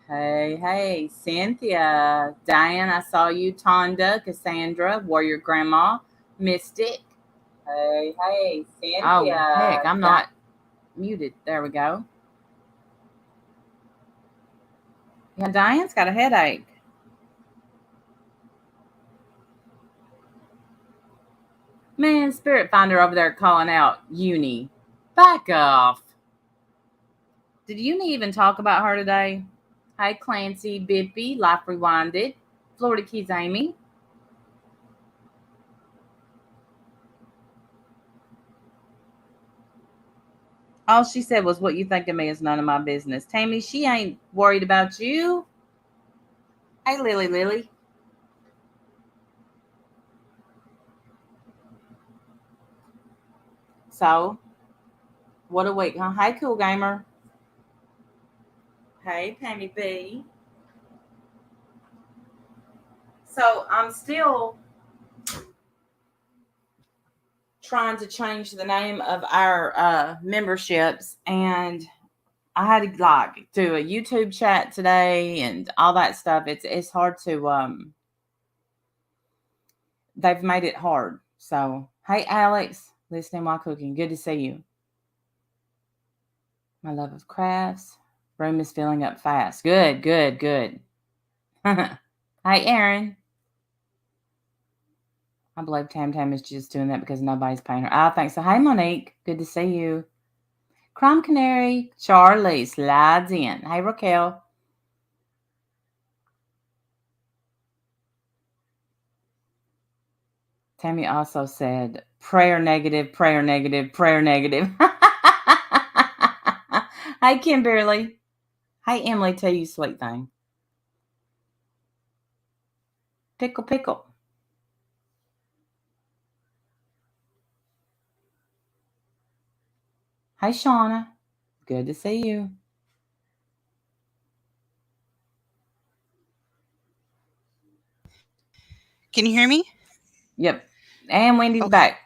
Hey, Cynthia, Diane, I saw you, Tonda, Cassandra, Warrior Grandma, Mystic. Hey, Cynthia. Oh, heck, I'm not muted. There we go. Yeah, Diane's got a headache. Man, Spirit Finder over there calling out Uni. Back off. Did Uni even talk about her today? Hi, Clancy, Bippy, Life Rewinded, Florida Keys Amy. All she said was, what you think of me is none of my business. Tammy, she ain't worried about you. Hey, Lily. So, what a week, huh? Hey, Cool Gamer. Hey, Tammy B. So, I'm still trying to change the name of our memberships, and I had to do a YouTube chat today and all that stuff. It's hard to they've made it hard. So hey Alex, listening while cooking. Good to see you. My love of crafts. Room is filling up fast. Good. Hey Aaron. I believe Tam is just doing that because nobody's paying her. I think so. Hey Monique, good to see you. Crime Canary, Charlie slides in. Hey Raquel. Tammy also said, prayer negative. Hey, Kimberly. Hey, Emily, tell you sweet thing. Pickle. Hey, Shauna. Good to see you. Can you hear me? Yep. And Wendy's back.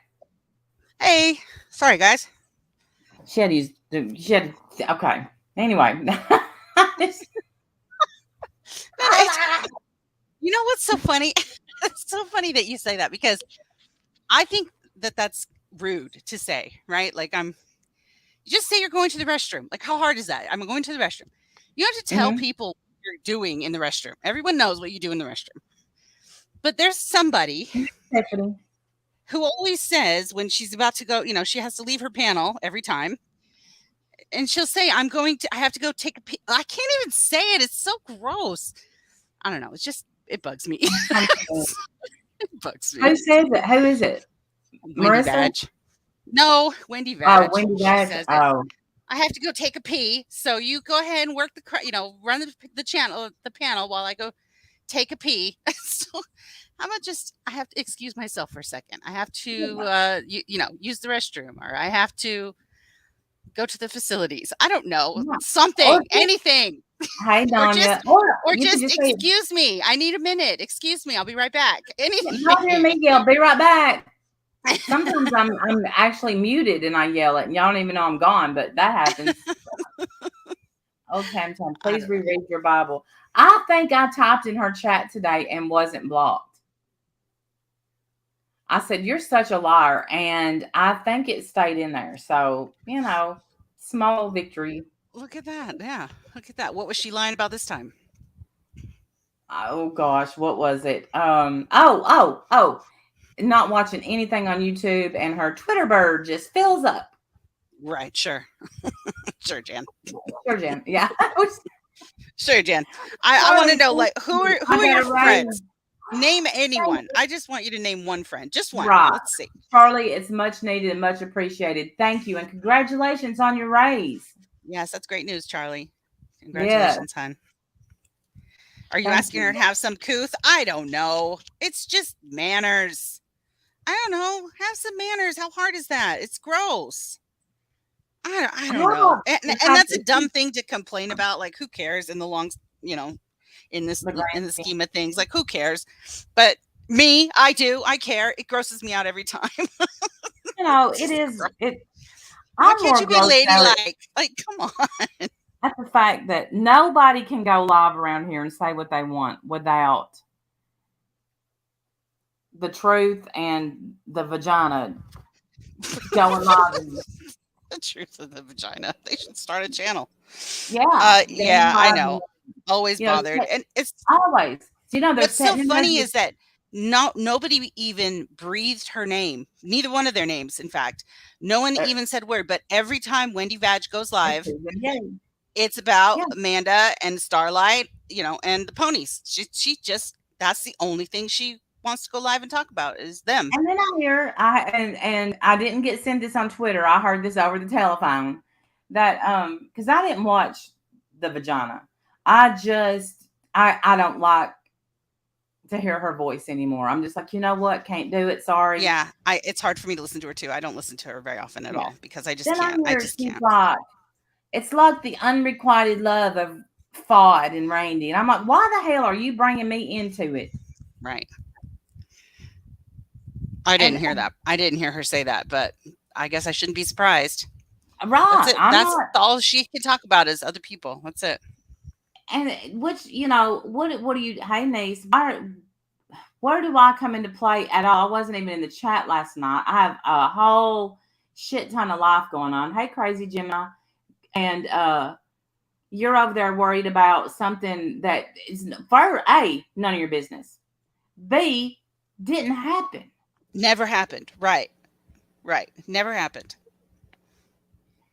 Hey, sorry guys. Okay. Anyway. You know what's so funny? It's so funny that you say that because I think that that's rude to say, right? Like you just say you're going to the restroom. Like how hard is that? I'm going to the restroom. You have to tell people what you're doing in the restroom. Everyone knows what you do in the restroom. But there's somebody who always says when she's about to go, she has to leave her panel every time. And she'll say, I have to go take a pee. I can't even say it. It's so gross. I don't know. It bugs me. It bugs me. Who says it? Who is it? Wendy Marissa? Badge. No, Wendy Badge. Oh, Wendy Badge. Oh. I have to go take a pee. So you go ahead and work run the panel while I go take a pee. So I have to excuse myself for a second. I have to, use the restroom, or I have to go to the facilities. I don't know. Something, anything. Hi, Danya. Or just excuse me. I need a minute. Excuse me. I'll be right back. Anything. Y'all hear me yell, be right back. Sometimes I'm actually muted and I yell it, and y'all don't even know I'm gone, but that happens. Oh, Tam, please reread your Bible. I think I typed in her chat today and wasn't blocked. I said, you're such a liar, and I think it stayed in there. So, small victory. Look at that. Yeah. Look at that. What was she lying about this time? Oh gosh, what was it? Not watching anything on YouTube, and her Twitter bird just fills up. Right, sure. Sure, Jan. Yeah. Sure, Jan. I want to know, like, who are your friends? Name anyone. I just want you to name one friend. Just one. Right. Let's see. Charlie, it's much needed and much appreciated. Thank you, and congratulations on your raise. Yes, that's great news, Charlie. Congratulations, hon. Are you asking her to have some couth? I don't know. It's just manners. I don't know. Have some manners. How hard is that? It's gross. I don't know. And that's a dumb thing to complain about. Like, who cares in the long, in the scheme of things? Like, who cares? But me, I do. I care. It grosses me out every time. It is. Why can't you be ladylike? Like, come on. at the fact that nobody can go live around here and say what they want without the truth and the vagina going live. And, The truth of the vagina. They should start a channel. yeah, going Yeah, I live. know. Always You know, bothered. And it's always. So, they're what's so sitting in there. funny is that nobody even breathed her name. Neither one of their names, in fact. No one even said a word. But every time Wendy Vag goes live, it's about Amanda and Starlight, and the ponies. She just, that's the only thing she wants to go live and talk about is them. And then and I didn't get sent this on Twitter. I heard this over the telephone that because I didn't watch the vagina. I don't like to hear her voice anymore. I'm just like, you know what? Can't do it. Sorry. Yeah, it's hard for me to listen to her too. I don't listen to her very often at all because I just Then can't. I just she's can't. like, it's like the unrequited love of Fod and Randy, and I'm like, why the hell are you bringing me into it? Right. I didn't hear that. I didn't hear her say that, but I guess I shouldn't be surprised. Right. That's it. That's all she can talk about is other people. That's it. And which, what do you, hey niece, where do I come into play at all? I wasn't even in the chat last night. I have a whole shit ton of life going on. Hey, crazy Gemini. And you're over there worried about something that is, for A, none of your business. B, didn't happen. Never happened. Right. Never happened.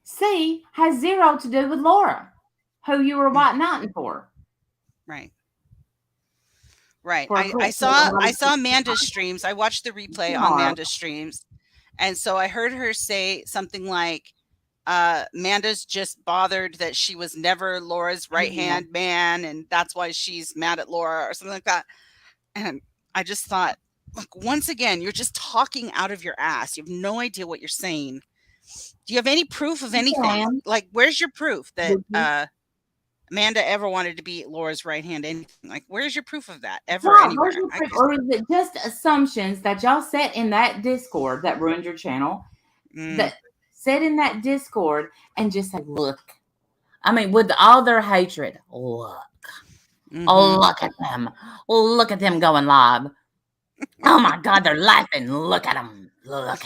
C, has zero to do with Laura, who you were white knighting for. Right. I saw Amanda's streams. I watched the replay on Amanda's streams. And so I heard her say something like, Amanda's just bothered that she was never Laura's right-hand man, and that's why she's mad at Laura or something like that. And I just thought, look, once again, you're just talking out of your ass. You have no idea what you're saying. Do you have any proof of anything? Like, where's your proof that Amanda ever wanted to be Laura's right hand? Anything? Like, where's your proof of that ever? Anywhere? Or is it just assumptions that y'all set in that Discord that ruined your channel? That sit in that Discord and just say, look. I mean, with all their hatred, look. Oh, look at them. Look at them going live. Oh my God, they're laughing. Look at them. Look.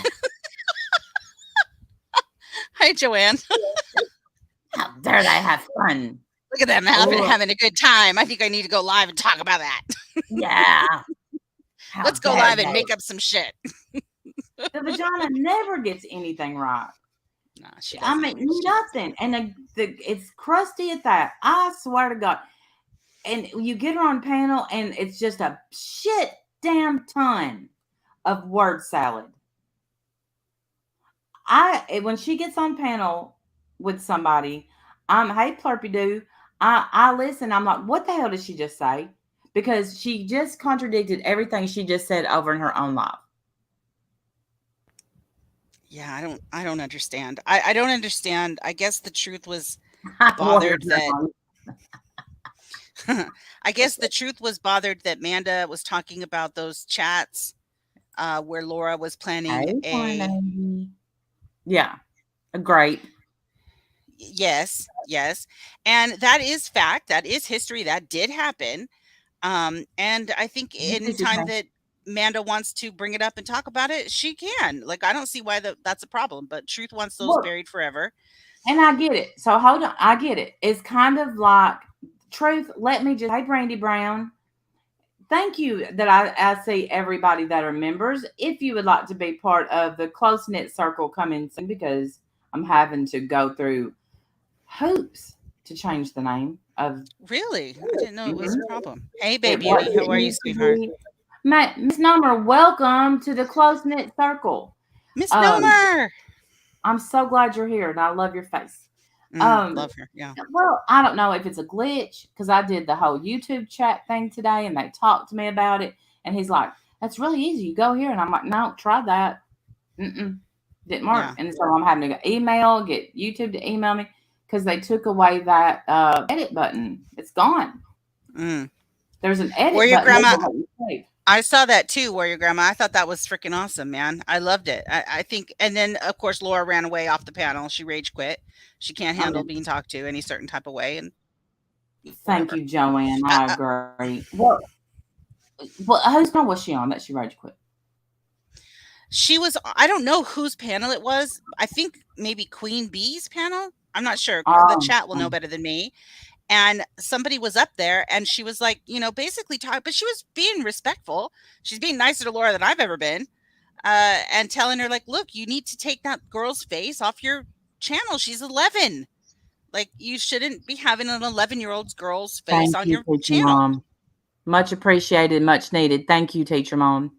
Hi, Joanne. How dare they have fun? Look at them having a good time. I think I need to go live and talk about that. Yeah. Let's go live and make up some shit. The vagina never gets anything right. No, she doesn't. I mean, nothing. And it's crusty at that. I swear to God. And you get her on panel and it's just a shit damn ton of word salad. When she gets on panel with somebody, hey Plurpy Doo, I listen. I'm like, what the hell did she just say? Because she just contradicted everything she just said over in her own life. Yeah, I don't understand. I don't understand. I guess the truth was bothered that. I guess the truth was bothered that Amanda was talking about those chats where Laura was planning a grape. Yes. And that is fact. That is history. That did happen. And I think anytime that Amanda wants to bring it up and talk about it, she can. Like, I don't see why that's a problem, but Truth wants those buried forever. And I get it. So hold on. I get it. It's kind of like, Truth, let me just, hey, Brandy Brown, thank you that I see everybody that are members. If you would like to be part of the close-knit circle, come in soon, because I'm having to go through hoops to change the name of. Really? I didn't know it was a problem. Hey, baby, how are you, sweetheart? Miss Nomer, welcome to the close-knit circle. Miss Nomer! I'm so glad you're here, and I love your face. Love her, yeah. Well, I don't know if it's a glitch, because I did the whole YouTube chat thing today, and they talked to me about it, and he's like, that's really easy. You go here, and I'm like, no, try that. Didn't work. Yeah. And so I'm having to get YouTube to email me, because they took away that edit button. It's gone. There's an edit button. I saw that too, Warrior Grandma. I thought that was freaking awesome, man. I loved it. I think, and then of course Laura ran away off the panel. She rage quit. She can't I handle mean, being talked to any certain type of way, and thank whatever. you, Joanne. Uh, I uh, agree. Well, whose panel was she on that she rage quit? she was. I don't know whose panel it was. I think maybe Queen Bee's panel. I'm not sure. The Um, chat will know better than me. And somebody was up there, and she was like, basically talking, but she was being respectful. She's being nicer to Laura than I've ever been. And telling her, like, look, you need to take that girl's face off your channel. She's 11. Like, you shouldn't be having an 11-year-old girl's face thank on you, your teacher channel. mom. Much appreciated, much needed. Thank you, teacher mom.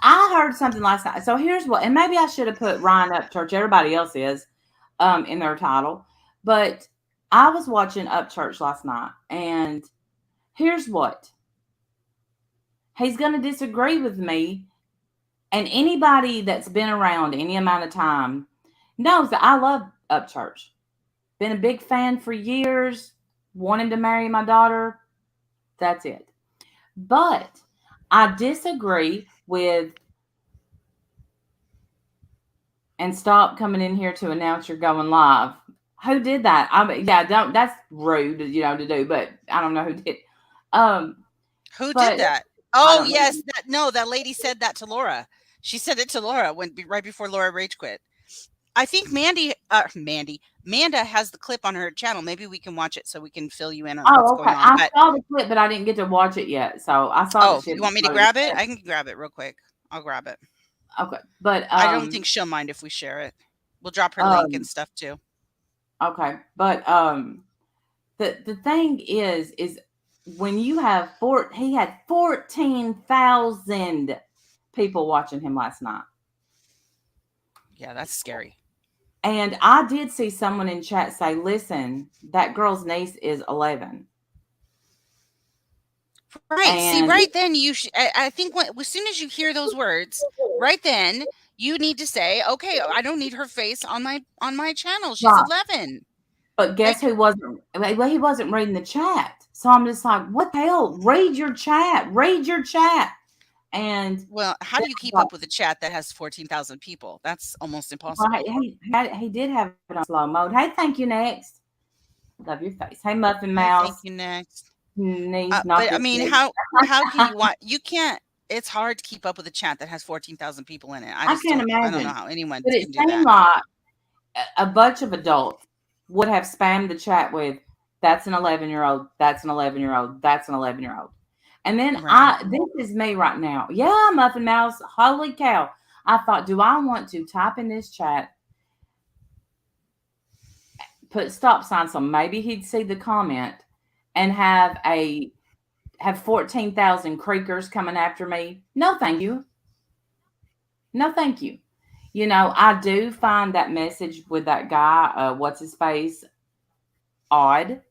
I heard something last night. So here's what, and maybe I should have put Ryan Upchurch. Everybody else is in their title, but I was watching Upchurch last night, and here's what he's going to disagree with me. And anybody that's been around any amount of time knows that I love Upchurch. Been a big fan for years. Want him to marry my daughter. That's it. But I disagree with, and stop coming in here to announce you're going live. Who did that? I mean, yeah, don't. That's rude, to do. But I don't know who did. Um, Who did but that? I Oh, don't know. yes. That lady said that to Laura. She said it to Laura right before Laura rage quit. I think Manda has the clip on her channel. Maybe we can watch it so we can fill you in on what's Oh, going okay. on. I But saw the clip, but I didn't get to watch it yet. So I saw that oh, she you had want me to uploaded grab it? it. I can grab it real quick. I'll grab it. Okay, but I don't think she'll mind if we share it. We'll drop her link and um, stuff too. okay, but the thing is when you have he had 14,000 people watching him last night. Yeah, that's scary. And I did see someone in chat say, listen, that girl's niece is 11. Right. See, And right then I think as soon as you hear those words, right then you need to say, okay, I don't need her face on my channel. She's right, 11. but guess Like, who wasn't? Well, he wasn't reading the chat. So I'm just like, what the hell? Read your chat. Read your chat. And well, how do you keep like, up with a chat that has 14,000 people? That's almost well, impossible. he did have it on slow mode. Hey, thank you. Next, love your face. Hey, Muffin Hey, thank Mouse. you next. Niece, not But I this mean, niece. how can you can't it's hard to keep up with a chat that has 14,000 people in it. I can't I don't know imagine. how anyone But it can do seemed that. like a bunch of adults would have spammed the chat with, that's an 11-year-old, that's an 11-year-old, that's an 11-year-old. And then Right. this is me right now. Yeah, Muffin Mouse, holy cow. I thought, do I want to type in this chat, put stop sign, so maybe he'd see the comment and have 14,000 creakers coming after me? No, thank you. No, thank you. I do find that message with that guy, what's his face, odd.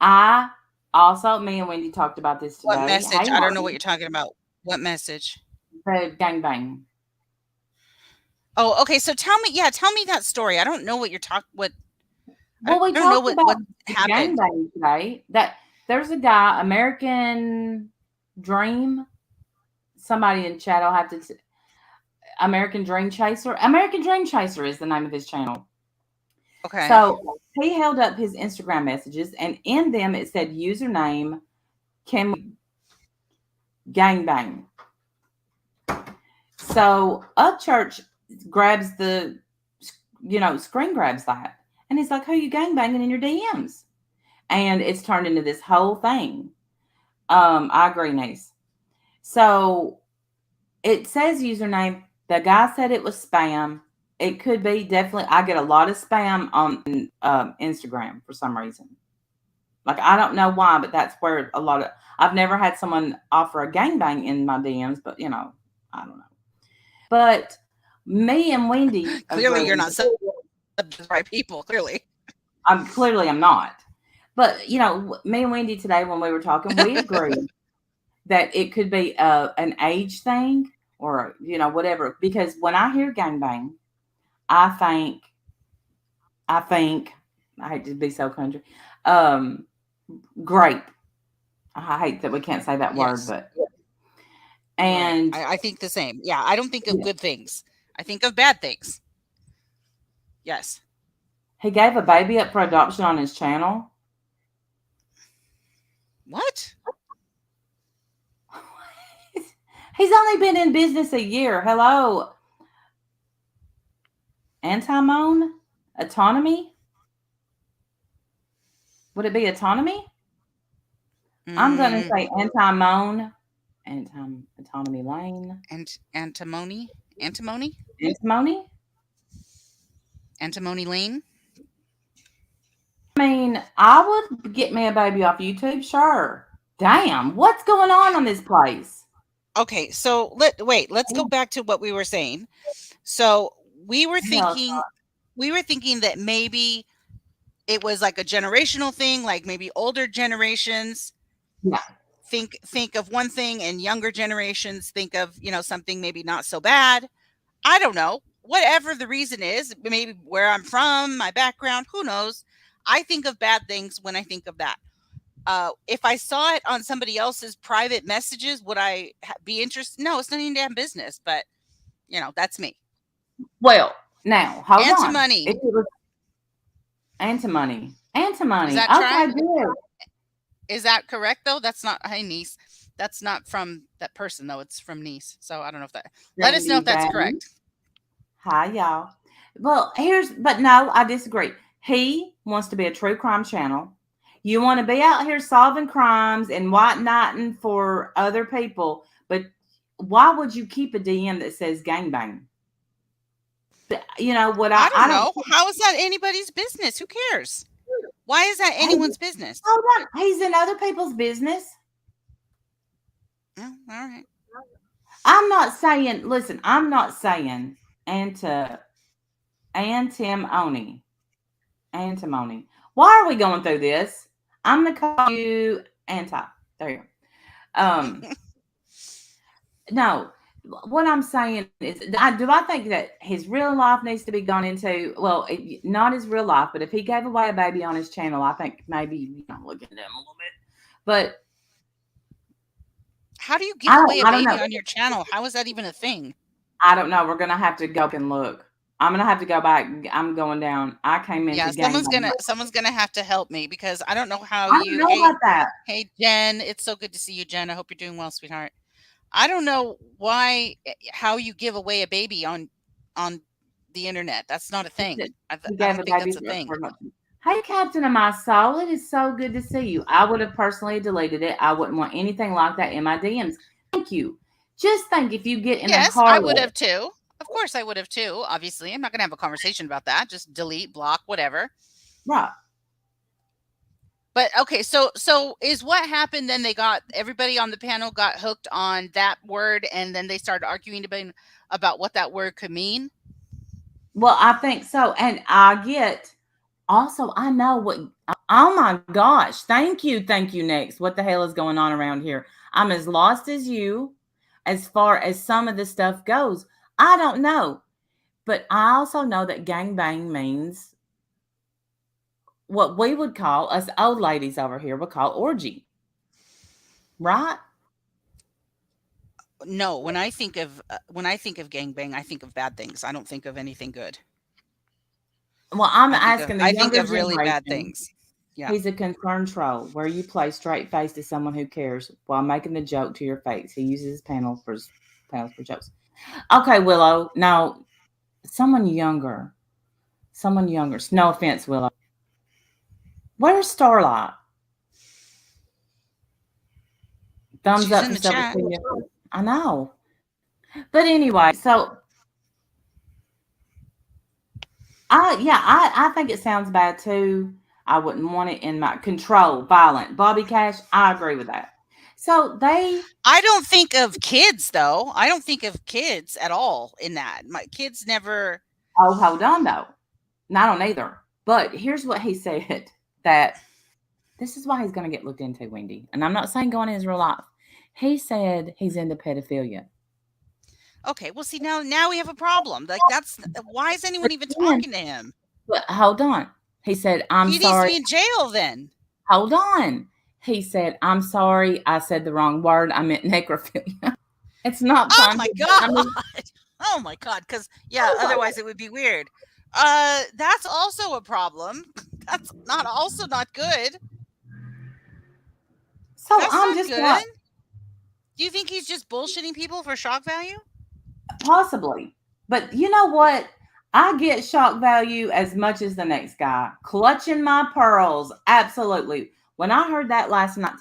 I also, me and Wendy talked about this What today. message? Hey, I don't know what Marty, you're talking about. What message? the gangbang. Oh, okay. So tell me that story. I don't know what you're talking. What I Well, we don't know talked about what the happened. gangbang today. That there's a guy, American Dream. Somebody in chat, I'll have to. American Dream Chaser. American Dream Chaser is the name of his channel. Okay. So he held up his Instagram messages, and in them it said, "Username Can we gangbang?" So Upchurch grabs screen grabs that. And he's like, who you gangbanging in your DMs? And it's turned into this whole thing. I agree, niece. So it says username. The guy said it was spam. It could be definitely. I get a lot of spam on Instagram for some reason. Like, I don't know why, but that's where a lot of. I've never had someone offer a gangbang in my DMs, but I don't know. But me and Wendy Clearly, you're agree. not subbed to the right people. Clearly. I'm not. But me and Wendy today when we were talking, we agreed that it could be an age thing or whatever. Because when I hear gangbang, I think I hate to be so country, um, grape. I hate that we can't say that word, Yes. but Right. and I think the same. Yeah, I don't think of yeah, good things. I think of bad things. Yes. he gave a baby up for adoption on his channel. What? He's only been in business a year. Hello, antimone, autonomy. Would it be autonomy? I'm gonna Mm, say antimone, autonomy lane, and antimony? Antimony? antimony. Antimony lane? I mean, I would get me a baby off YouTube, sure. Damn, what's going on this place? Okay, so let's go back to what we were saying. So we were Hell, thinking we were thinking that maybe it was like a generational thing, like maybe older generations yeah, think of one thing and younger generations think of, something maybe not so bad. I don't know. Whatever the reason is, maybe where I'm from, my background, who knows? I think of bad things when I think of that. If I saw it on somebody else's private messages, would I be interested? No, it's not any damn business, but that's me. well, now hold on. Antimony. If it was antimony, Is antimony. that Okay, try? good. Is that correct though? That's not Hi niece. That's not from that person though. It's from niece. So I don't know if that. Let us know Randy if that's Batten. correct. Hi, y'all. Well, but no, I disagree. He wants to be a true crime channel. You want to be out here solving crimes and whatnotting for other people, but why would you keep a DM that says gangbang? You know what? I I don't don't. know. How is that anybody's business? Who cares? Why is that Hey, anyone's business? hold on. He's in other people's business. Oh, all right. I'm not saying. Listen, I'm not saying anti antimony. Antimony. Why are we going through this? I'm gonna call you anti. There you go. No. What I'm saying is, do I think that his real life needs to be gone into? Well, not his real life, but if he gave away a baby on his channel, I think maybe look at him a little bit. But How do you give away a I don't baby know. on your channel? How is that even a thing? I don't know. We're gonna have to go and look. I'm gonna have to go back. I'm going down. I came into Yeah, gang. someone's gonna have to help me because I don't know how I don't you. know about that. Hey Jen, it's so good to see you, Jen. I hope you're doing well, sweetheart. I don't know how you give away a baby on the internet. That's not a thing. He I gave don't a think baby that's a thing. for adoption. Hey, Captain of my soul, it is so good to see you. I would have personally deleted it. I wouldn't want anything like that in my DMs. Thank you. Just think if you get in a Yes, I would car have too. Of course I would have too. Obviously, I'm not going to have a conversation about that. Just delete, block, whatever. right. But okay, so is what happened then everybody on the panel got hooked on that word and then they started arguing about what that word could mean? Well, I think so. And I get also, I know what, oh my gosh. Thank you. Thank you. Next. What the hell is going on around here? I'm as lost as you as far as some of the stuff goes. I don't know. But I also know that gangbang means what we would call, us old ladies over here would call orgy. Right? No, when I think of gangbang, I think of bad things. I don't think of anything good. Well, I'm asking the I think younger of really bad generation. things. Yeah. He's a concerned troll where you play straight face to someone who cares while making the joke to your face. He uses his panels for jokes. Okay, Willow. Now, someone younger. Someone younger. No offense, Willow. Where's Starlight? Thumbs She's up in for the chat. I know. But anyway, so I think it sounds bad too. I wouldn't want it in my control, violent. Bobby Cash, I agree with that. So I don't think of kids though. I don't think of kids at all in that. My kids never. oh, hold on though. And I don't either. But here's what he said that this is why he's going to get looked into, Wendy. And I'm not saying going in his real life. He said he's into pedophilia. Okay, well, see now we have a problem. Like why is anyone even Again, talking to him? but hold on. He said, I'm He needs to sorry. be in jail then. Hold on. He said, "I'm sorry, I said the wrong word. I meant necrophilia." It's not Oh funny, my but god. I mean, Oh my god, because yeah, oh my otherwise it would be weird. That's also a problem. That's not also not good. so That's I'm not just good. like, Do you think he's just bullshitting people for shock value? possibly. But you know what? I get shock value as much as the next guy. Clutching my pearls. Absolutely. When I heard that last night,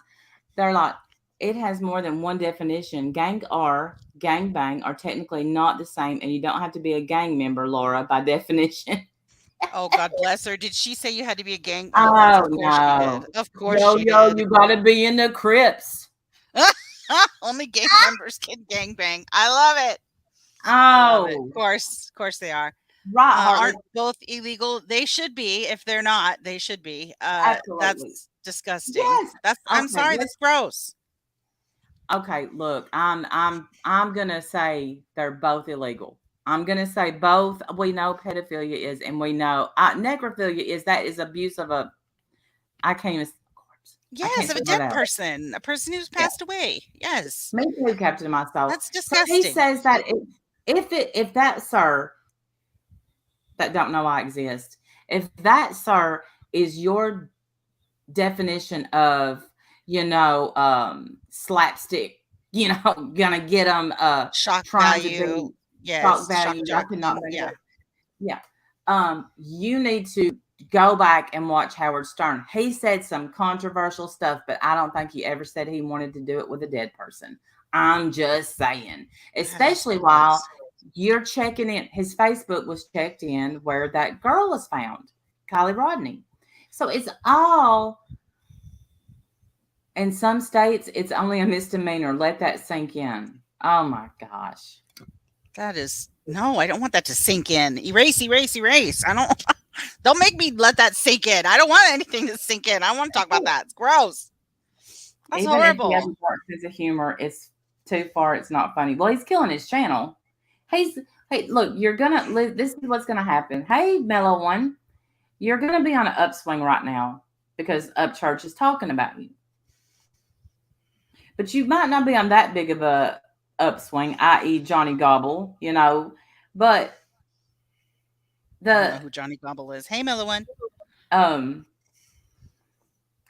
they're like, it has more than one definition. Gang or gang bang are technically not the same, and you don't have to be a gang member, Laura, by definition. Oh, God bless her. Did she say you had to be a gang? Oh, that's Oh of course she did. no. Of course Yo, she yo, did. you gotta be in the Crips. Only gang members can gang bang. I love it. I love it. Oh, Of course they are. right, Hartley. Aren't both illegal? They should be. If they're not, they should be. Absolutely. That's disgusting. Yes. That's. I'm Okay, sorry. let's That's gross. okay, look, I'm gonna say they're both illegal. I'm gonna say both. We know pedophilia is, and we know necrophilia is, that is abuse of a, I can't even, corpse. I Yes, can't of a say that dead out. person, a person who's Yeah, passed away. Yes, me too, Captain of my soul. that's So he disgusting. says that if that sir that don't know I exist, if that sir is your definition of, slapstick, gonna get them Shock trying to value. be shock Yes, shock value. I could not jocking. think of Yeah. it. Yeah. You need to go back and watch Howard Stern. He said some controversial stuff, but I don't think he ever said he wanted to do it with a dead person. I'm just saying, That is especially while gross. you're checking in. His Facebook was checked in where that girl was found, Kylie Rodney. So it's all, in some states, it's only a misdemeanor. Let that sink in. Oh my gosh. That is no. I don't want that to sink in. Erase, erase, erase. I don't. Don't make me let that sink in. I don't want anything to sink in. I want to talk about that. It's gross. That's Even if he has horrible. a dark sense of humor, it's too far. It's not funny. Well, he's killing his channel. He's Hey, look, you're gonna. This is what's gonna happen. Hey, mellow one, you're gonna be on an upswing right now because Upchurch is talking about you. But you might not be on that big of a upswing, i.e., Johnny Gobble. But I don't know the who Johnny Gobble is. Hey, Mellow One. um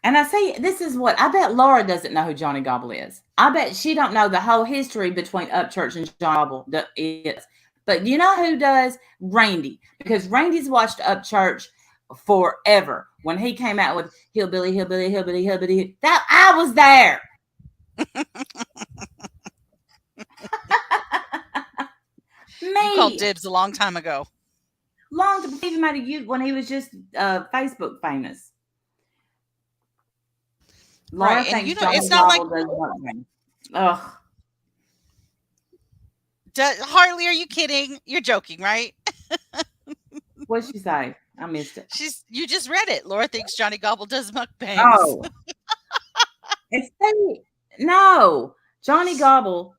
And I say, this is what I bet Laura doesn't know who Johnny Gobble is. I bet she don't know the whole history between Upchurch and Johnny Gobble is. But you know who does? Randy, because Randy's watched Upchurch forever. When he came out with Hillbilly, Hillbilly, Hillbilly, Hillbilly, that I was there. You called Me, dibs a long time ago. long to believe him out of you when he was just Facebook famous. Laura Right. And thinks it's Johnny not like Gobble does nothing. Ugh. Harley, are you kidding? You're joking, right? What'd she say? I missed it. You just read it. Laura thinks Johnny Gobble does mukbangs. Oh, it's no, Johnny Gobble.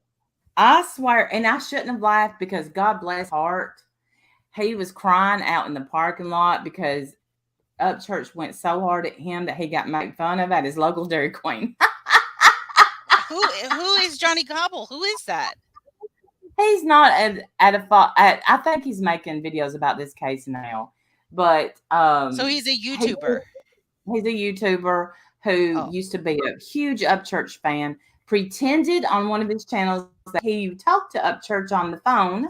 I swear, and I shouldn't have laughed because God bless heart. He was crying out in the parking lot because Upchurch went so hard at him that he got made fun of at his local Dairy Queen. Who is Johnny Gobble? Who is that? He's not at a fault. I think he's making videos about this case now, but So he's a he, YouTuber. he's a YouTuber who Oh, used to be a huge Upchurch fan. Pretended on one of his channels that he talked to Upchurch on the phone.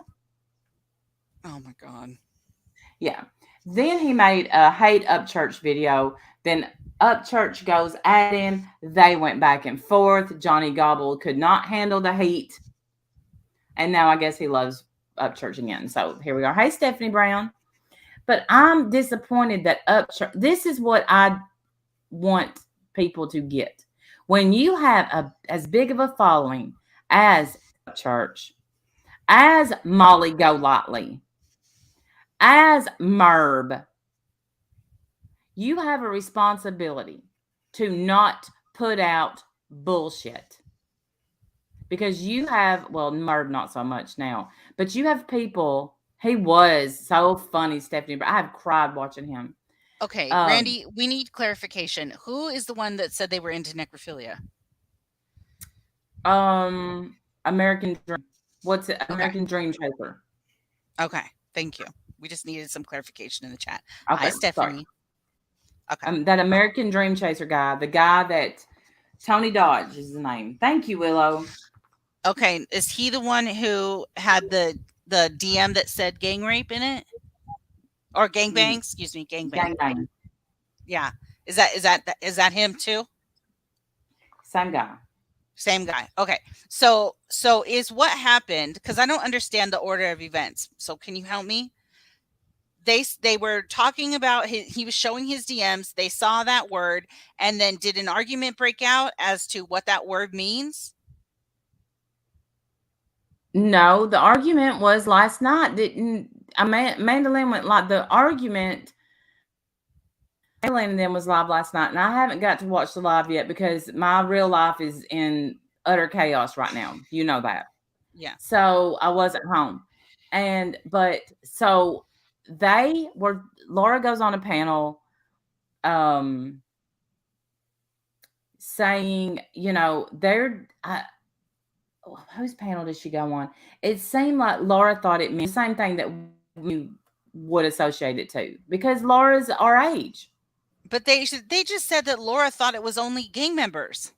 oh my God. Yeah. Then he made a hate Upchurch video. Then Upchurch goes at him. They went back and forth. Johnny Gobble could not handle the heat. And now I guess he loves Upchurch again. So here we are. Hey, Stephanie Brown. But I'm disappointed that Upchurch, this is what I want people to get. When you have as big of a following as Upchurch, as Molly Golightly, as Merb, you have a responsibility to not put out bullshit. Because you have, well, Merb not so much now, but you have people, he was so funny, Stephanie, but I have cried watching him. Okay, Um, Randy, we need clarification. Who is the one that said they were into necrophilia? American Dream. What's it? Okay. American Dream Chaser. Okay. Thank you. We just needed some clarification in the chat. Hi, Okay, sorry. Stephanie. Okay. That American Dream Chaser guy, the guy that Tony Dodge is the name. Thank you, Willow. Okay. Is he the one who had the DM that said gang rape in it? Or gangbang? Mm, Excuse me, gangbang. gang bang. Yeah. Is that him too? Same guy. Same guy. Okay. So is what happened, because I don't understand the order of events. So can you help me? They were talking about he was showing his DMs. They saw that word, and then did an argument break out as to what that word means? No, the argument was last night. Didn't Mandolin went like the argument. Mandolin and them was live last night, and I haven't got to watch the live yet because my real life is in utter chaos right now. You know that. Yeah. So I wasn't home. But so they were, Laura goes on a panel um saying, whose panel did she go on? It seemed like Laura thought it meant the same thing that we would associate it to because Laura's our age. But they just said that Laura thought it was only gang members.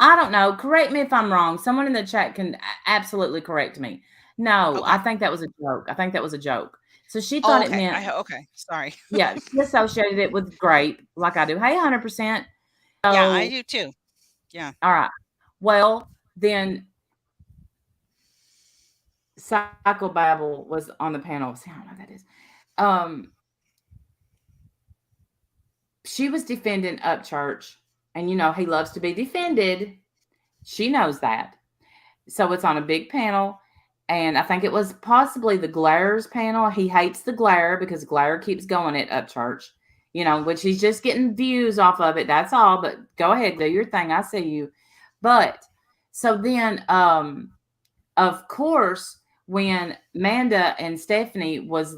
I don't know. Correct me if I'm wrong. Someone in the chat can absolutely correct me. No, I Okay. think that was a joke. I think that was a joke. So she Oh, thought it okay. meant, Okay. Sorry. yeah, she associated it with grape, like I do. Hey, 100%. Yeah, I So, do too. Yeah. all right. Well, then Psychobabble was on the panel. See, I don't know what that is. Um, she was defending Upchurch, and he loves to be defended. She knows that. So it's on a big panel, and I think it was possibly the Glare's panel. He hates the Glare because Glare keeps going at Upchurch, which he's just getting views off of it. That's all. But go ahead, do your thing. I see you. But so then, of course, when Amanda and Stephanie was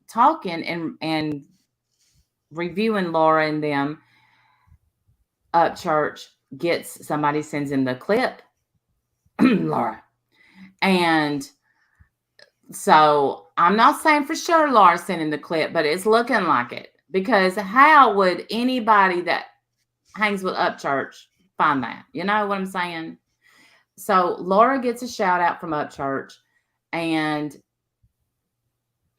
talking and reviewing Laura and them, Upchurch somebody sends him the clip, Laura. And so I'm not saying for sure Laura sent him the clip, but it's looking like it. Because how would anybody that hangs with Upchurch find that? You know what I'm saying? So Laura gets a shout out from Upchurch, and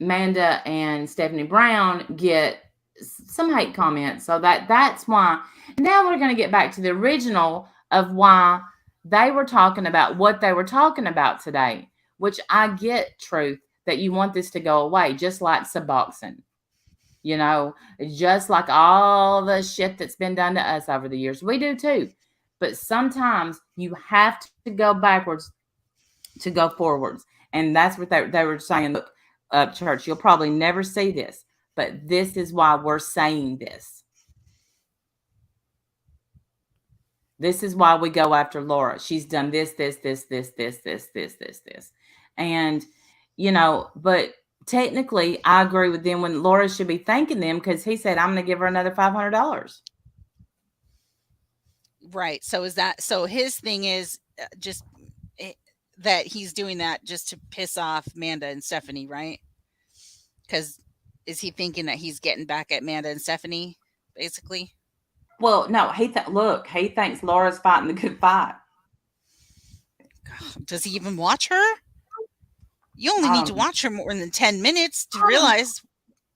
Amanda and Stephanie Brown get some hate comments. So that's why. Now we're going to get back to the original of why they were talking about what they were talking about today, which I get, Truth, that you want this to go away, just like Suboxone. Just like all the shit that's been done to us over the years. We do too. But sometimes you have to go backwards to go forwards. And that's what they were saying. Look, Upchurch, you'll probably never see this, but this is why we're saying this. This is why we go after Laura. She's done this. And, but technically, I agree with them when Laura should be thanking them because he said, I'm going to give her another $500. Right. So his thing is just that he's doing that just to piss off Amanda and Stephanie, right? Because is he thinking that he's getting back at Amanda and Stephanie, basically? Well, no, he thinks Laura's fighting the good fight. Does he even watch her? You only need to watch her more than 10 minutes to realize.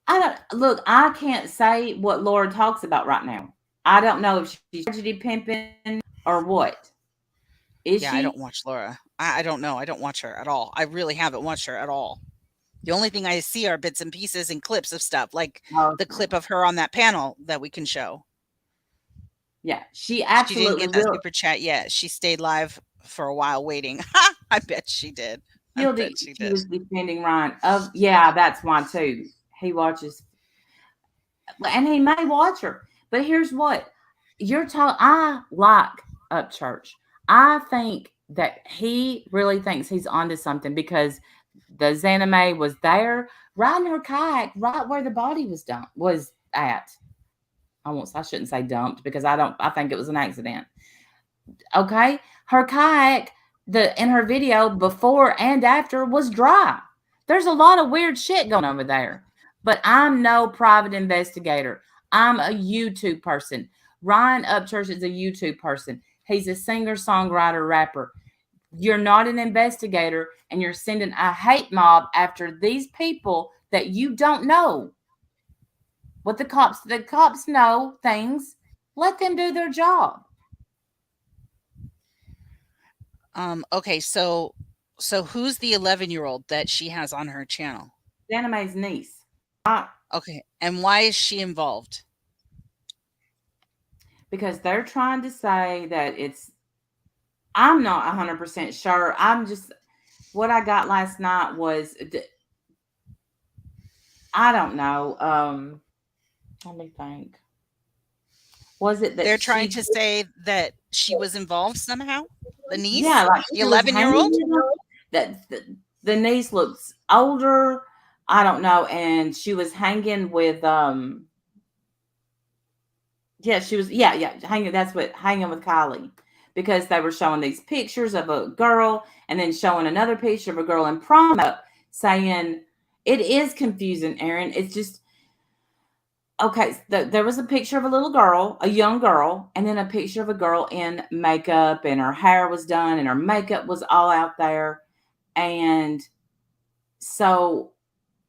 I can't say what Laura talks about right now. I don't know if she's tragedy pimping or what. Is she? I don't watch Laura. I don't know. I don't watch her at all. I really haven't watched her at all. The only thing I see are bits and pieces and clips of stuff, like the clip of her on that panel that we can show. Yeah, she absolutely didn't get that super chat yet. She stayed live for a while waiting. I bet she did. She was defending Ryan. Yeah, that's why too. He watches, and he may watch her. But here's what I like Upchurch. I think that he really thinks he's onto something because the Zanime was there riding her kayak right where the body was at. I shouldn't say dumped because I think it was an accident. Okay. Her kayak, in her video before and after was dry. There's a lot of weird shit going over there. But I'm no private investigator. I'm a YouTube person. Ryan Upchurch is a YouTube person. He's a singer, songwriter, rapper. You're not an investigator, and you're sending a hate mob after these people that you don't know. The cops know things. Let them do their job. Okay, so who's the 11-year-old that she has on her channel? Anime's niece. Okay, and why is she involved? Because they're trying to say that I'm not 100% sure. What I got last night was, I don't know. Let me think. Was it that they're trying to say that she was involved somehow? The niece? Yeah, like the 11-year-old? That the niece looks older. I don't know. And she was hanging with she was hanging with Kylie, because they were showing these pictures of a girl and then showing another picture of a girl in prom up, saying it is confusing, Aaron. It's just okay. There was a picture of a little girl, a young girl, and then a picture of a girl in makeup, and her hair was done and her makeup was all out there. And so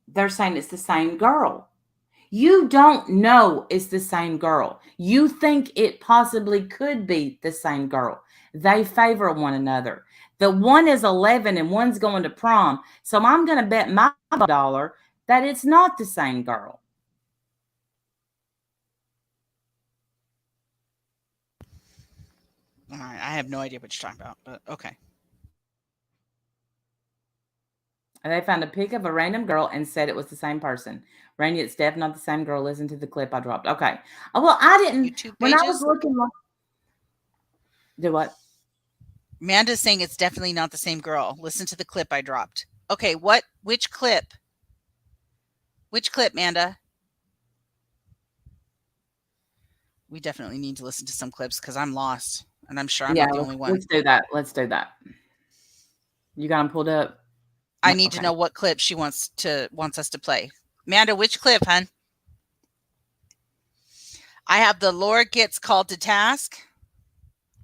they're saying it's the same girl. You don't know it's the same girl. You think it possibly could be the same girl. They favor one another. The one is 11 and one's going to prom. So I'm going to bet my dollar that it's not the same girl. All right. I have no idea what you're talking about, but okay. They found a pic of a random girl and said it was the same person. Randy, it's definitely not the same girl. Listen to the clip I dropped. Okay. Well, I didn't. YouTube when pages? I was looking. Do what? Amanda's saying it's definitely not the same girl. Listen to the clip I dropped. Okay. Which clip? Which clip, Amanda? We definitely need to listen to some clips because I'm lost. And I'm sure I'm not the only one. Let's do that. You got them pulled up? I need to know what clip she wants us to play. Amanda, which clip, hon? I have the Laura Gets Called to Task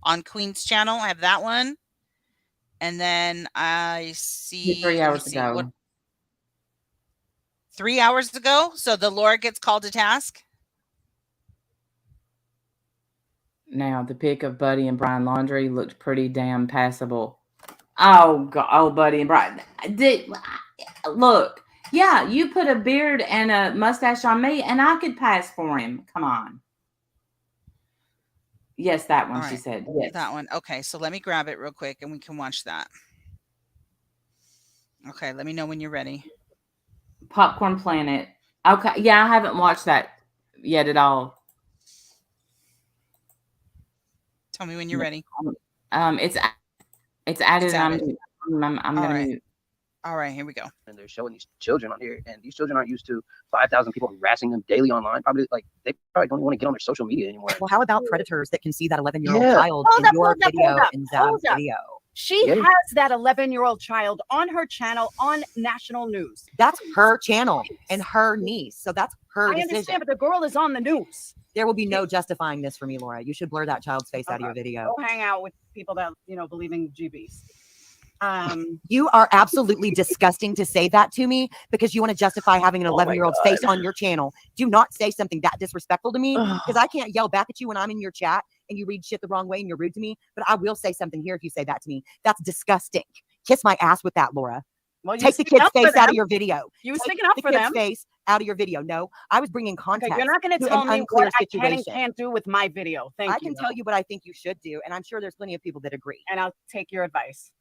on Queen's channel. I have that one. And then I see 3 hours ago. 3 hours ago? So the Laura Gets Called to Task? Now, the pic of Buddy and Brian Laundrie looked pretty damn passable. Oh, God. Oh, Buddy and Brian. Look, yeah, you put a beard and a mustache on me, and I could pass for him. Come on. Yes, that one, she said. Yes. That one. Okay, so let me grab it real quick, and we can watch that. Okay, let me know when you're ready. Popcorn Planet. Okay, yeah, I haven't watched that yet at all. Tell me when you're ready. It's added. I'm gonna mute. All right, here we go. And they're showing these children on here, and these children aren't used to 5,000 people harassing them daily online. They probably don't want to get on their social media anymore. Well, how about predators that can see that 11-year-old child in your video and Zab's video? She has that 11-year-old child on her channel on national news. That's her channel and her niece. So that's her decision. I understand, but the girl is on the news. There will be no justifying this for me, Laura. You should blur that child's face out of your video. Go hang out with people that, believe in GBs. You are absolutely disgusting to say that to me because you want to justify having an 11-year-old's face on your channel. Do not say something that disrespectful to me because I can't yell back at you when I'm in your chat and you read shit the wrong way and you're rude to me. But I will say something here if you say that to me. That's disgusting. Kiss my ass with that, Laura. Well, take the kid's face out of your video. You were sticking up for them. Face out of your video. No, I was bringing context. Okay, you're not going to tell me what I can and can't do with my video. I can tell you what I think you should do, and I'm sure there's plenty of people that agree. And I'll take your advice.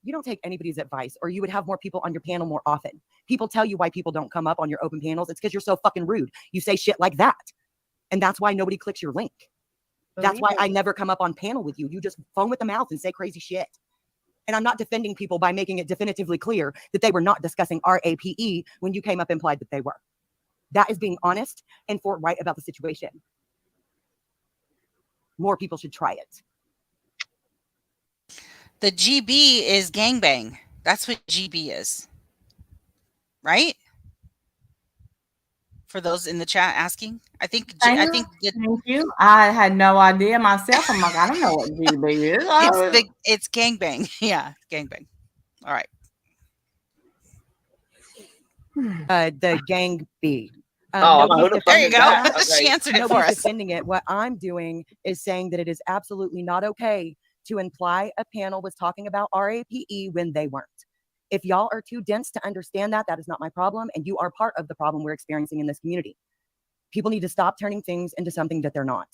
You don't take anybody's advice, or you would have more people on your panel more often. People tell you why people don't come up on your open panels. It's because you're so fucking rude. You say shit like that, and that's why nobody clicks your link. That's why I never come up on panel with you. You just foam with the mouth and say crazy shit. And I'm not defending people by making it definitively clear that they were not discussing RAPE when you came up and implied that they were. That is being honest and forthright about the situation. More people should try it. The GB is gangbang. That's what GB is. Right? For those in the chat asking, I think Thank you. I had no idea myself. I'm like, I don't know what GB is. It's gangbang. Yeah, gangbang. All right. The gang B. There you go. She answered it for Nobody's us. defending it. What I'm doing is saying that it is absolutely not okay to imply a panel was talking about RAPE when they weren't. If y'all are too dense to understand that, that is not my problem. And you are part of the problem we're experiencing in this community. People need to stop turning things into something that they're not.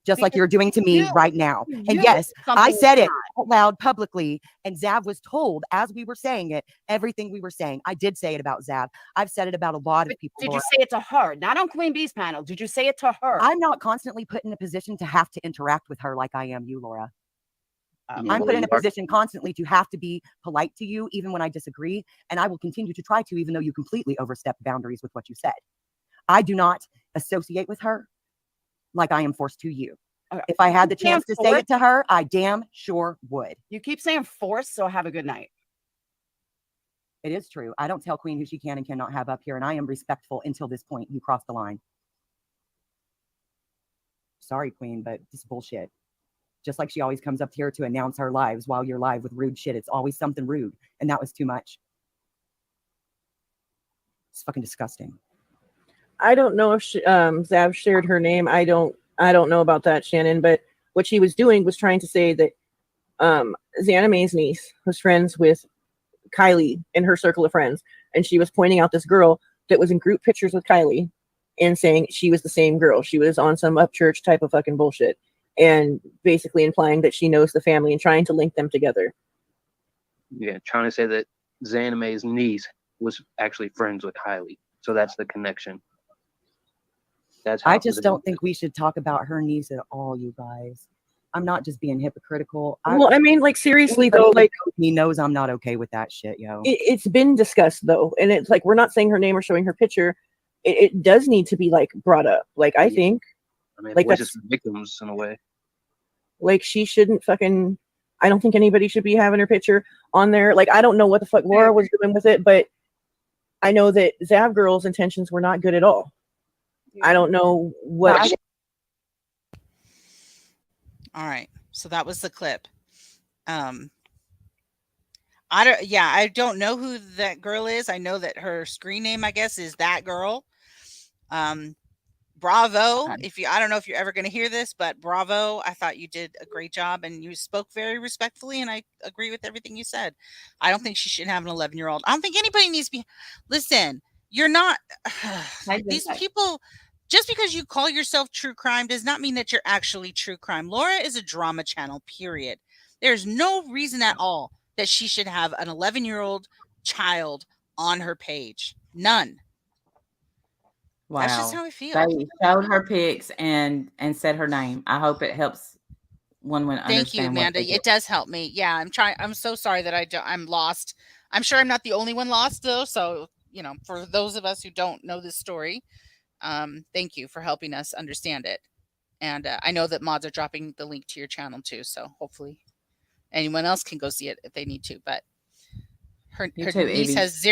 Just like you're doing to me right now. And yes, I said it out loud publicly, and Zav was told as we were saying it, everything we were saying. I did say it about Zav. I've said it about a lot of people. Did you say it to her? Not on Queen Bee's panel. Did you say it to her? I'm not constantly put in a position to have to interact with her like I am you, Laura. I'm put in a position constantly to have to be polite to you, even when I disagree. And I will continue to try to, even though you completely overstepped boundaries with what you said. I do not associate with her like I am forced to you. If I had the chance to say it to her, I damn sure would. You keep saying force, so have a good night. It is true. I don't tell Queen who she can and cannot have up here, and I am respectful until this point. You crossed the line. Sorry, Queen, but this is bullshit. Just like she always comes up here to announce her lives while you're live with rude shit. It's always something rude, and that was too much. It's fucking disgusting. I don't know if Zav shared her name. I don't know about that, Shannon. But what she was doing was trying to say that Xana May's niece was friends with Kylie in her circle of friends, and she was pointing out this girl that was in group pictures with Kylie and saying she was the same girl. She was on some Upchurch type of fucking bullshit, and basically implying that she knows the family and trying to link them together. Yeah, trying to say that Xana May's niece was actually friends with Kylie. So that's the connection. I just don't think we should talk about her niece at all, you guys. I'm not just being hypocritical. Well, I mean, like, seriously though, like, he knows I'm not okay with that shit, yo. It's been discussed though, and it's like we're not saying her name or showing her picture. It does need to be like brought up. Like, I think, like, that's just victims in a way. Like, she shouldn't fucking. I don't think anybody should be having her picture on there. Like, I don't know what the fuck Laura was doing with it, but I know that Zav Girl's intentions were not good at all. I don't know what. All right, so that was the clip. I don't know who that girl is. I know that her screen name, I guess, is That Girl. Bravo. I don't know if you're ever going to hear this, but bravo. I thought you did a great job and you spoke very respectfully, and I agree with everything you said. I don't think she should have an 11-year-old. I don't think anybody needs to be. Listen, you're not. These people. Just because you call yourself true crime does not mean that you're actually true crime. Laura is a drama channel, period. There's no reason at all that she should have an 11-year-old child on her page. None. Wow. That's just how I feel. They showed her pics and said her name. I hope it helps one understand. Thank you, Amanda. It does help me. Yeah, I'm so sorry that I'm lost. I'm sure I'm not the only one lost though. So, for those of us who don't know this story, thank you for helping us understand it. And I know that mods are dropping the link to your channel too, so hopefully anyone else can go see it if they need to. But her niece has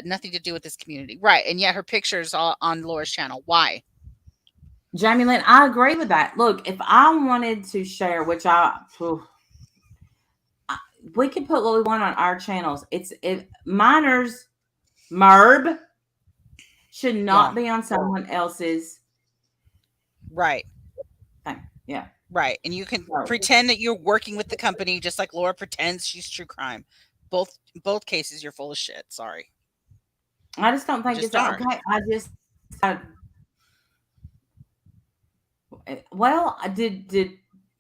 nothing to do with this community, right? And yet her picture's all on Laura's channel. Why? Jamie Lynn, I agree with that. Look, if I wanted to share, which we can put what we want on our channels. If minors, merb, should not be on someone else's right thing. Yeah. Right. And you can pretend that you're working with the company just like Laura pretends she's true crime. Both cases you're full of shit. Sorry. I just don't think it's okay. Did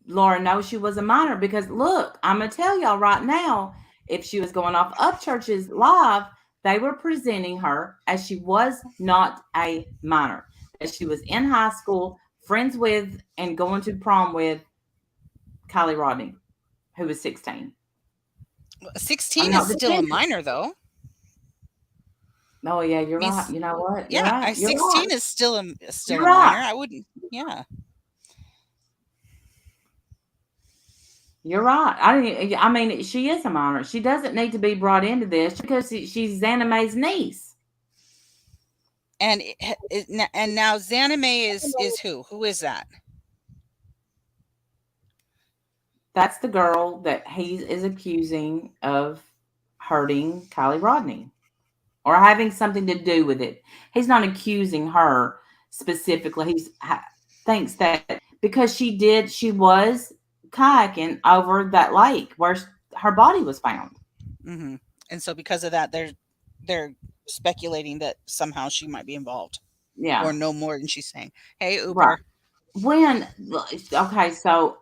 Laura know she was a minor? Because look, I'm gonna tell y'all right now, if she was going off Upchurch's live, they were presenting her as she was not a minor, as she was in high school, friends with and going to prom with Kylie Rodney, who was 16. 16 I'm is not still a defending. minor, though. Oh yeah, you're Means- right. You know what? You're Yeah, right. You're 16 right. is still a You're minor. right. I wouldn't. Yeah. You're right. I didn't. I mean, she is a minor. She doesn't need to be brought into this because she's Xaname's niece. And and now Xana May is who? Who is that? That's the girl that he is accusing of hurting Kylie Rodney or having something to do with it. He's not accusing her specifically. He thinks that because she was kayaking over that lake where her body was found. Mm-hmm. And so because of that, they're speculating that somehow she might be involved. Yeah. Or no more than she's saying. Hey, Uber. Right. Okay, so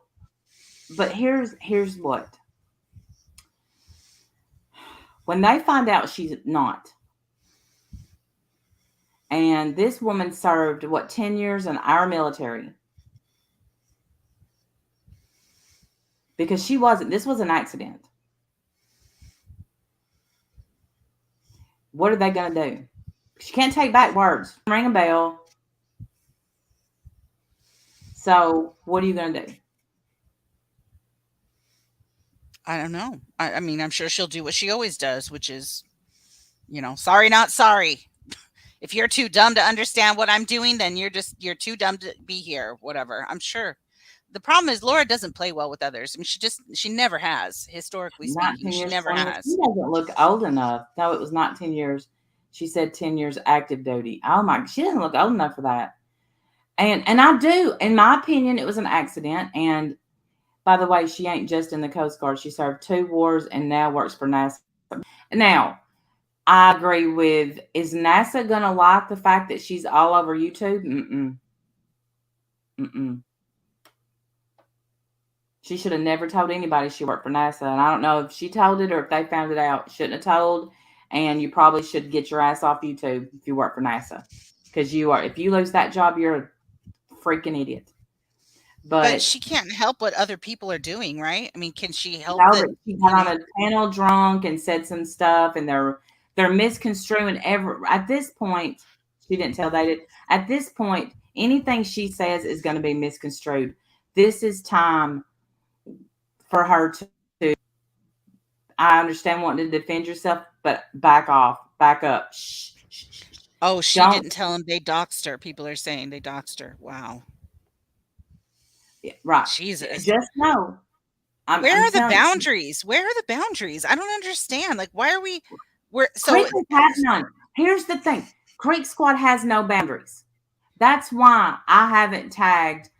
but here's what. When they find out she's not, and this woman served 10 years in our military because this was an accident. What are they going to do? She can't take back words. Ring a bell. So what are you going to do? I don't know. I mean, I'm sure she'll do what she always does, which is, sorry, not sorry. If you're too dumb to understand what I'm doing, then you're too dumb to be here. Whatever. I'm sure. The problem is Laura doesn't play well with others. I mean, she never has, historically speaking. She never has. She doesn't look old enough. No, it was not 10 years. She said 10 years active duty. Oh my, she doesn't look old enough for that. And I do, in my opinion, it was an accident. And by the way, she ain't just in the Coast Guard. She served 2 wars and now works for NASA. Now, I agree with, is NASA going to like the fact that she's all over YouTube? She should have never told anybody she worked for NASA. And I don't know if she told it or if they found it out. Shouldn't have told. And you probably should get your ass off YouTube if you work for NASA. Because if you lose that job, you're a freaking idiot. But she can't help what other people are doing, right? I mean, can she help that? She got on a panel drunk and said some stuff, and they're misconstruing at this point. She didn't tell they did. At this point, anything she says is going to be misconstrued. This is time for her to. I understand wanting to defend yourself, but back off, back up. Shh. Oh, she didn't tell him they doxed her. People are saying they doxed her. Wow. Yeah, right. Jesus. Just know. Where are the boundaries? Where are the boundaries? I don't understand. Like, why are we? Creek has none. Here's the thing: Creek Squad has no boundaries. That's why I haven't tagged.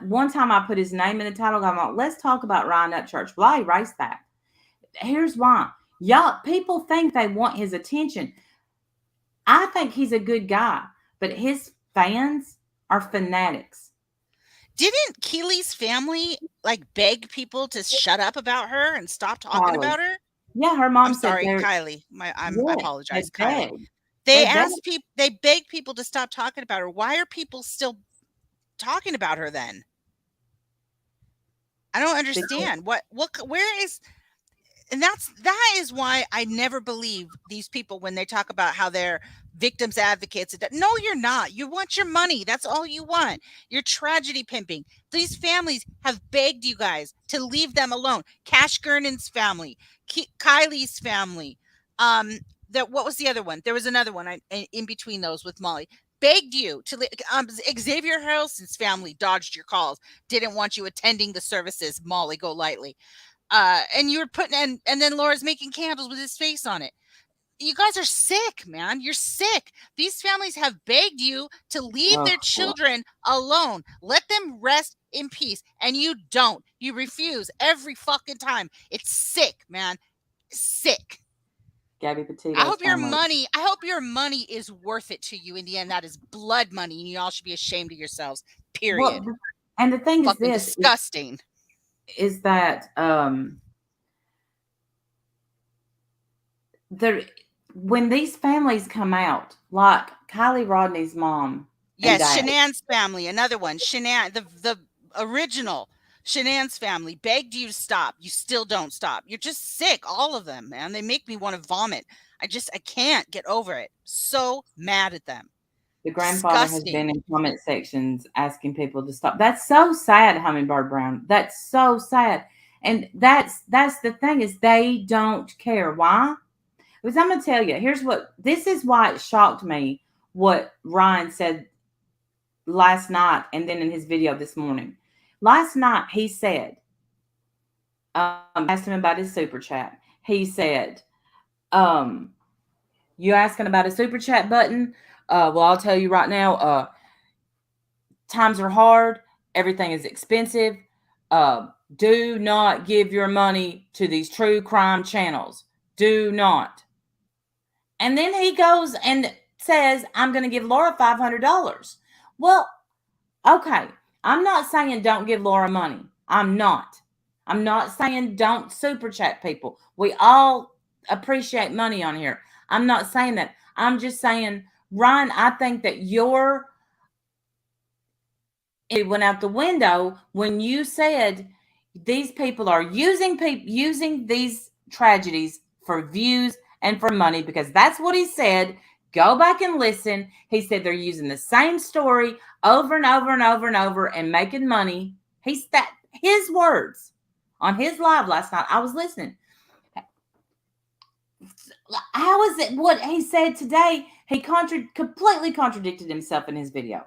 One time I put his name in the title. I'm like, let's talk about Ryan Upchurch. Well, I erased that. Here's why. Y'all, people think they want his attention. I think he's a good guy, but his fans are fanatics. Didn't Keely's family beg people to shut up about her and stop talking about her? Yeah, her mom I'm said sorry, Kylie. I apologize, Kylie. They begged people to stop talking about her. Why are people still talking about her then? I don't understand. Where is? And that is why I never believe these people when they talk about how they're victims advocates. No, you're not. You want your money. That's all you want. You're tragedy pimping. These families have begged you guys to leave them alone. Cash Gurnan's family, Kylie's family. What was the other one? There was another one in between those with Molly. Begged you to Xavier Harrelson's family dodged your calls. Didn't want you attending the services. Molly, go lightly. And you were putting and then Laura's making candles with his face on it. You guys are sick, man. You're sick. These families have begged you to leave their children alone. Let them rest in peace. And you don't. You refuse every fucking time. It's sick, man. Sick. Gabby Petito. I hope your money is worth it to you in the end. That is blood money, and you all should be ashamed of yourselves. Period. Well, and the thing fucking is this disgusting. Is that when these families come out, like Kylie Rodney's mom. Yes, Shanann's family, another one. Shanann, the original Shanann's family begged you to stop. You still don't stop. You're just sick, all of them, man. They make me want to vomit. I can't get over it. So mad at them. The grandfather has Disgusting. been in comment sections asking people to stop. That's so sad, Hummingbird Brown. That's so sad. And that's the thing, is they don't care. Why? Because I'm gonna tell you, this is why it shocked me what Ryan said last night and then in his video this morning. Last night he said, asked him about his super chat. He said, you asking about a super chat button? Well, I'll tell you right now, times are hard. Everything is expensive. Do not give your money to these true crime channels. Do not. And then he goes and says, I'm going to give Laura $500. Well, okay. I'm not saying don't give Laura money. I'm not saying don't super chat people. We all appreciate money on here. I'm not saying that. I'm just saying, Ryan, I think that it went out the window when you said these people are using these tragedies for views and for money, because that's what he said. Go back and listen. He said they're using the same story over and over and over and over and making money. His words on his live last night. I was listening. How is it what he said today? He completely contradicted himself in his video.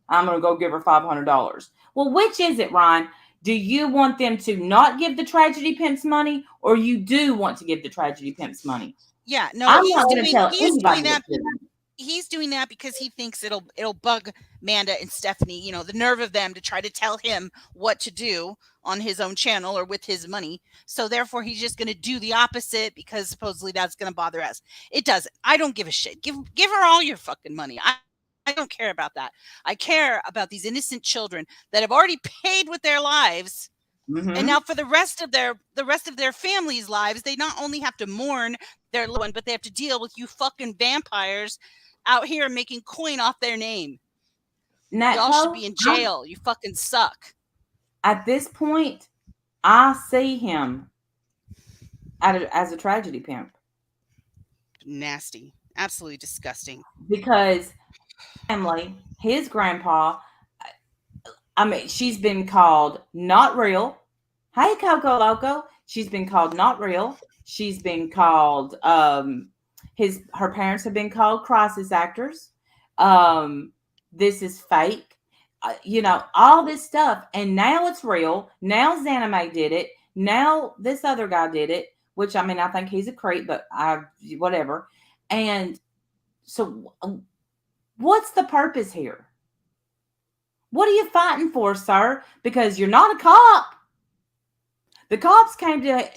I'm going to go give her $500. Well, which is it, Ryan? Do you want them to not give the tragedy pimps money, or you do want to give the tragedy pimps money? Yeah, no, I'm not going to tell anybody. He's doing that because he thinks it'll bug Manda and Stephanie, the nerve of them to try to tell him what to do on his own channel or with his money. So therefore he's just going to do the opposite because supposedly that's going to bother us. It doesn't. I don't give a shit. Give her all your fucking money. I don't care about that. I care about these innocent children that have already paid with their lives. Mm-hmm. And now for the rest of their families' lives, they not only have to mourn their loved one, but they have to deal with you fucking vampires out here making coin off their name. Y'all should be in jail. You fucking suck. At this point, I see him as a tragedy pimp. Nasty. Absolutely disgusting. Because family, his grandpa, she's been called not real. Hey, Coco Loco. She's been called not real. She's been called, her parents have been called crisis actors. This is fake. All this stuff. And now it's real. Now Zanime did it. Now this other guy did it, which, I think he's a creep, but whatever. And so what's the purpose here? What are you fighting for, sir? Because you're not a cop. The cops came to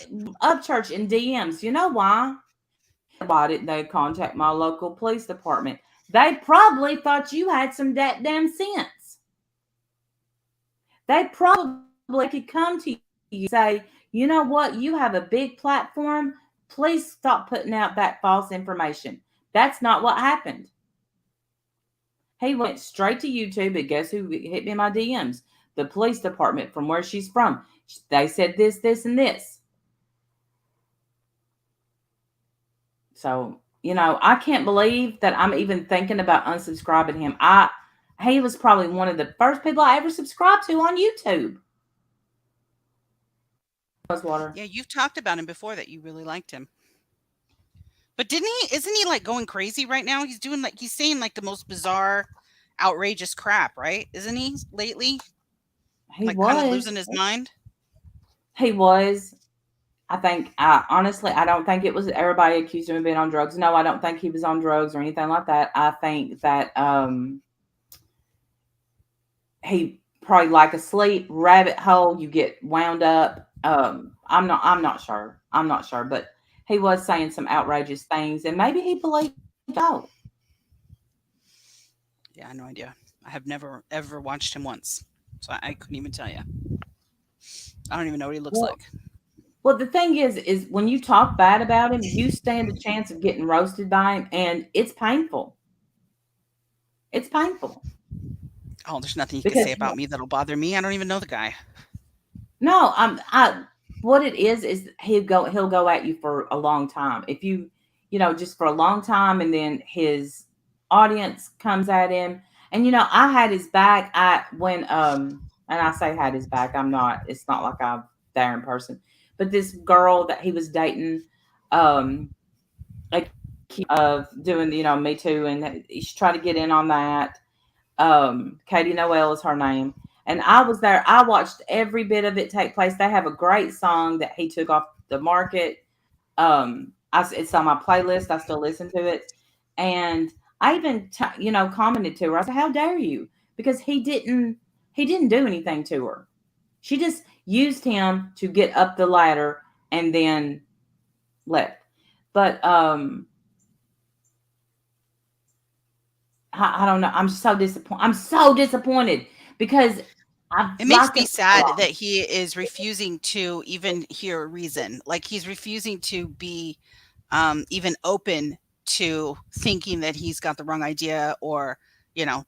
Upchurch in DMs. You know why? Why didn't they contact my local police department? They probably thought you had some damn sense. They probably could come to you and say, you know what? You have a big platform. Please stop putting out that false information. That's not what happened. He went straight to YouTube, and guess who hit me in my DMs? The police department from where she's from. They said this, this, and this. So, I can't believe that I'm even thinking about unsubscribing him. He was probably one of the first people I ever subscribed to on YouTube. Water. Yeah, you've talked about him before that you really liked him. But isn't he like going crazy right now? He's saying like the most bizarre, outrageous crap, right? Isn't he lately? He was kind of losing his mind. He was. I think, honestly, I don't think it was everybody accused him of being on drugs. No, I don't think he was on drugs or anything like that. I think that he probably like a sleep rabbit hole. You get wound up. I'm not sure. But he was saying some outrageous things, and maybe he believed it all. Yeah, I have no idea. I have never ever watched him once, so I couldn't even tell you. I don't even know what he looks like. Well, the thing is when you talk bad about him, you stand a chance of getting roasted by him, and it's painful. It's painful. Oh, there's nothing you can say about me that'll bother me. I don't even know the guy. No, what it is he'll go at you for a long time. If just for a long time, and then his audience comes at him. And I had his back. And I say had his back. It's not like I'm there in person. But this girl that he was dating, of doing, Me Too, and she tried to get in on that. Katie Noel is her name. And I was there. I watched every bit of it take place. They have a great song that he took off the market. It's on my playlist. I still listen to it. And I even, commented to her. I said, "How dare you?" Because he didn't do anything to her. She just used him to get up the ladder and then left. But I don't know. I'm so disappointed. I'm so disappointed because It makes me sad that he is refusing to even hear a reason. Like, he's refusing to be even open to thinking that he's got the wrong idea, or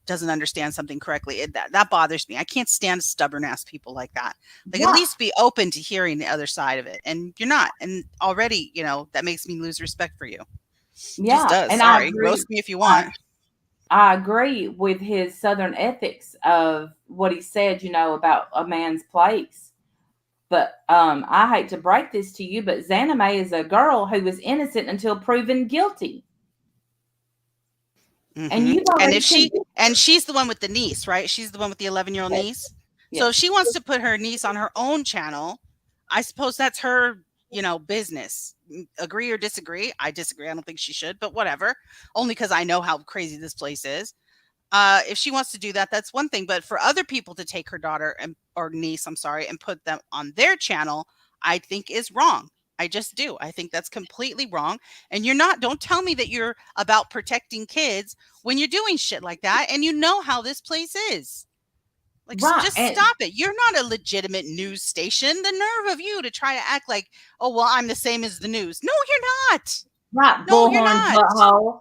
doesn't understand something correctly. That bothers me. I can't stand stubborn ass people like that. Like, at least be open to hearing the other side of it. And you're not. And already, that makes me lose respect for you. Yeah, just does. and Sorry, roast me if you want. I agree with his Southern ethics of what he said, about a man's place. But I hate to break this to you, but Zanime is a girl who was innocent until proven guilty. And you've already and she's the one with the niece, right? She's the one with the 11-year-old niece. Yes. So if she wants to put her niece on her own channel, I suppose that's her, business. Agree or disagree? I disagree. I don't think she should, but whatever. Only because I know how crazy this place is. If she wants to do that, that's one thing. But for other people to take her daughter or niece, and put them on their channel, I think is wrong. I just do. I think that's completely wrong. And don't tell me that you're about protecting kids when you're doing shit like that. And you know how this place is. Like, just stop it. You're not a legitimate news station. The nerve of you to try to act like, oh, well, I'm the same as the news. No, you're not. Right, no, bullhorn butthole.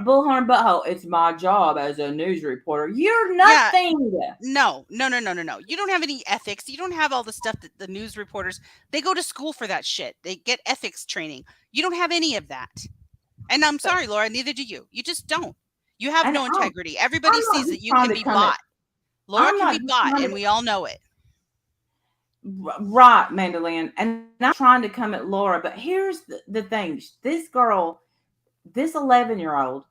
Bullhorn butthole. It's my job as a news reporter. You're nothing. Yeah. No. You don't have any ethics. You don't have all the stuff that the news reporters, they go to school for that shit. They get ethics training. You don't have any of that. And I'm sorry, Laura, neither do you. You just don't. You have no integrity. Everybody sees that you can be bought. Laura can be bought, and we all know it. Right, Mandolin. And I'm trying to come at Laura, but here's the thing. This girl, this 11-year-old,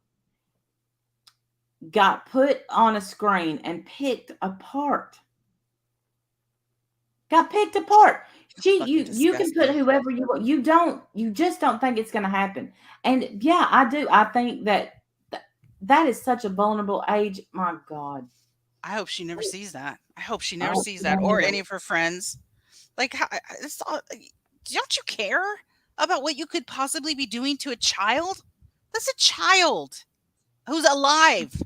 got put on a screen and picked apart. Got picked apart. You can put whoever you want. You just don't think it's going to happen. And yeah, I do. I think that is such a vulnerable age. My God. I hope she never sees that. I hope she never sees that, or any of her friends. Like, don't you care about what you could possibly be doing to a child? That's a child who's alive.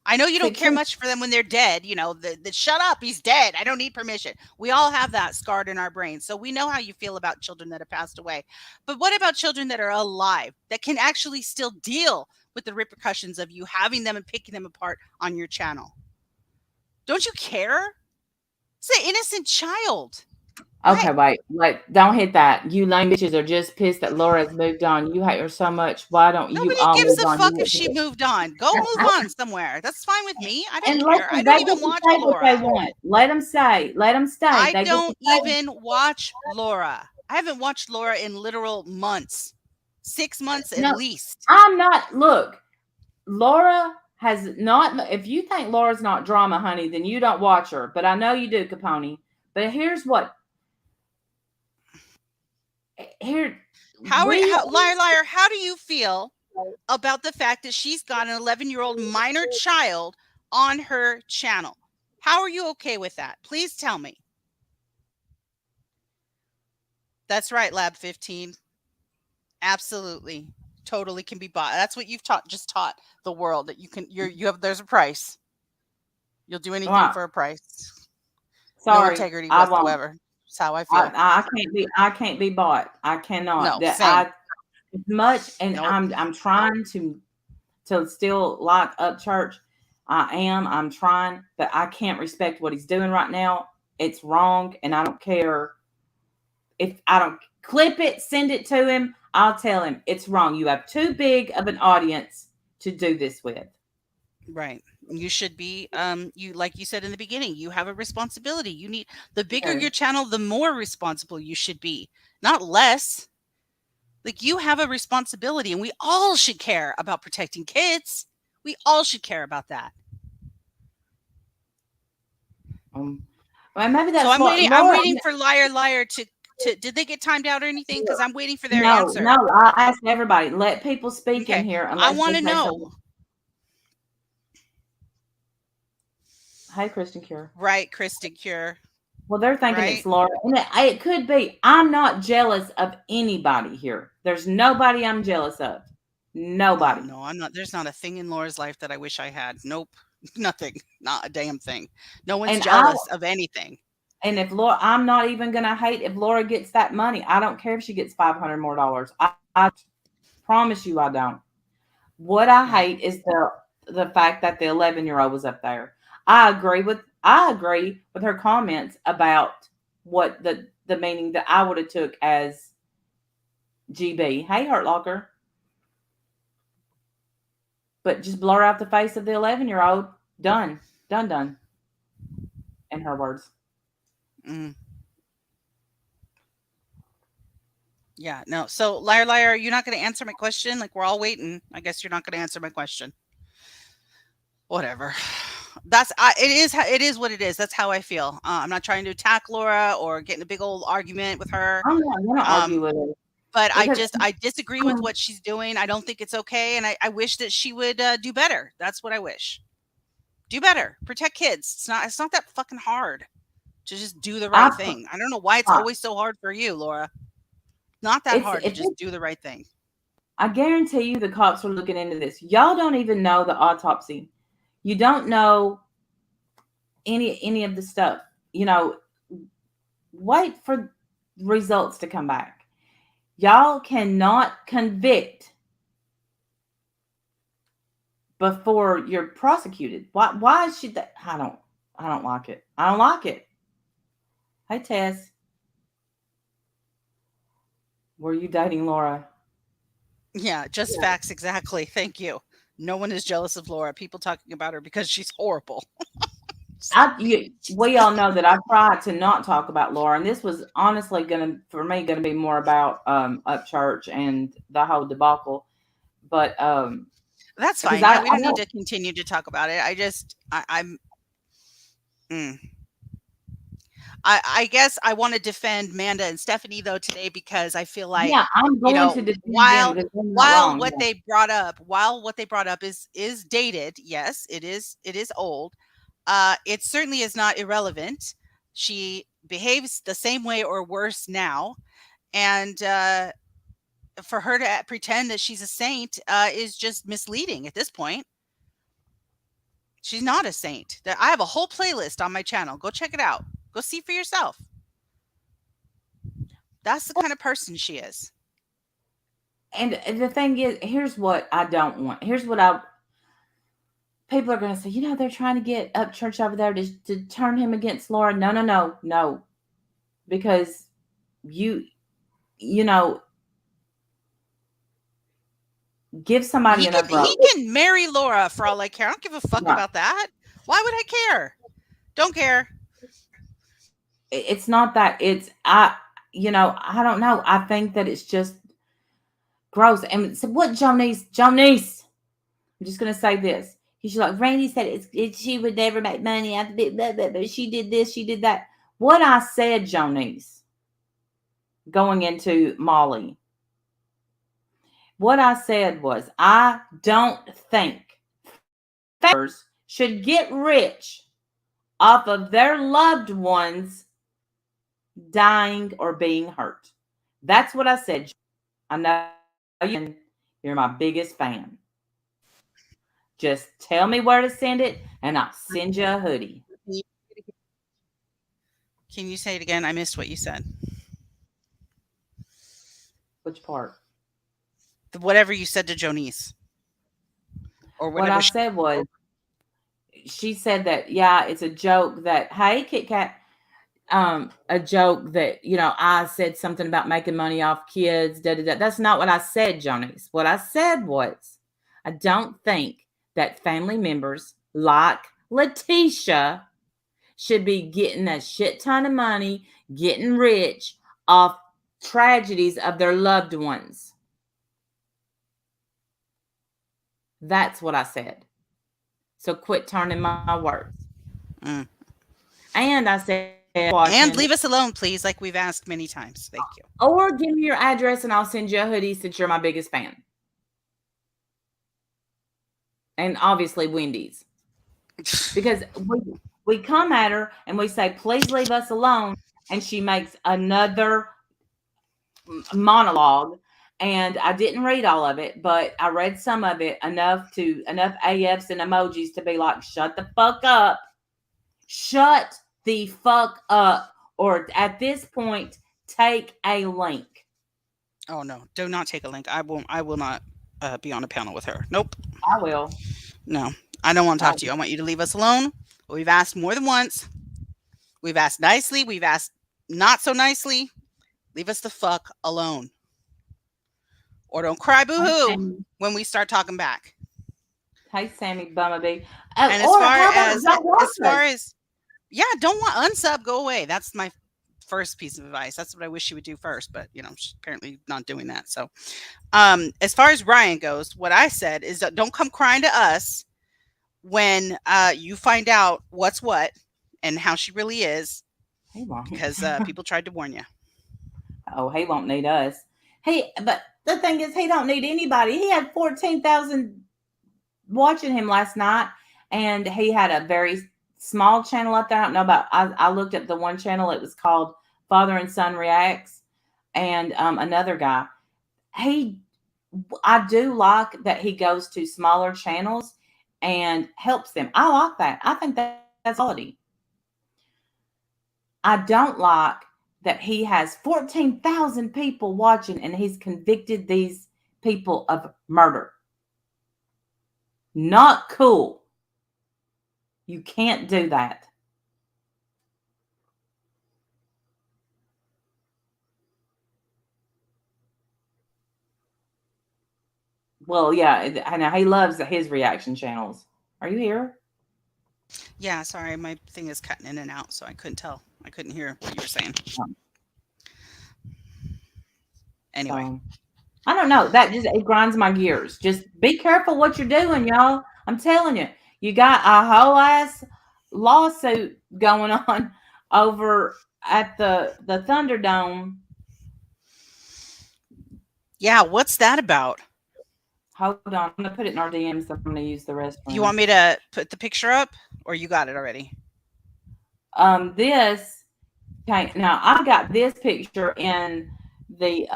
I know you don't care much for them when they're dead. The shut up, he's dead. I don't need permission. We all have that scarred in our brains. So we know how you feel about children that have passed away. But what about children that are alive, that can actually still deal with the repercussions of you having them and picking them apart on your channel? Don't you care? It's an innocent child. Okay, wait. Don't hit that. You lame bitches are just pissed that Laura's moved on. You hate her so much. Why don't you all Nobody gives move a on? fuck if she moved on. Go move on somewhere. That's fine with me. I don't care. I don't even watch Laura. They want. Let them stay. I don't even watch Laura. I haven't watched Laura in literal months. 6 months at least. I'm not. Look, Laura has not. If you think Laura's not drama, honey, then you don't watch her. But I know you do, Capone. But here's what. Liar, how do you feel about the fact that she's got an 11-year-old minor child on her channel? How are you okay with that? Please tell me. That's right, Lab 15. Absolutely. Totally can be bought. That's what you've taught the world, that there's a price. You'll do anything for a price. Sorry, no integrity whatsoever. That's how I feel. I can't be bought. I cannot. No, I'm trying to still like Upchurch. I'm trying, but I can't respect what he's doing right now. It's wrong, and I don't care if I don't clip it, send it to him. I'll tell him it's wrong. You have too big of an audience to do this with. Right. You should be, you, like you said in the beginning, you have a responsibility. You need, the bigger your channel, the more responsible you should be, not less. Like, you have a responsibility, and we all should care about protecting kids. We all should care about that. Well, maybe that's So I'm what waiting. Laura, I'm waiting for Liar to. Did they get timed out or anything? Because I'm waiting for their answer. No, I asked everybody. Let people speak in here. I want to know. Hey, Kristen Cure. Right, Kristen Cure. Well, they're thinking it's Laura. And it could be. I'm not jealous of anybody here. There's nobody I'm jealous of. Nobody. No, I'm not. There's not a thing in Laura's life that I wish I had. Nope. Nothing. Not a damn thing. No one's jealous of anything. And if Laura, I'm not even going to hate if Laura gets that money. I don't care if she gets $500 more. I promise you I don't. What I hate is the fact that the 11-year-old was up there. I agree with her comments about what the meaning that I would have took as GB. Hey, Hurt Locker. But just blur out the face of the 11-year-old. Done. Done. In her words. Yeah, no. So, liar, you're not going to answer my question? Like, we're all waiting. I guess you're not going to answer my question. Whatever. It is what it is. That's how I feel. I'm not trying to attack Laura or get in a big old argument with her. I'm not going to argue with her. But I disagree with what she's doing. I don't think it's okay. And I wish that she would do better. That's what I wish. Do better. Protect kids. It's not that fucking hard to just do the right thing. I don't know why it's always so hard for you, Laura. Not that hard to just do the right thing. I guarantee you the cops are looking into this. Y'all don't even know the autopsy. You don't know any of the stuff. You know, wait for results to come back. Y'all cannot convict before you're prosecuted. Why should that? I don't like it. I don't like it. Hey, Tess. Were you dating Laura? Yeah, just facts. Exactly. Thank you. No one is jealous of Laura. People talking about her because she's horrible. We all know that I tried to not talk about Laura, and this was honestly going to be more about Upchurch and the whole debacle. But that's fine. We don't need to continue to talk about it. I guess I want to defend Manda and Stephanie though today because I feel like I'm going to defend them while what they brought up is dated. Yes, it is old. It certainly is not irrelevant. She behaves the same way or worse now, and for her to pretend that she's a saint is just misleading at this point. She's not a saint. I have a whole playlist on my channel. Go check it out. Go see for yourself. That's the kind of person she is. And the thing is, here's what I don't want. People are going to say, they're trying to get Upchurch over there to turn him against Laura. No. Because give somebody enough rope. He can marry Laura for all I care. I don't give a fuck about that. Why would I care? Don't care. It's not that. I don't know. I think that it's just gross. And so what Jonice, I'm just going to say this. He's like, Randy said she would never make money after but she did this, she did that. What I said, Jonice, going into Molly, what I said was, I don't think families should get rich off of their loved ones dying or being hurt. That's what I said. I know you're my biggest fan. Just tell me where to send it, and I'll send you a hoodie. Can you say it again? I missed what you said. Which part? Whatever you said to Jonice. Or what I said was, she said that, it's a joke that, hey, Kit Kat, a joke that, you know, I said something about making money off kids. Da, da, da. That's not what I said, Jonice. What I said was, I don't think that family members like Letitia should be getting a shit ton of money, getting rich off tragedies of their loved ones. That's what I said. So quit turning my words. Mm. And I said, And leave us alone, please, like we've asked many times. Thank you. Or give me your address and I'll send you a hoodie since you're my biggest fan. And obviously Wendy's. Because we come at her and we say, please leave us alone. And she makes another monologue. And I didn't read all of it, but I read some of it enough AFs and emojis to be like, shut the fuck up. Shut the fuck up. Or at this point, take a link. Oh no, do not take a link. I will not be on a panel with her. Nope. I will. No, I don't want to talk to you. I want you to leave us alone. We've asked more than once. We've asked nicely. We've asked not so nicely. Leave us the fuck alone. Or don't cry boo-hoo when we start talking back. Hey, Sammy Bumblebee. And as far as yeah, don't want unsub, go away. That's my first piece of advice. That's what I wish she would do first, but you know, she's apparently not doing that. So as far as Ryan goes, what I said is that don't come crying to us when you find out what's what and how she really is, because people tried to warn you. Oh, he won't need us. But the thing is, he don't need anybody. He had 14,000 watching him last night, and he had a very small channel up there. I don't know about. I looked up the one channel. It was called Father and Son Reacts, and another guy. I do like that he goes to smaller channels and helps them. I like that. I think that's quality. I don't like that he has 14,000 people watching and he's convicted these people of murder. Not cool. You can't do that. Well, yeah, I know he loves his reaction channels. Are you here? Yeah, sorry, my thing is cutting in and out, so I couldn't tell. I couldn't hear what you were saying. Anyway. So, I don't know. It grinds my gears. Just be careful what you're doing, y'all. I'm telling you. You got a whole ass lawsuit going on over at the Thunderdome. Yeah, what's that about? Hold on. I'm going to put it in our DMs. I'm going to use the rest. You want me to put the picture up, or you got it already? Okay, now I got this picture in the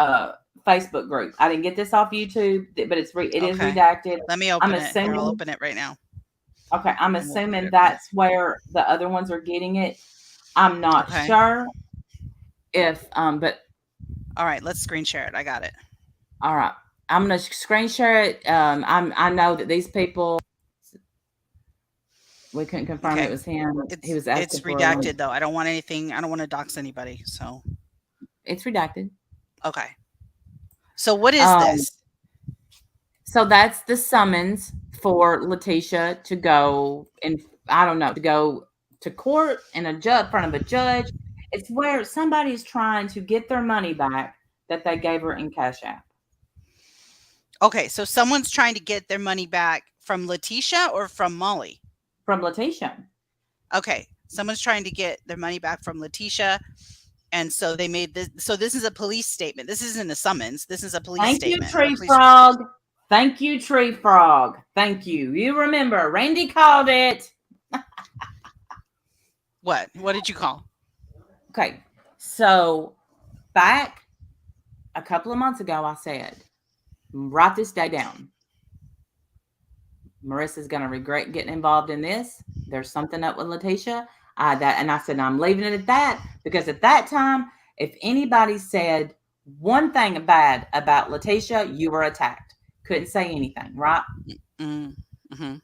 Facebook group. I didn't get this off YouTube, but it is redacted. Let me open it. I'll open it right now. Okay, I'm assuming that's where the other ones are getting it. I'm not sure if but all right, let's screen share it. I got it. All right. I'm gonna screen share it. I know that these people, we couldn't confirm it was him. He was asking. It's redacted though. I don't want anything. I don't want to dox anybody. So it's redacted. Okay. So what is this? So that's the summons for Letitia to go to go to court in in front of a judge. It's where somebody's trying to get their money back that they gave her in Cash App. Okay, so someone's trying to get their money back from Letitia or from Molly? From Letitia. Okay, someone's trying to get their money back from Letitia, and so they made this. So this is a police statement. This isn't a summons. This is a police statement. Thank you, Tree Frog. Thank you, Tree Frog. Thank you. You remember, Randy called it. What? What did you call? Okay, so back a couple of months ago, I said, write this day down. Marissa's going to regret getting involved in this. There's something up with Letitia. And I said, I'm leaving it at that, because at that time, if anybody said one thing bad about Letitia, you were attacked. Couldn't say anything, right? Mm-hmm.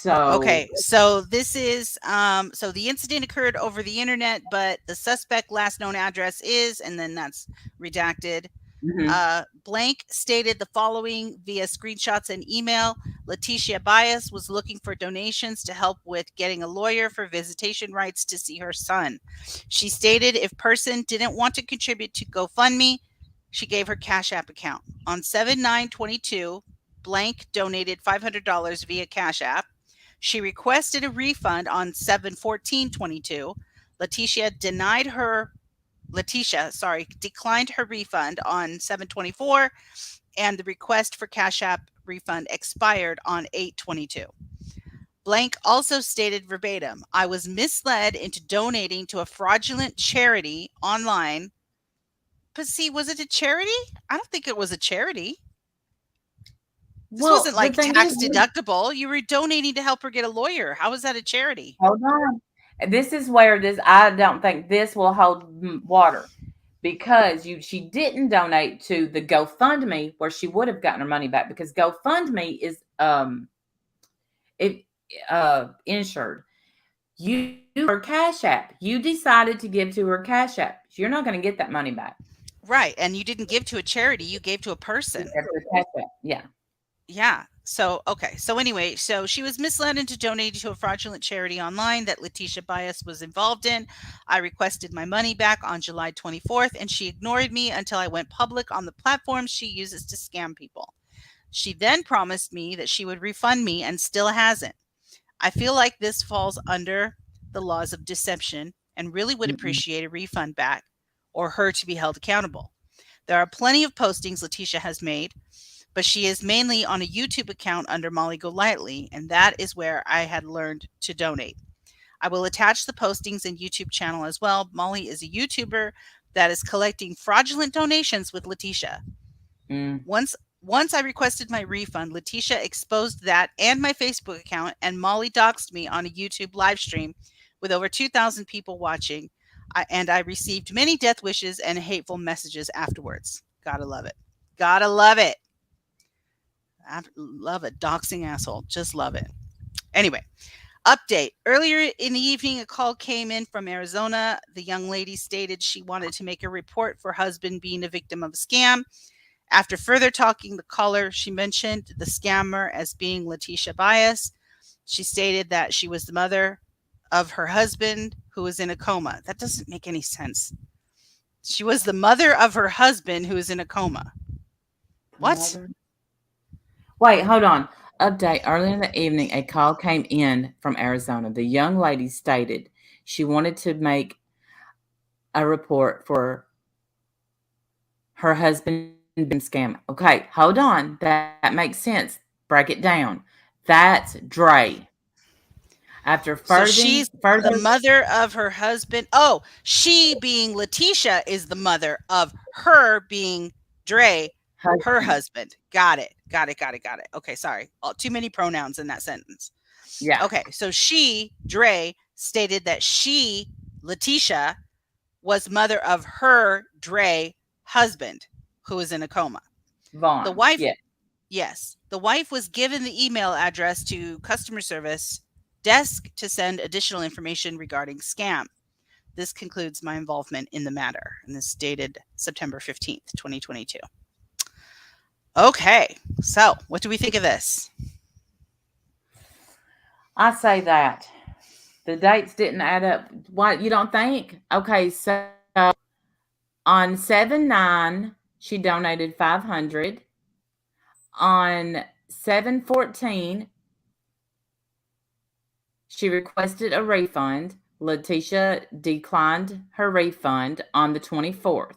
So Okay, so this is so the incident occurred over the internet, but the suspect last known address is, and then that's redacted. Blank stated the following via screenshots and email. Letitia Bias was looking for donations to help with getting a lawyer for visitation rights to see her son. She stated if person didn't want to contribute to GoFundMe, she gave her Cash App account. On 7/9/22, Blank donated $500 via Cash App. She requested a refund on 7/14/22. Letitia declined her refund on 7/24, and the request for Cash App refund expired on 8/22. Blank also stated verbatim, I was misled into donating to a fraudulent charity online. But see, was it a charity? I don't think it was a charity. This wasn't like tax deductible. You were donating to help her get a lawyer. How is that a charity? Hold on. This is where I don't think this will hold water, because she didn't donate to the GoFundMe where she would have gotten her money back, because GoFundMe is insured. You her Cash App. You decided to give to her Cash App. You're not going to get that money back. Right, and you didn't give to a charity. You gave to a person. Yeah. Yeah. So, okay. So anyway, so she was misled into donating to a fraudulent charity online that Letitia Bias was involved in. I requested my money back on July 24th, and she ignored me until I went public on the platforms she uses to scam people. She then promised me that she would refund me and still hasn't. I feel like this falls under the laws of deception and really would appreciate a refund back or her to be held accountable. There are plenty of postings Letitia has made, but she is mainly on a YouTube account under Molly Golightly, and that is where I had learned to donate. I will attach the postings and YouTube channel as well. Molly is a YouTuber that is collecting fraudulent donations with Letitia. Once I requested my refund, Letitia exposed that and my Facebook account, and Molly doxed me on a YouTube live stream with over 2,000 people watching, and I received many death wishes and hateful messages afterwards. Gotta love it. Gotta love it. I love it. Doxing asshole. Just love it. Anyway, update. Earlier in the evening, a call came in from Arizona. The young lady stated she wanted to make a report for husband being a victim of a scam. After further talking the caller, she mentioned the scammer as being Letitia Bias. She stated that she was the mother of her husband who was in a coma. That doesn't make any sense. She was the mother of her husband who is in a coma. What? Wait, hold on. Update. Early in the evening, a call came in from Arizona. The young lady stated she wanted to make a report for her husband being scammed. Okay, hold on. That makes sense. Break it down. That's Dre. After further, so she's the mother of her husband. Oh, she being Letitia is the mother of her being Dre, her husband. Got it. Okay, sorry. Too many pronouns in that sentence. Yeah. Okay, so she, Dre, stated that she, Letitia, was mother of her, Dre, husband, who is in a coma. Vaughn. The wife, yes. The wife was given the email address to customer service desk to send additional information regarding scam. This concludes my involvement in the matter, and this dated September 15th, 2022. Okay, so what do we think of this? I say that the dates didn't add up. What, you don't think? Okay, so on 7/9, she donated $500. On 7/14, she requested a refund. Letitia declined her refund on the 24th.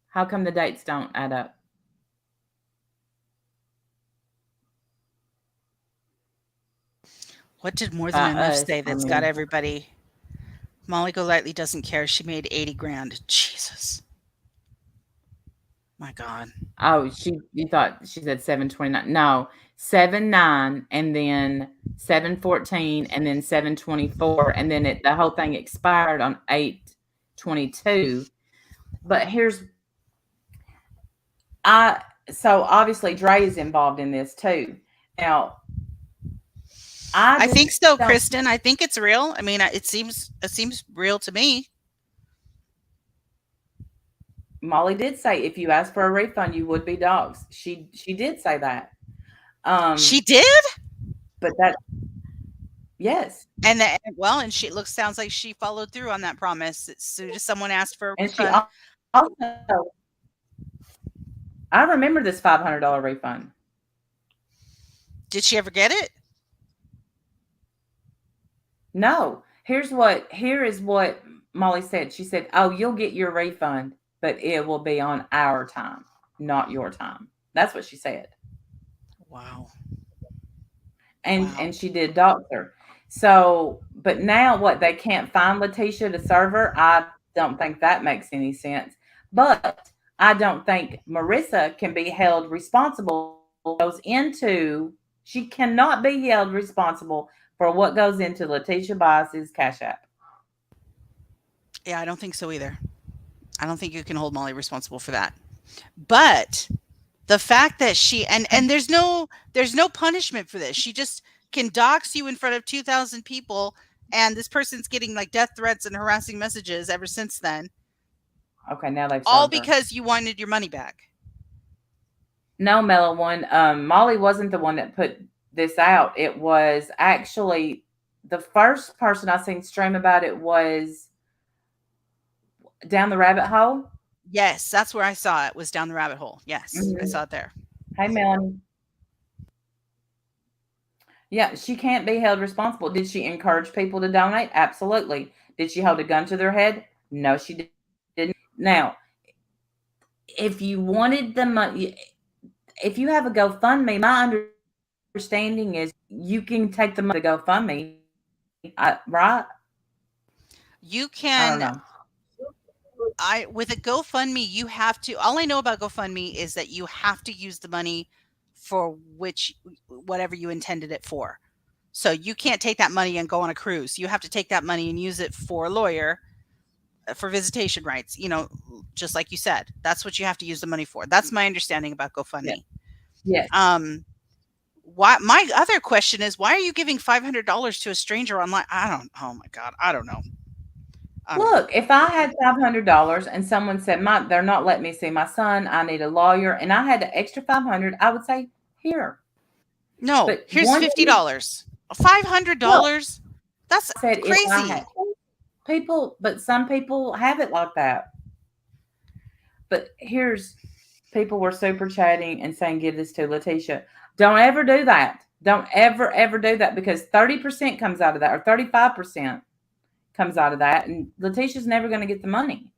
How come the dates don't add up? What did More Than Enough say that's got everybody? Molly Golightly doesn't care. She made 80 grand. Jesus. My God. Oh, you thought she said 7/29. No, 7/9, and then 7/14, and then 7/24, and then the whole thing expired on 8/22. But so obviously Dre is involved in this too. Now, I just think so, don't. Kristen. I think it's real. I mean, it seems real to me. Molly did say if you ask for a refund, you would be dogs. She did say that. She did, But that yes, and and she sounds like she followed through on that promise. As soon as someone asked for a and she refund, also. I remember this $500 refund. did she ever get it? No, here is what Molly said. She said, "Oh, you'll get your refund, but it will be on our time, not your time." That's what she said. Wow. And Wow. she did doctor. So, but now what? They can't find Letitia to serve her. I don't think that makes any sense. But I don't think Marissa can be held responsible. Goes into She cannot be held responsible for what goes into Letitia Bias's Cash App. Yeah, I don't think so either. I don't think you can hold Molly responsible for that. But the fact that and there's no punishment for this. She just can dox you in front of 2,000 people, and this person's getting like death threats and harassing messages ever since then. Okay, now they've All served her. because you wanted your money back. No, Mellow One. Molly wasn't the one that put this out. It was actually the first person I seen stream about it was Down the Rabbit Hole. Yes, that's where I saw it, was Down the Rabbit Hole. Yes, I saw it there. Hey, Melanie. Yeah, she can't be held responsible. Did she encourage people to donate? Absolutely. Did she hold a gun to their head? No, she didn't. Now, if you wanted the money, if you have a GoFundMe, my understanding is you can take the money to GoFundMe, right? You I don't can know. with a GoFundMe, you have to, all I know about GoFundMe is that you have to use the money for whatever you intended it for. So you can't take that money and go on a cruise. You have to take that money and use it for a lawyer, for visitation rights, just like you said. That's what you have to use the money for. That's my understanding about GoFundMe. Yes. My other question is, why are you giving $500 to a stranger online? Oh my God, I don't know. Look, if I had $500 and someone said, they're not letting me see my son, I need a lawyer, and I had the extra $500, I would say, here. No, But here's one $50. $500? That's said crazy. if I had but some people have it like that. But people were super chatting and saying, give this to Letitia. Don't ever do that. Don't ever, ever do that, because 30% comes out of that, or 35% comes out of that, and Letitia's never going to get the money.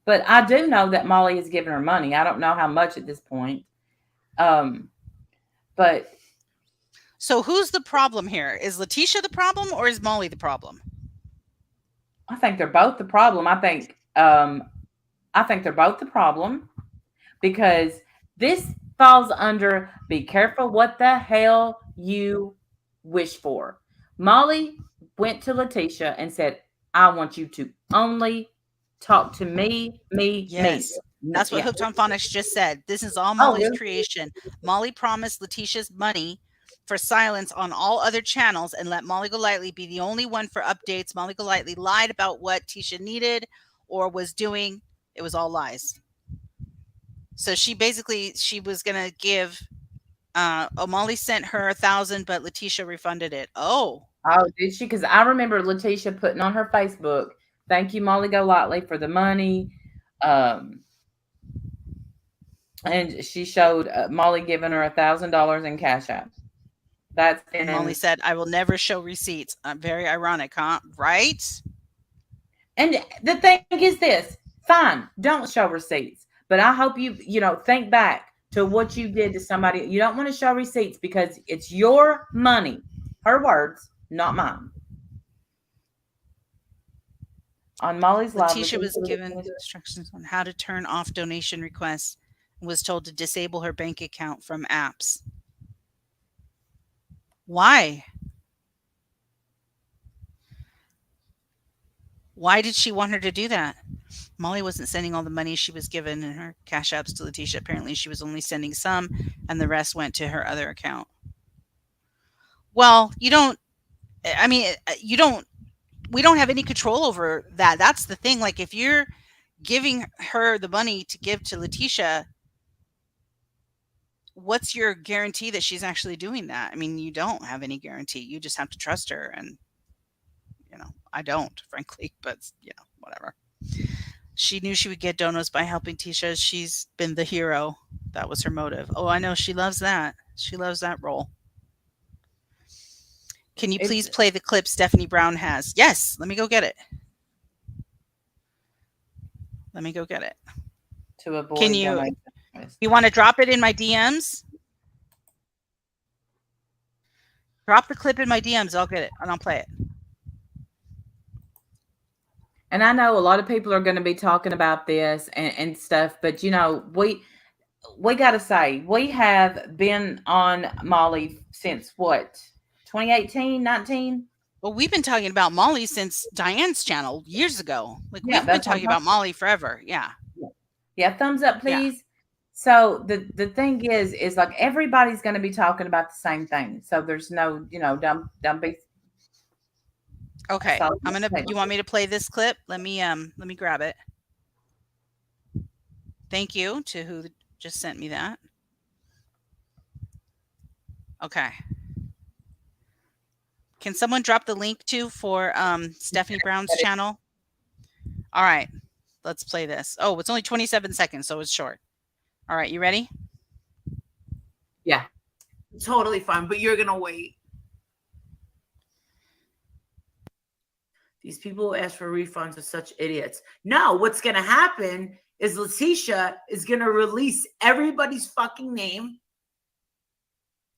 But I do know that Molly has given her money. I don't know how much at this point. But so who's the problem here? Is Letitia the problem, or is Molly the problem? I think they're both the problem. I think they're both the problem, because this falls under be careful what the hell you wish for. Molly went to Letitia and said, I want you to only talk to me. Yes. Me. That's what Hooked on Phonics just said. This is all Molly's creation. Molly promised Letitia's money for silence on all other channels and let Molly Golightly be the only one for updates. Molly Golightly lied about what Tisha needed or was doing. It was all lies. So she was going to give, Molly sent her 1,000, but Letitia refunded it. Oh, did she? Because I remember Letitia putting on her Facebook, thank you, Molly Golightly, for the money. And she showed Molly giving her $1,000 in Cash App. And Molly said, I will never show receipts. Very ironic, huh? Right? And the thing is this, fine, don't show receipts. But I hope you think back to what you did to somebody. You don't want to show receipts because it's your money. Her words, not mine. On Molly's live, Letitia was given instructions on how to turn off donation requests and was told to disable her bank account from apps. Why? Why did she want her to do that? Molly wasn't sending all the money she was given in her Cash Apps to Letitia. Apparently, she was only sending some, and the rest went to her other account. Well, you don't I mean, we don't have any control over that. That's the thing. Like, if you're giving her the money to give to Letitia, what's your guarantee that she's actually doing that? I mean, you don't have any guarantee. You just have to trust her. And, I don't, frankly, but, whatever. She knew she would get donuts by helping Tisha. She's been the hero. That was her motive. Oh, I know. She loves that. She loves that role. Can you please play the clip Stephanie Brown has? Yes. Let me go get it. To avoid Can you want to drop it in my DMs? Drop the clip in my DMs. I'll get it and I'll play it. And I know a lot of people are going to be talking about this and stuff, but we got to say, we have been on Molly since what? 2018, 19? Well, we've been talking about Molly since Diane's channel years ago. Like, Yeah, we've been talking about Molly forever. Yeah. Yeah. Thumbs up, please. Yeah. So the thing is like everybody's going to be talking about the same thing. So there's no, don't be. Okay. You want me to play this clip? Let me grab it. Thank you to who just sent me that. Okay. Can someone drop the link for Stephanie Brown's channel? All right. Let's play this. Oh, it's only 27 seconds, so it's short. All right, you ready? Yeah. Totally fine, but you're going to wait. These people who ask for refunds are such idiots. No, what's going to happen is Letitia is going to release everybody's fucking name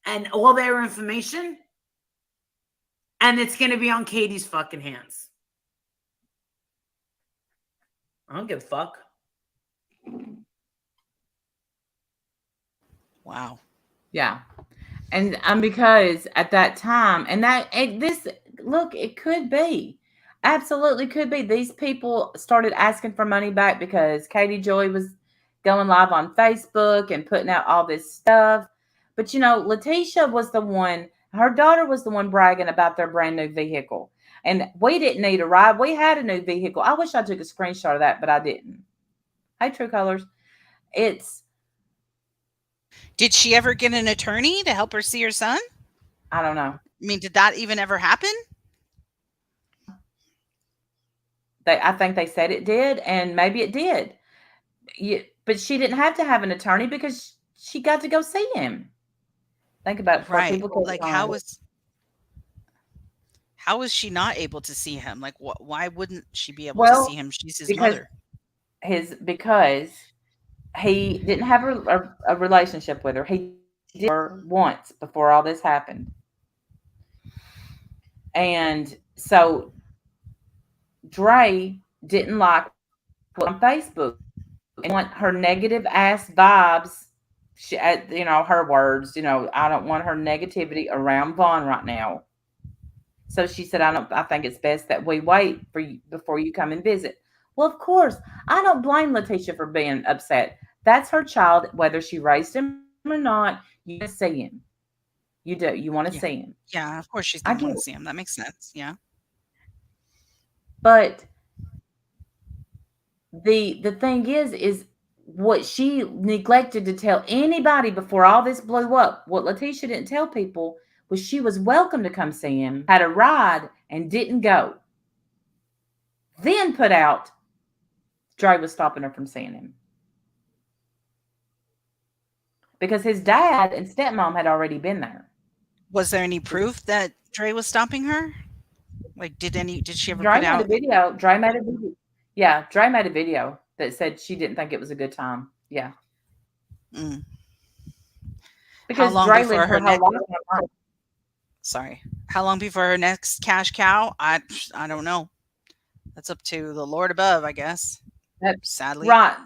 and all their information, and it's going to be on Katie's fucking hands. I don't give a fuck. Wow. Yeah. And because at that time, it could be. Absolutely could be. These people started asking for money back because Katie Joy was going live on Facebook and putting out all this stuff. But, Letitia was the one, her daughter was the one bragging about their brand new vehicle. And we didn't need a ride. We had a new vehicle. I wish I took a screenshot of that, but I didn't. Hey, True Colors. Did she ever get an attorney to help her see her son? I don't know. I mean, did that even ever happen? I think they said it did, and maybe it did. But she didn't have to have an attorney because she got to go see him. Think about it. Right. Like, how was she not able to see him? Like, why wouldn't she be able to see him? She's his mother. Because he didn't have a relationship with her. He did her once before all this happened. And so Dre didn't like on Facebook and want her negative ass vibes. Her words, I don't want her negativity around Vaughn right now. So she said, I think it's best that we wait for you before you come and visit. Well, of course, I don't blame Letitia for being upset. That's her child, whether she raised him or not. You want to see him. You do. You want to see him. Yeah, of course she's going to want to see him. That makes sense. Yeah. But the thing is what she neglected to tell anybody before all this blew up. What Letitia didn't tell people was she was welcome to come see him, had a ride, and didn't go. Then put out Dre was stopping her from seeing him. Because his dad and stepmom had already been there. Was there any proof that Dre was stopping her? Like, did she ever Dre put out a video? Dre made a video. Yeah, Dre made a video that said she didn't think it was a good time. Yeah. Mm. Because how long Dre before lived her her whole life. Sorry. How long before her next cash cow? I don't know. That's up to the Lord above, I guess. Sadly. Right,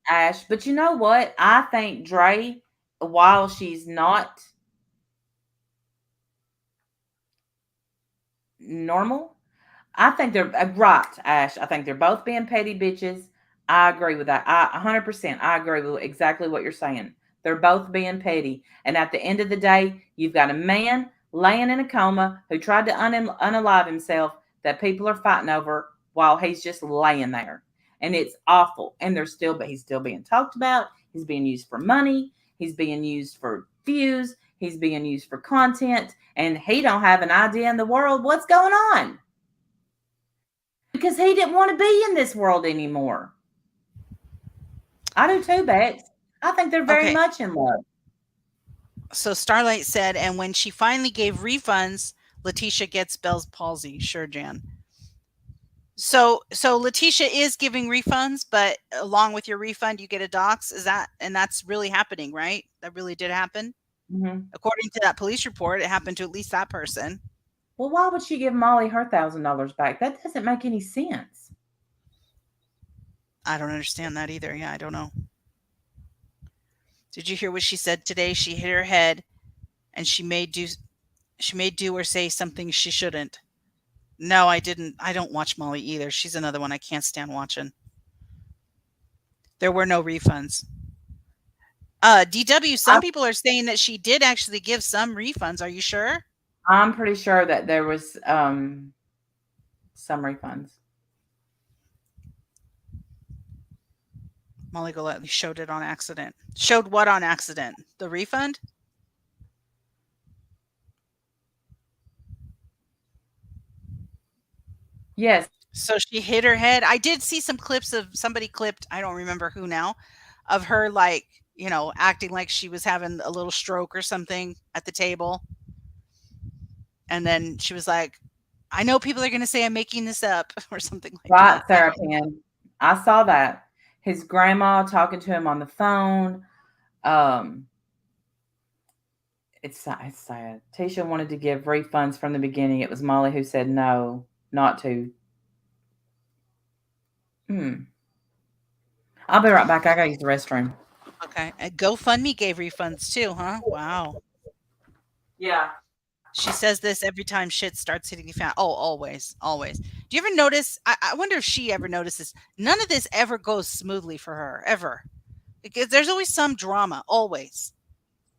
Ash. But you know what? I think Dre, while she's not normal, I think they're right, Ash. I think they're both being petty bitches. I agree with that. 100%. I agree with exactly what you're saying. They're both being petty. And at the end of the day, you've got a man laying in a coma, who tried to unalive himself, that people are fighting over while he's just laying there. And it's awful. And but he's still being talked about. He's being used for money. He's being used for views. He's being used for content. And he don't have an idea in the world what's going on. Because he didn't want to be in this world anymore. I do too, Bex. I think they're very much in love. So Starlight said, and when she finally gave refunds, Letitia gets Bell's palsy. Sure, Jan. So Letitia is giving refunds, but along with your refund, you get a dox. And that's really happening, right? That really did happen. Mm-hmm. According to that police report, it happened to at least that person. Well, why would she give Molly her $1,000 back? That doesn't make any sense. I don't understand that either. Yeah, I don't know. Did you hear what she said today? She hit her head, and she may do or say something she shouldn't. No, I didn't. I don't watch Molly either. She's another one I can't stand watching. There were no refunds. DW, some people are saying that she did actually give some refunds. Are you sure? I'm pretty sure that there was some refunds. Molly Golightly showed it on accident. Showed what on accident? The refund? Yes. So she hit her head. I did see some clips of somebody clipped, I don't remember who now, of her like, acting like she was having a little stroke or something at the table. And then she was like, I know people are going to say I'm making this up or something like that. Right, Sarah Pan. I saw that. His grandma talking to him on the phone. It's sad. Tisha wanted to give refunds from the beginning. It was Molly who said no, not to. I'll be right back. I gotta use the restroom. Okay. And GoFundMe gave refunds too, huh? Wow. Yeah. She says this every time shit starts hitting the fan. Oh, always. Do you ever notice? I wonder if she ever notices. None of this ever goes smoothly for her, ever. Because there's always some drama, always.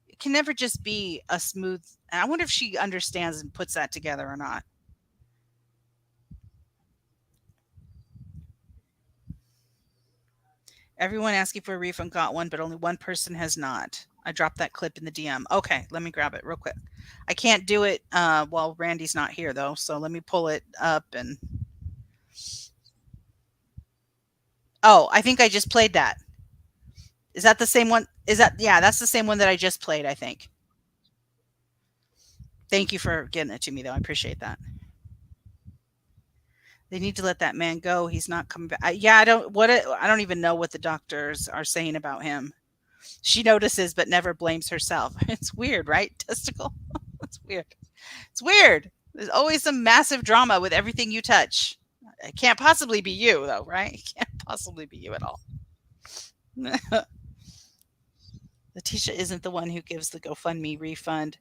It can never just be a smooth. And I wonder if she understands and puts that together or not. Everyone asking for a refund got one, but only one person has not. I dropped that clip in the DM. Okay, let me grab it real quick. I can't do it while Randy's not here, though. So let me pull it up and... Oh, I think I just played that. Is that the same one? Yeah, that's the same one that I just played, I think. Thank you for getting it to me, though. I appreciate that. They need to let that man go. He's not coming back. I don't even know what the doctors are saying about him. She notices but never blames herself. It's weird, right? Testicle. It's weird. It's weird. There's always some massive drama with everything you touch. It can't possibly be you, though, right? It can't possibly be you at all. Letitia isn't the one who gives the GoFundMe refund.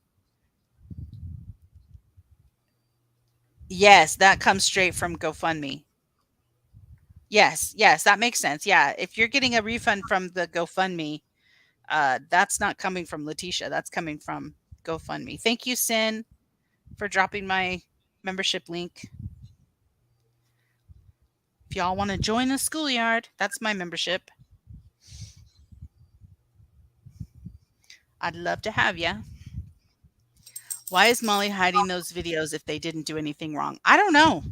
Yes, that comes straight from GoFundMe. Yes, that makes sense. Yeah, if you're getting a refund from the GoFundMe, that's not coming from Letitia. That's coming from GoFundMe. Thank you, Sin, for dropping my membership link. If y'all want to join the schoolyard, that's my membership. I'd love to have you. Why is Molly hiding those videos if they didn't do anything wrong? I don't know.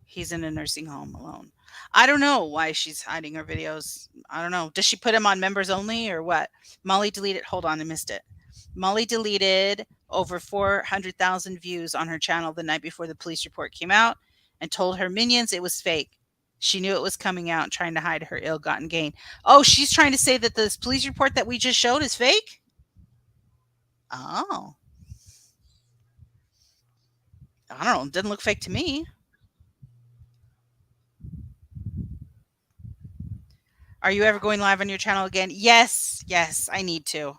He's in a nursing home alone. I don't know why she's hiding her videos. I don't know. Does she put them on members only or what? Molly deleted. Hold on, I missed it. Molly deleted over 400,000 views on her channel the night before the police report came out and told her minions it was fake. She knew it was coming out, trying to hide her ill-gotten gain. Oh, she's trying to say that this police report that we just showed is fake? Oh. I don't know. It doesn't look fake to me. Are you ever going live on your channel again? Yes, I need to.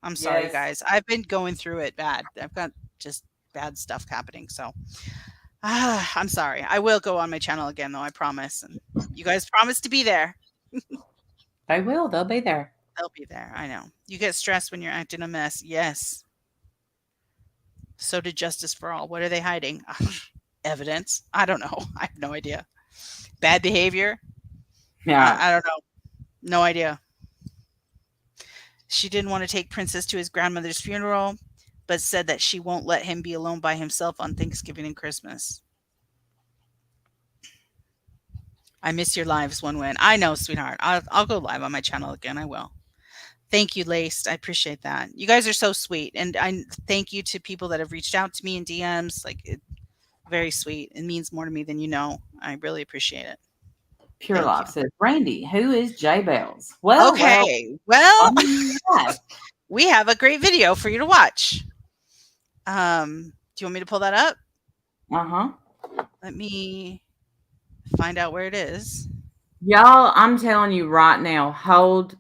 I'm sorry, guys. I've been going through it bad. I've got just bad stuff happening. So I'm sorry. I will go on my channel again, though. I promise. And you guys promise to be there. They will. They'll be there. They'll be there. I know. You get stressed when you're acting a mess. Yes. So did Justice for All. What are they hiding? Evidence. I don't know. I have no idea. Bad behavior. Yeah. I don't know. No idea. She didn't want to take Princess to his grandmother's funeral, but said that she won't let him be alone by himself on Thanksgiving and Christmas. I miss your lives, One Win. I know, sweetheart. I'll go live on my channel again. I will. Thank you, Laced. I appreciate that. You guys are so sweet. And I thank you to people that have reached out to me in DMs. Like, very sweet. It means more to me than you know. I really appreciate it. Pure Thank Love you. says, Brandy, who is Jaybells? Well, Okay. well, We have a great video for you to watch. Do you want me to pull that up? uh-huh. Let me find out where it is. Y'all, I'm telling you right now, hold.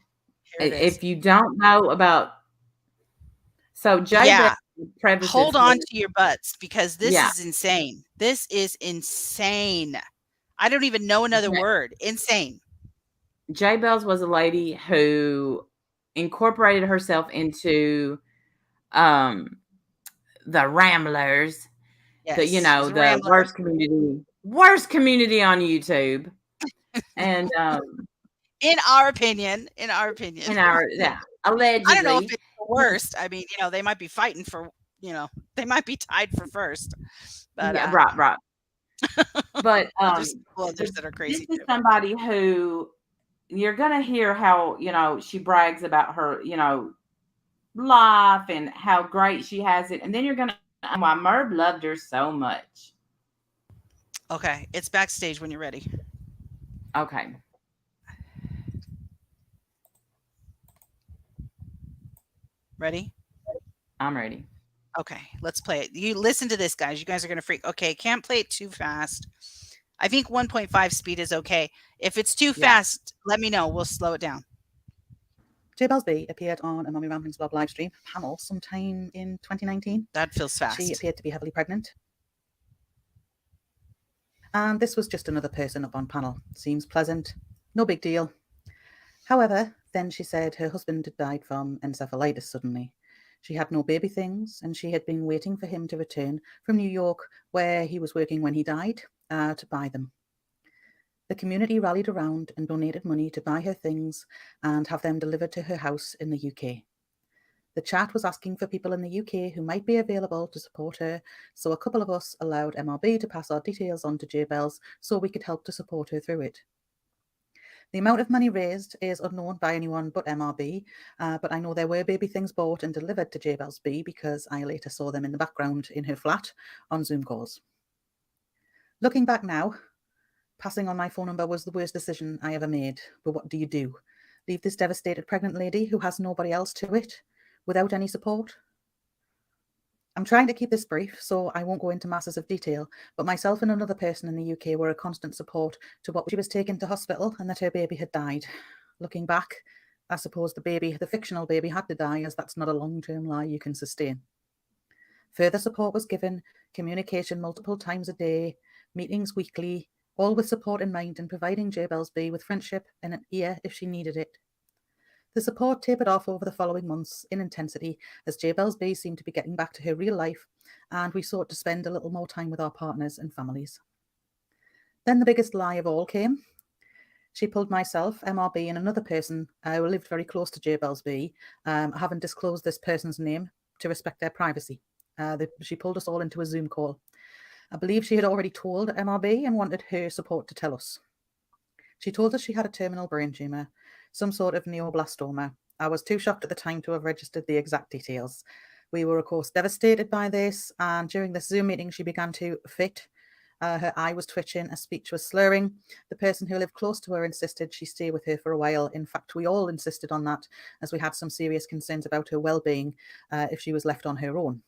Here it is. If you don't know about, so Jaybells, Yeah. prefaces Hold on with- to your butts because this Yeah. is insane. This is insane. I don't even know another Okay. word. Insane. Jaybells was a lady who incorporated herself into the Ramblers, Yes. the she's a the rambler. worst community on YouTube. And In our opinion. in our allegedly. I don't know if it's the worst. I mean, they might be fighting for, they might be tied for first. But Yeah, right. But there's others that are crazy this is too. somebody who you're gonna hear how she brags about her life and how great she has it, and then you're gonna why Merb loved her so much. Okay, it's backstage when you're ready. Okay. Ready? I'm ready. Okay, let's play it. You listen to this, guys. You guys are gonna freak. Okay, can't play it too fast. I think 1.5 speed is okay. If it's too fast, let me know. We'll slow it down. Jaybells B appeared on a Mummy Ramblings blog live stream panel sometime in 2019. That feels fast. She appeared to be heavily pregnant. And this was just another person up on panel. Seems pleasant. No big deal. However, then she said her husband had died from encephalitis suddenly. She had no baby things, and she had been waiting for him to return from New York, where he was working when he died, to buy them. The community rallied around and donated money to buy her things and have them delivered to her house in the UK. The chat was asking for people in the UK who might be available to support her, so a couple of us allowed MRB to pass our details on to Jaybells so we could help to support her through it. The amount of money raised is unknown by anyone but MRB, but I know there were baby things bought and delivered to Jaybells B because I later saw them in the background in her flat on Zoom calls. Looking back now, passing on my phone number was the worst decision I ever made, but what do you do? Leave this devastated pregnant lady who has nobody else to it, without any support? I'm trying to keep this brief, so I won't go into masses of detail, but myself and another person in the UK were a constant support to what she was taken to hospital and that her baby had died. Looking back, I suppose the fictional baby had to die, as that's not a long-term lie you can sustain. Further support was given, communication multiple times a day, meetings weekly, all with support in mind and providing Jaybells B with friendship and an ear if she needed it. The support tapered off over the following months in intensity as Jaybells B seemed to be getting back to her real life, and we sought to spend a little more time with our partners and families. Then the biggest lie of all came. She pulled myself, MRB, and another person who lived very close to Jaybells B, haven't disclosed this person's name to respect their privacy. She pulled us all into a Zoom call. I believe she had already told MRB and wanted her support to tell us. She told us she had a terminal brain tumour, some sort of neoblastoma. I was too shocked at the time to have registered the exact details. We were, of course, devastated by this, and during this Zoom meeting, she began to fit. Her eye was twitching, her speech was slurring. The person who lived close to her insisted she stay with her for a while. In fact, we all insisted on that, as we had some serious concerns about her well-being if she was left on her own.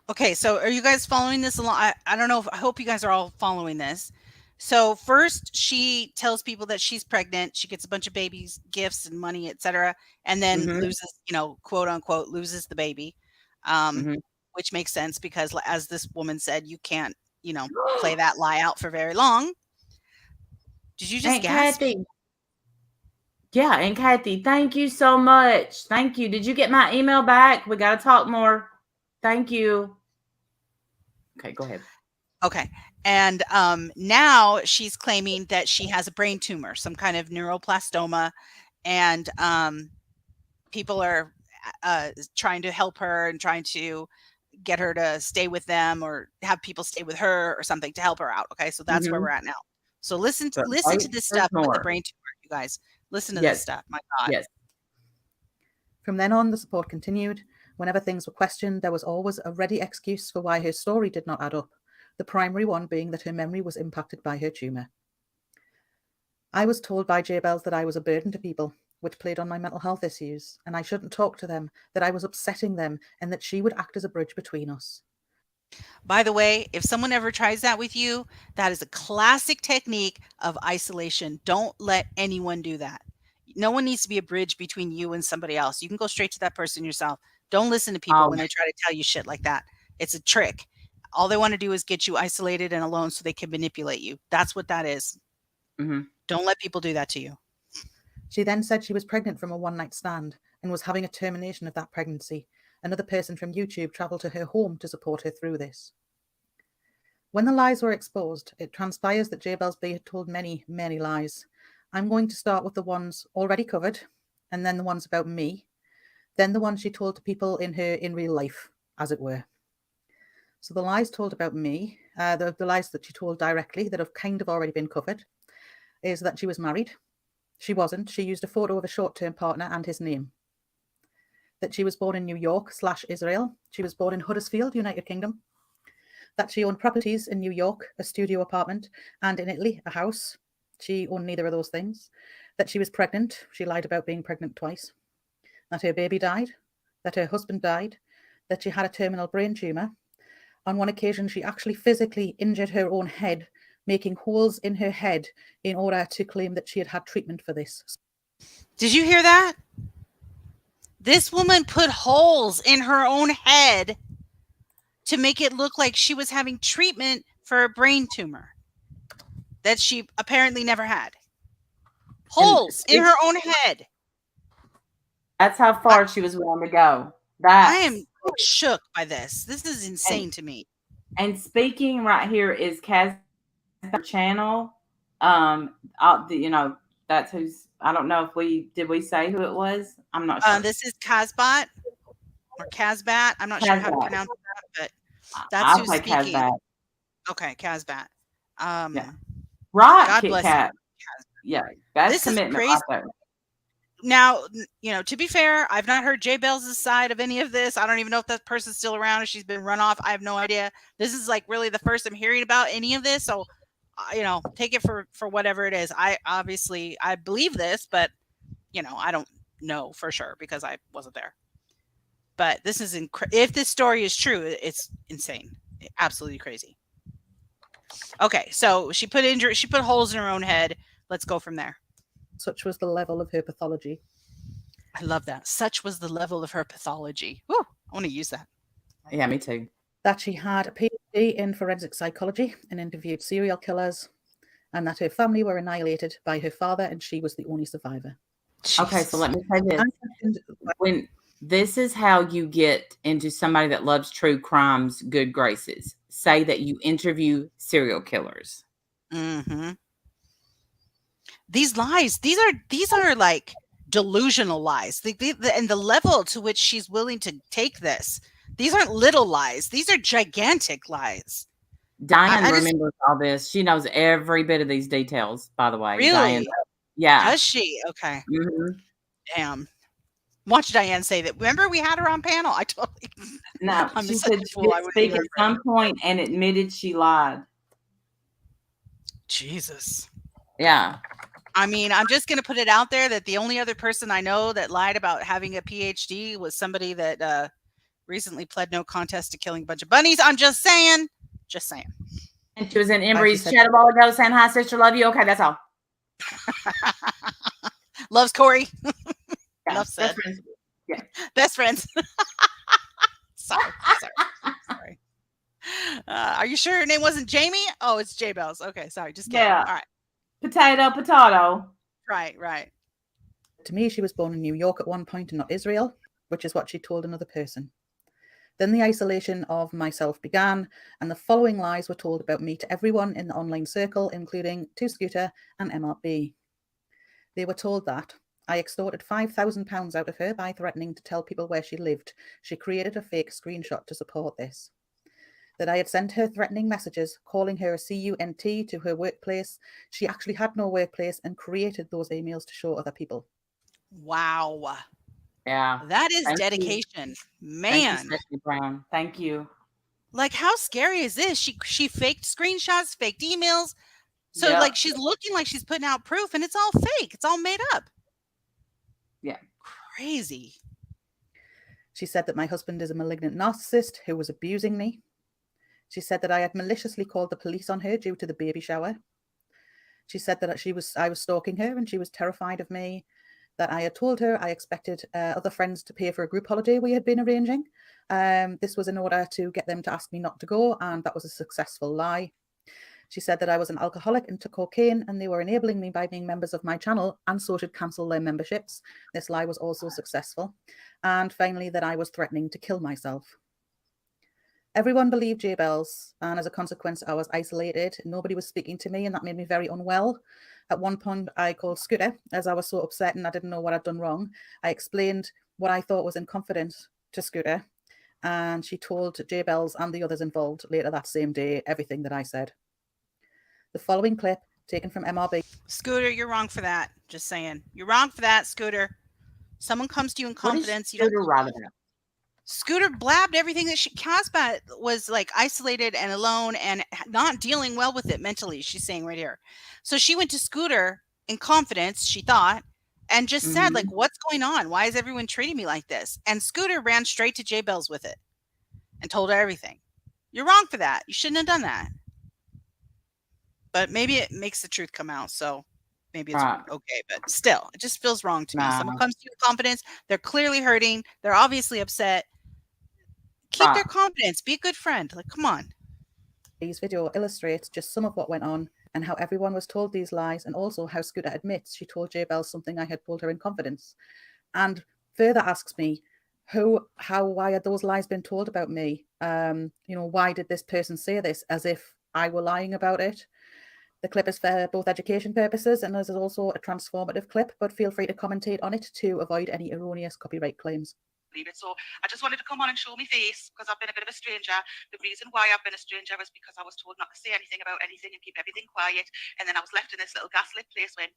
Okay, so are you guys following this along? I don't know I hope you guys are all following this. So first she tells people that she's pregnant, she gets a bunch of babies, gifts and money, etc., and then loses, quote unquote, loses the baby. Which makes sense because as this woman said, you can't, play that lie out for very long. Did you just gasp? Kathy. Yeah, and Kathy, thank you so much. Thank you. Did you get my email back? We got to talk more. Thank you. Okay, go ahead. Okay. And now she's claiming that she has a brain tumor, some kind of neuroblastoma, and people are trying to help her and trying to get her to stay with them or have people stay with her or something to help her out. Okay, so that's where we're at now. So listen to this stuff with the brain tumor, you guys. Listen to this stuff. My God. Yes. From then on, the support continued. Whenever things were questioned, there was always a ready excuse for why her story did not add up, the primary one being that her memory was impacted by her tumour. I was told by Jaybells that I was a burden to people, which played on my mental health issues, and I shouldn't talk to them, that I was upsetting them, and that she would act as a bridge between us. By the way, if someone ever tries that with you, that is a classic technique of isolation. Don't let anyone do that. No one needs to be a bridge between you and somebody else. You can go straight to that person yourself. Don't listen to people when they try to tell you shit like that. It's a trick. All they want to do is get you isolated and alone so they can manipulate you. That's what that is. Don't let people do that to you. She then said she was pregnant from a one-night stand and was having a termination of that pregnancy. Another person from YouTube travelled to her home to support her through this. When the lies were exposed, it transpires that Jaybells B had told many, many lies. I'm going to start with the ones already covered, and then the ones about me, then the ones she told to people in real life, as it were. So the lies told about me, the lies that she told directly that have kind of already been covered, is that she was married. She wasn't. She used a photo of a short-term partner and his name. That she was born in New York / Israel. She was born in Huddersfield, United Kingdom. That she owned properties in New York, a studio apartment, and in Italy, a house. She owned neither of those things. That she was pregnant. She lied about being pregnant twice. That her baby died. That her husband died. That she had a terminal brain tumour. On one occasion, she actually physically injured her own head, making holes in her head in order to claim that she had had treatment for this. Did you hear that? This woman put holes in her own head to make it look like she was having treatment for a brain tumor that she apparently never had. Holes in her own head. That's how far she was willing to go. I am shook by this. This is insane to me. And speaking right here is Kaz channel. That's who's. I don't know if we say who it was. I'm not sure. This is Kazbot or Kazbat. I'm not sure how to pronounce that, but that's who's speaking. Kazbat. Okay, Kazbat. Right, God Kit bless Kat. You. Yeah, that's this commitment is crazy. right there. Now, to be fair, I've not heard Jaybells' side of any of this. I don't even know if that person's still around, if she's been run off. I have no idea. This is like really the first I'm hearing about any of this. So, take it for whatever it is. I believe this, but, I don't know for sure because I wasn't there. But this is if this story is true, it's insane. Absolutely crazy. Okay, so she put holes in her own head. Let's go from there. Such was the level of her pathology. I love that. Such was the level of her pathology. Woo, I want to use that. Yeah, me too. That she had a PhD in forensic psychology and interviewed serial killers, and that her family were annihilated by her father and she was the only survivor. Jesus. Okay, so let me say this. When this is how you get into somebody that loves true crime's good graces. Say that you interview serial killers. Mm-hmm. These lies, these are like delusional lies. And the level to which she's willing to take this, these aren't little lies. These are gigantic lies. Diane remembers all this. She knows every bit of these details, by the way. Really? Diane, yeah. Does she? Okay. Mm-hmm. Damn. Watch Diane say that. Remember we had her on panel? I totally. No, she said she did speak at some point and admitted she lied. Jesus. Yeah. I mean, I'm just going to put it out there that the only other person I know that lied about having a PhD was somebody that recently pled no contest to killing a bunch of bunnies. I'm just saying. Just saying. And she was in Embry's chat a while ago saying, hi, sister, love you. Okay, that's all. Loves Corey. Yeah, Enough said. Best friends. Yeah. Best friends. Sorry. Are you sure her name wasn't Jamie? Oh, it's Jaybells. Okay, sorry. Just kidding. Yeah. All right. Potato. Right. To me, she was born in New York at one point and not Israel, which is what she told another person. Then the isolation of myself began, and the following lies were told about me to everyone in the online circle, including to Scooter and MRB. They were told that I extorted £5,000 out of her by threatening to tell people where she lived. She created a fake screenshot to support this. That I had sent her threatening messages, calling her a CUNT to her workplace. She actually had no workplace and created those emails to show other people. Wow. Yeah. That is Thank you. dedication. Thank you, Man. Stephanie Brown. Thank you. Like, how scary is this? She faked screenshots, faked emails. So Yep. like she's looking like she's putting out proof and it's all fake. It's all made up. Yeah. Crazy. She said that my husband is a malignant narcissist who was abusing me. She said that I had maliciously called the police on her due to the baby shower. She said that I was stalking her and she was terrified of me. That I had told her I expected other friends to pay for a group holiday we had been arranging. This was in order to get them to ask me not to go, and that was a successful lie. She said that I was an alcoholic and took cocaine, and they were enabling me by being members of my channel, and so should cancel their memberships. This lie was also successful. And finally, that I was threatening to kill myself. Everyone believed Jaybells, and as a consequence, I was isolated. Nobody was speaking to me, and that made me very unwell. At one point, I called Scooter, as I was so upset and I didn't know what I'd done wrong. I explained what I thought was in confidence to Scooter, and she told Jaybells and the others involved later that same day everything that I said. The following clip, taken from MRB. Scooter, you're wrong for that. Just saying. You're wrong for that, Scooter. Someone comes to you in confidence. What is Scooter right about? Scooter blabbed everything that Casbat was like isolated and alone and not dealing well with it mentally. She's saying right here. So she went to Scooter in confidence, she thought, and just said, like, what's going on? Why is everyone treating me like this? And Scooter ran straight to Jaybells with it and told her everything. You're wrong for that. You shouldn't have done that. But maybe it makes the truth come out. So maybe it's okay. But still, it just feels wrong to me. Someone comes to you with confidence. They're clearly hurting. They're obviously upset. Keep their confidence. Be a good friend. Like, come on. This video illustrates just some of what went on and how everyone was told these lies, and also how Scooter admits she told Jaybells something I had told her in confidence. And further asks me, why had those lies been told about me? Why did this person say this, as if I were lying about it? The clip is for both education purposes, and there's also a transformative clip, but feel free to commentate on it to avoid any erroneous copyright claims. So I just wanted to come on and show my face because I've been a bit of a stranger. The reason why I've been a stranger is because I was told not to say anything about anything and keep everything quiet. And then I was left in this little gaslit place when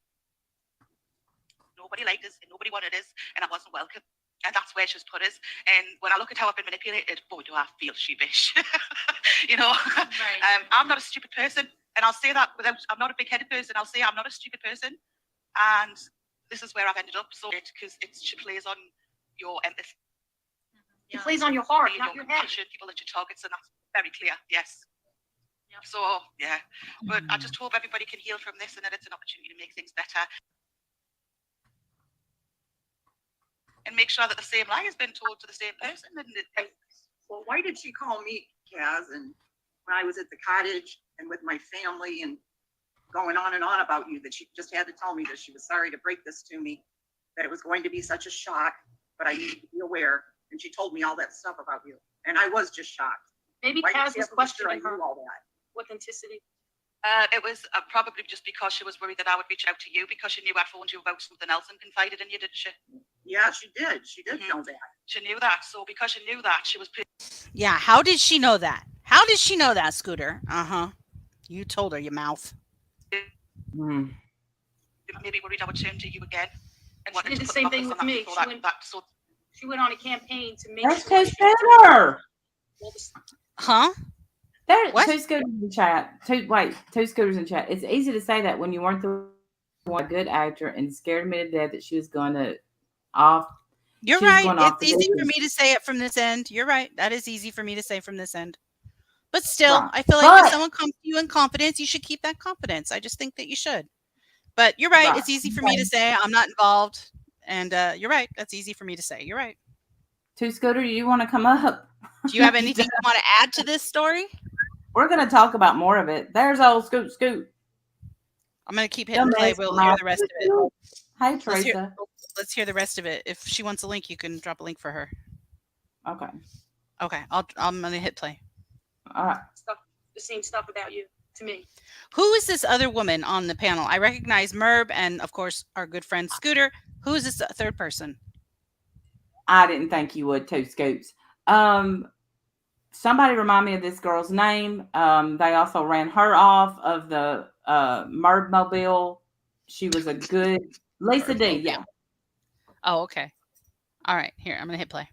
nobody liked us and nobody wanted us and I wasn't welcome. And that's where she's put us. And when I look at how I've been manipulated, boy, do I feel sheepish. Right. I'm not a stupid person. And I'll say that I'm not a big-headed person. I'll say I'm not a stupid person. And this is where I've ended up. So because she plays on your empathy. It plays on your heart, not your head. People that you target, and that's very clear. Yes. Yeah. So yeah, but I just hope everybody can heal from this, and that it's an opportunity to make things better, and make sure that the same lie has been told to the same person. Well, why did she call me, Kaz? And when I was at the cottage and with my family and going on and on about you, that she just had to tell me that she was sorry to break this to me, that it was going to be such a shock, but I needed to be aware. And she told me all that stuff about you. And I was just shocked. Maybe Kaz was questioning her all that. authenticity. It was probably just because she was worried that I would reach out to you because she knew I'd phoned you about something else and confided in you, didn't she? Yeah, she did. She did know that. She knew that. So because she knew that, she was... Yeah, how did she know that? How did she know that, Scooter? You told her, your mouth. Maybe worried I would turn to you again. And she did the same thing with me. She went on a campaign to make sure. Scooter. Huh? There's two Scooters in chat. Two Scooters in chat. It's easy to say that when you weren't the one good actor and scared me to death that she was going to off. You're right. It's easy for me to say it from this end. You're right. That is easy for me to say from this end. But still, I feel like if someone comes to you in confidence, you should keep that confidence. I just think that you should. But you're right. It's easy for me to say I'm not involved. And you're right. That's easy for me to say. You're right. Two Scooter, you want to come up? Do you have anything you want to add to this story? We're going to talk about more of it. There's old Scoot. I'm going to keep hitting play. We'll hear the rest of it. Hi, Teresa. Let's hear the rest of it. If she wants a link, you can drop a link for her. Okay. Okay, I'm gonna hit play. All right. Stuff, the same stuff about you to me. Who is this other woman on the panel? I recognize Merb and, of course, our good friend Scooter. Who is this third person? I didn't think you would too, Scoops. Somebody remind me of this girl's name. They also ran her off of the Merb Mobile. She was a good Lisa D. Yeah. Oh, okay. All right. Here, I'm gonna hit play.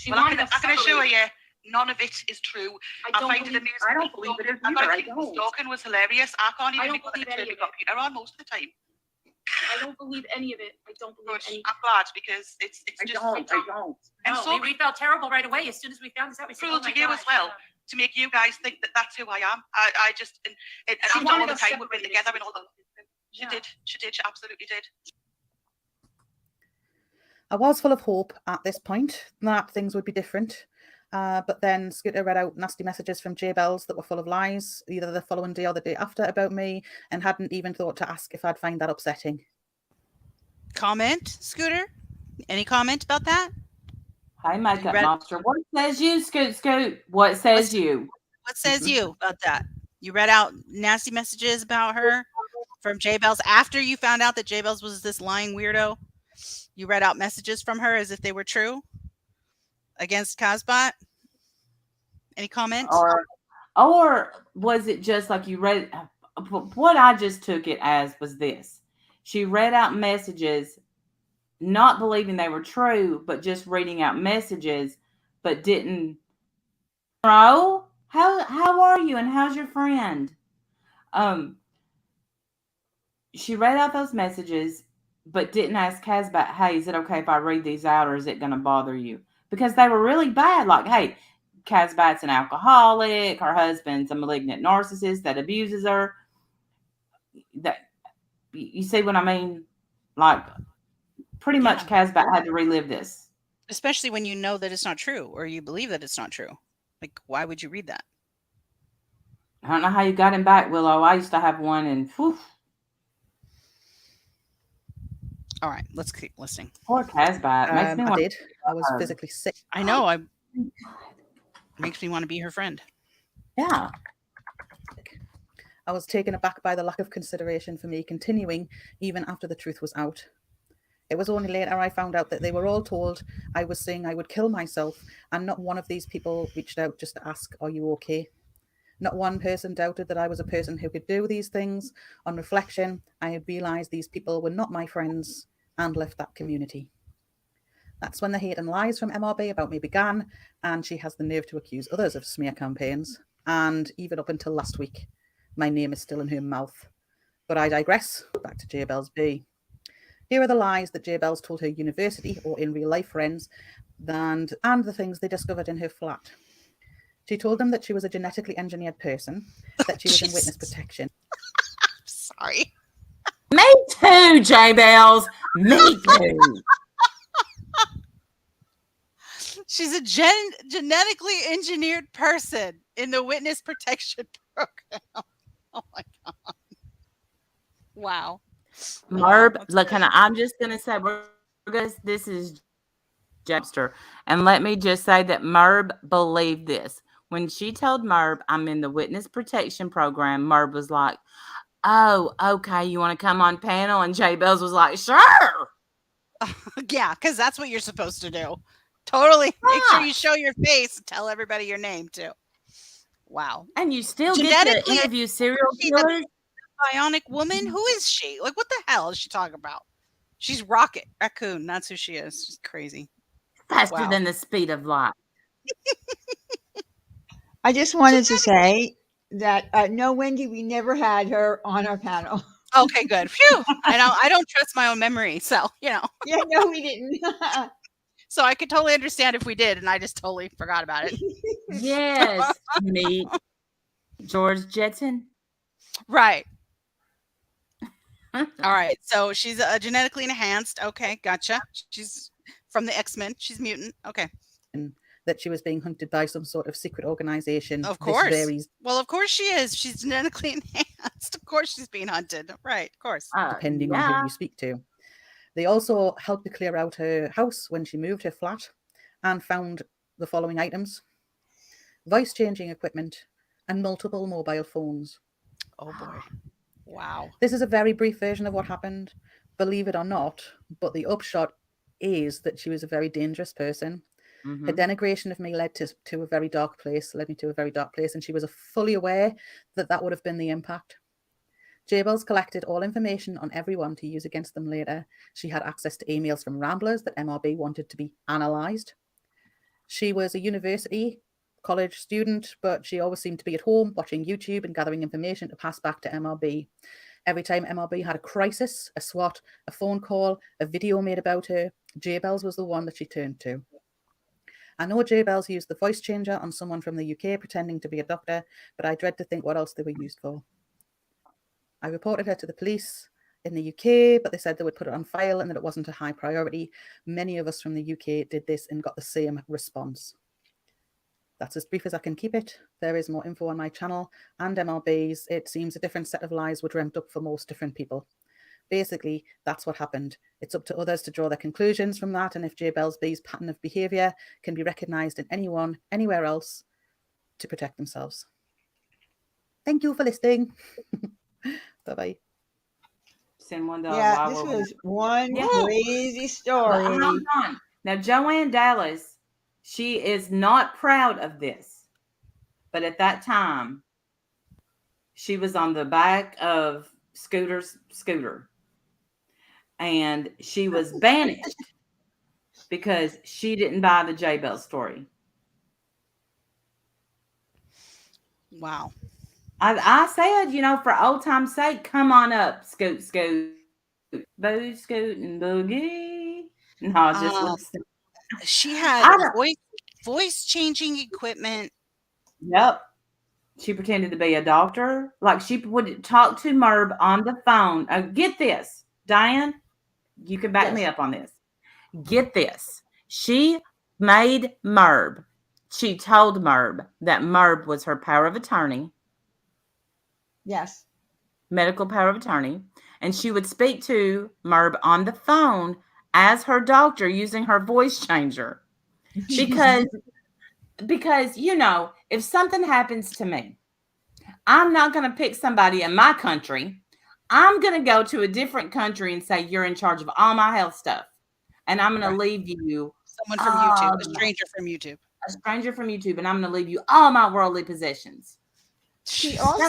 Well, I can assure you, none of it is true. I find it amusing. I don't believe it is I either. I think don't. stalking was hilarious. I can't even don't think what believe to turn any the of it. computer on most of the time. I don't believe any of it. I don't believe But any. I'm glad because it's I just don't. I don't. and No, so we felt terrible right away as soon as we found this out. We said, cruel "Oh my to you as gosh, well to make you guys think that that's who I am. I just and She after wanted all the us time we've been separated. together and all that. She Yeah. did. She did. She absolutely did. I was full of hope at this point that things would be different. But then Scooter read out nasty messages from Jaybells that were full of lies, either the following day or the day after, about me, and hadn't even thought to ask if I'd find that upsetting. Comment, Scooter? Any comment about that? Hey, makeup read- monster. What says you, Scoot? What says you? What says you about that? You read out nasty messages about her from Jaybells after you found out that Jaybells was this lying weirdo. You read out messages from her as if they were true against Casbot. Any comment? Or was it just like you read? What I just took it as was this: she read out messages, not believing they were true, but just reading out messages, but didn't know how are you and how's your friend. She read out those messages, but didn't ask Casbot, hey, is it okay if I read these out, or is it going to bother you? Because they were really bad. Like, hey, Casbot's an alcoholic. Her husband's a malignant narcissist that abuses her. That you see what I mean? Like, pretty much Casbot had to relive this. Especially when you know that it's not true or you believe that it's not true. Like, why would you read that? I don't know how you got him back, Willow. I used to have one, and whew. All right, let's keep listening. Poor Casbot. Makes me I want did. I was physically sick. I know. Makes me want to be her friend. Yeah. I was taken aback by the lack of consideration for me continuing even after the truth was out. It was only later I found out that they were all told I was saying I would kill myself, and not one of these people reached out just to ask, are you okay? Not one person doubted that I was a person who could do these things. On reflection, I had realised these people were not my friends and left that community. That's when the hate and lies from MRB about me began, and she has the nerve to accuse others of smear campaigns. And even up until last week, my name is still in her mouth. But I digress. Back to Jaybells B. Here are the lies that Jaybells told her university or in real life friends, and the things they discovered in her flat. She told them that she was a genetically engineered person, that she was in witness protection. Sorry. Me too, Jaybells. Me too. She's a genetically engineered person in the witness protection program. Oh my God. Wow. Merb, look, I'm just going to say, this is Jester. And let me just say that Merb believed this. When she told Merb, I'm in the witness protection program, Merb was like, oh, okay, you want to come on panel? And Jaybells was like, sure. Yeah, because that's what you're supposed to do. Totally. Make sure you show your face and tell everybody your name too. Wow. And you still get to interview serial killers? Bionic woman? Who is she? Like, what the hell is she talking about? She's Rocket Raccoon. That's who she is. She's crazy. Faster than the speed of light. I just wanted to say that no, Wendy, we never had her on our panel. Okay, good. Phew. I don't trust my own memory, so Yeah, no, we didn't. So I could totally understand if we did, and I just totally forgot about it. Yes, me, George Jetson. Right. All right. So she's genetically enhanced. Okay, gotcha. She's from the X-Men. She's mutant. Okay. That she was being hunted by some sort of secret organization. Of course. Well, of course she is. She's genetically enhanced. Of course she's being hunted. Right. Of course. Depending on who you speak to. They also helped to clear out her house when she moved her flat and found the following items. voice changing equipment, and multiple mobile phones. Oh boy. Wow. This is a very brief version of what happened, believe it or not, but the upshot is that she was a very dangerous person. Her denigration of me led to a very dark place, led me to a very dark place, and she was fully aware that that would have been the impact. Jaybells collected all information on everyone to use against them later. She had access to emails from Ramblers that MRB wanted to be analysed. She was a university college student, but she always seemed to be at home watching YouTube and gathering information to pass back to MRB. Every time MRB had a crisis, a SWAT, a phone call, a video made about her, Jaybells was the one that she turned to. I know Jaybells used the voice changer on someone from the UK pretending to be a doctor, but I dread to think what else they were used for. I reported her to the police in the UK, but they said they would put it on file and that it wasn't a high priority. Many of us from the UK did this and got the same response. That's as brief as I can keep it. There is more info on my channel and MRB's. It seems a different set of lies were dreamt up for most different people. Basically, that's what happened. It's up to others to draw their conclusions from that, and if Jaybells B's pattern of behaviour can be recognised in anyone, anywhere else, to protect themselves. Thank you for listening. Bye-bye. Send one Yeah, this was one crazy story. Hold on. Now, Joanne Dallas, she is not proud of this, but at that time, she was on the back of Scooter's scooter, and she was banished because she didn't buy the Jaybells story. Wow. I said, for old time's sake, come on up, scoot, boo, scoot, and boogie. No, just listen. She had voice changing equipment. Yep. She pretended to be a doctor. Like she would talk to Merb on the phone. Get this, Diane, you can back me up on this. Get this. She made Merb. She told Merb that Merb was her power of attorney. Yes. Medical power of attorney. And she would speak to Merb on the phone as her doctor using her voice changer. Because, if something happens to me, I'm not going to pick somebody in my country. I'm going to go to a different country and say, you're in charge of all my health stuff. And I'm going to leave you. Someone from YouTube, a stranger from YouTube. A stranger from YouTube. And I'm going to leave you all my worldly possessions. She also.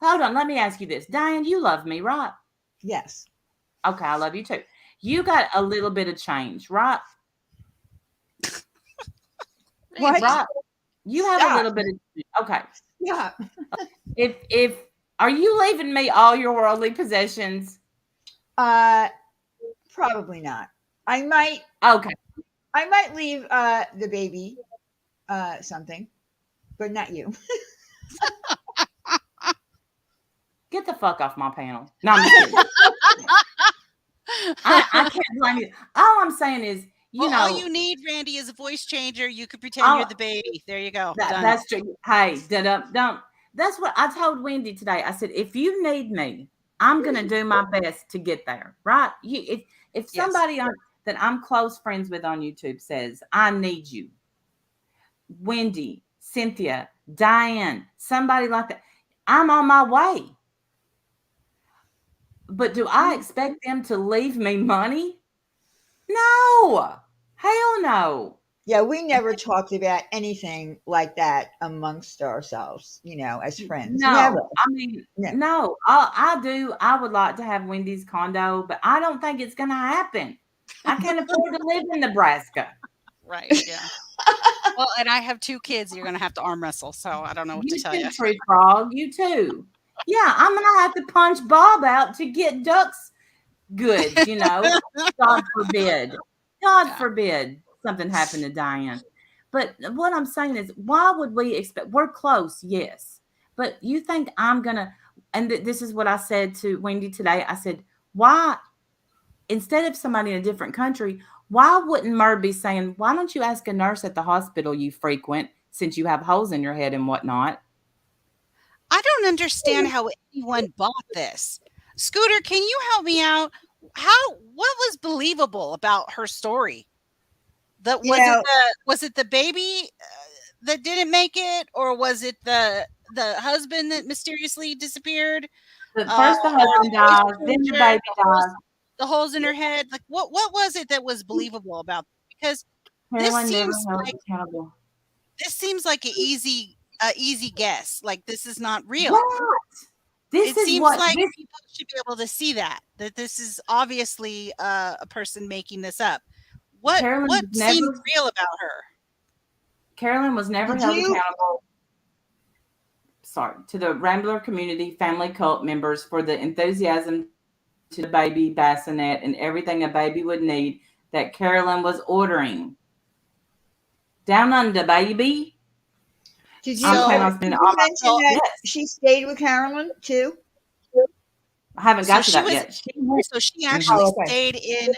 Hold on. Let me ask you this. Diane, you love me, right? Yes. Okay. I love you too. You got a little bit of change, right? What? Right. You have a little bit of, okay. Yeah. If are you leaving me all your worldly possessions? Probably not. I might. Okay. I might leave the baby something, but not you. Get the fuck off my panel. No, I'm just kidding. I can't blame you. All I'm saying is, all you need, Randy, is a voice changer. You could pretend you're the baby. There you go. That's true. Hey, don't. That's what I told Wendy today. I said, if you need me, I'm gonna do my best to get there. Right? If somebody that I'm close friends with on YouTube says, I need you, Wendy, Cynthia, Diane, somebody like that, I'm on my way. But do I expect them to leave me money? No. Hell no. Yeah, we never talked about anything like that amongst ourselves, as friends. No, never. I mean, no. I would like to have Wendy's condo, but I don't think it's going to happen. I can't afford to live in Nebraska. Right, yeah. Well, and I have 2 kids. You're going to have to arm wrestle, so I don't know what to tell you. Tree frog, you too. Yeah, I'm going to have to punch Bob out to get ducks good, God forbid. God forbid something happened to Diane. But what I'm saying is, why would we expect? We're close, yes. But you think I'm going to, and this is what I said to Wendy today. I said, why, instead of somebody in a different country, why wouldn't Merb be saying, why don't you ask a nurse at the hospital you frequent, since you have holes in your head and whatnot? I don't understand how anyone bought this. Scooter, can you help me out? What was believable about her story? Was it the baby that didn't make it, or was it the husband that mysteriously disappeared? But first the husband dies, then the baby dies. The holes in her head. Like what was it that was believable about? Because Carolyn never held accountable. this seems like an easy guess. Like this is not real. What? This It is seems what like this, people should be able to see that this is obviously a person making this up. What Carolyn what was never- seemed real about her? Carolyn was never Did held you- accountable. Sorry, to the Rambler community family cult members for the enthusiasm to the baby bassinet and everything a baby would need that Carolyn was ordering. Down under, baby. Did you, I'm planning on did spending you all my mention that yes. she stayed with Carolyn too? I haven't got to she that was- yet. So she actually Oh, okay. stayed in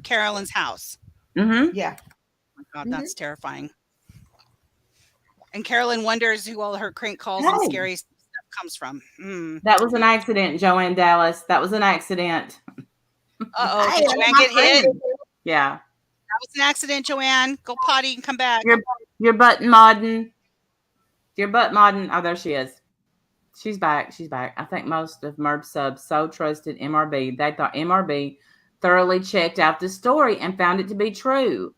Carolyn's house. Mm-hmm. Yeah. Oh my God, that's terrifying. And Carolyn wonders who all her crank calls and Hey. scary stuff comes from. That was an accident, Joanne Dallas. That was an accident. Uh-oh, Hey, did that's Joanne my get hit? friend. Yeah. That was an accident, Joanne. Go potty and come back. Your button modding. Your butt modding. Oh, there she is. She's back. She's back. I think most of Merb subs so trusted MRB. They thought MRB thoroughly checked out the story and found it to be true.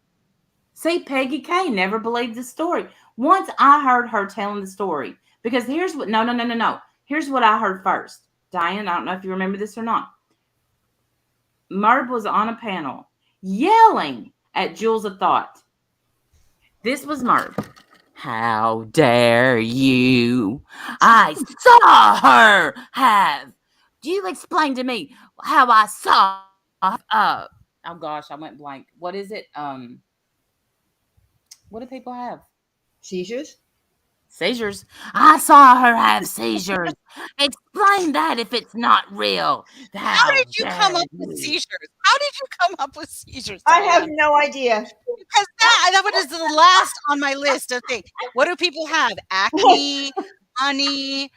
See, Peggy K never believed the story. Once I heard her telling the story, because here's what, no. Here's what I heard first. Diane, I don't know if you remember this or not. Merb was on a panel yelling at Jules of Thought. This was Merb. How dare you? I saw her have. Do you explain to me how I saw oh gosh, I went blank. What is it? What do people have? Seizures? Seizures. I saw her have seizures. Explain that if it's not real. How did you come dare up with you. seizures? How did you come up with seizures? I have Diane? no idea. Because that was the last on my list of things. What do people have? Acne, money,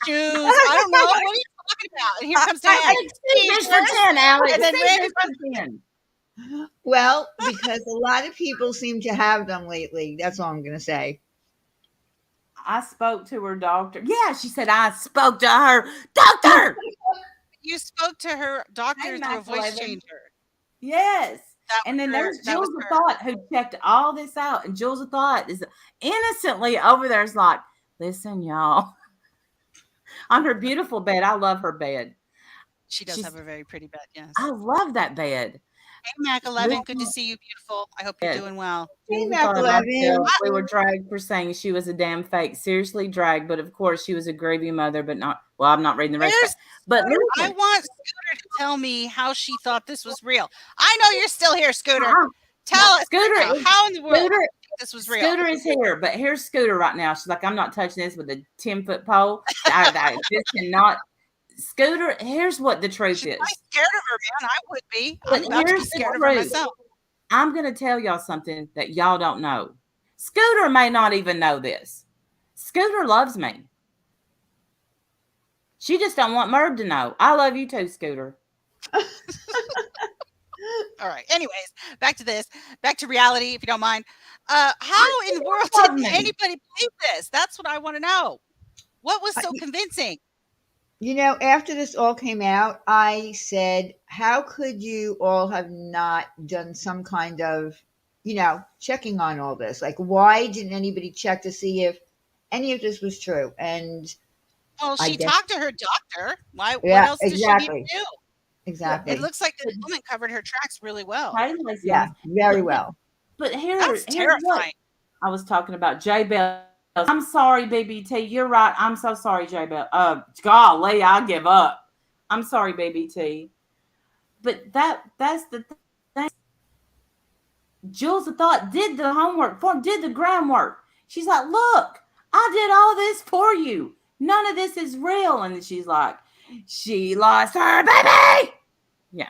shoes. I don't know. What are you talking about? And here comes Diane. Seizures for 10, Alex. And then Seizures Randy for 10. Well, because a lot of people seem to have them lately. That's all I'm going to say. I spoke to her doctor. Yeah, she said I spoke to her doctor. You spoke to her doctor Hey, through a voice Max 11. changer. Yes. That And then was her- there's that Jules was of her. Thought who checked all this out. And Jules of Thought is innocently over there. Is like, listen, y'all. On her beautiful bed. I love her bed. She does She's- have a very pretty bed, yes. I love that bed. Hey, Mac 11, good to see you, beautiful. I hope you're Yeah. doing well. Hey, Jules of Mac Thought and 11. myself, we were dragged for saying she was a damn fake. Seriously dragged. But of course, she was a gravy mother, but not. Well, I'm not reading the rest of it. But I listen, want Scooter to tell me how she thought this was real. I know you're still here, Scooter. Uh-uh. Tell us Scooter now, is- how in the world Scooter- do you think this was real. Scooter is here, but here's Scooter right now. She's like, I'm not touching this with a 10-foot pole. This cannot. Scooter, here's what the truth is. I'm scared of her, man. I would be. But I'm about to be here's the scared of her truth. myself. I'm going to tell y'all something that y'all don't know. Scooter may not even know this. Scooter loves me. She just don't want Merb to know. I love you too, Scooter. All right. Anyways, back to this. Back to reality, if you don't mind. How in the world love did me. anybody believe this? That's what I want to know. What was so I- convincing? You know, after this all came out, I said, how could you all have not done some kind of, checking on all this? Like, why didn't anybody check to see if any of this was true? And Well, I she guess- talked to her doctor. Why? Yeah, what else does she exactly. need to do? exactly. It looks like the woman covered her tracks really well. Hey, listen, Yeah, very well. But That's here's what terrifying. I was talking about. Jaybells. I'm sorry, BBT. You're right. I'm so sorry, Jaybell. Golly, I give up. I'm sorry, BBT. But that's the thing. Jules of Thought did the homework for him, did the groundwork. She's like, look, I did all this for you. None of this is real. And she's like, she lost her baby. Yeah,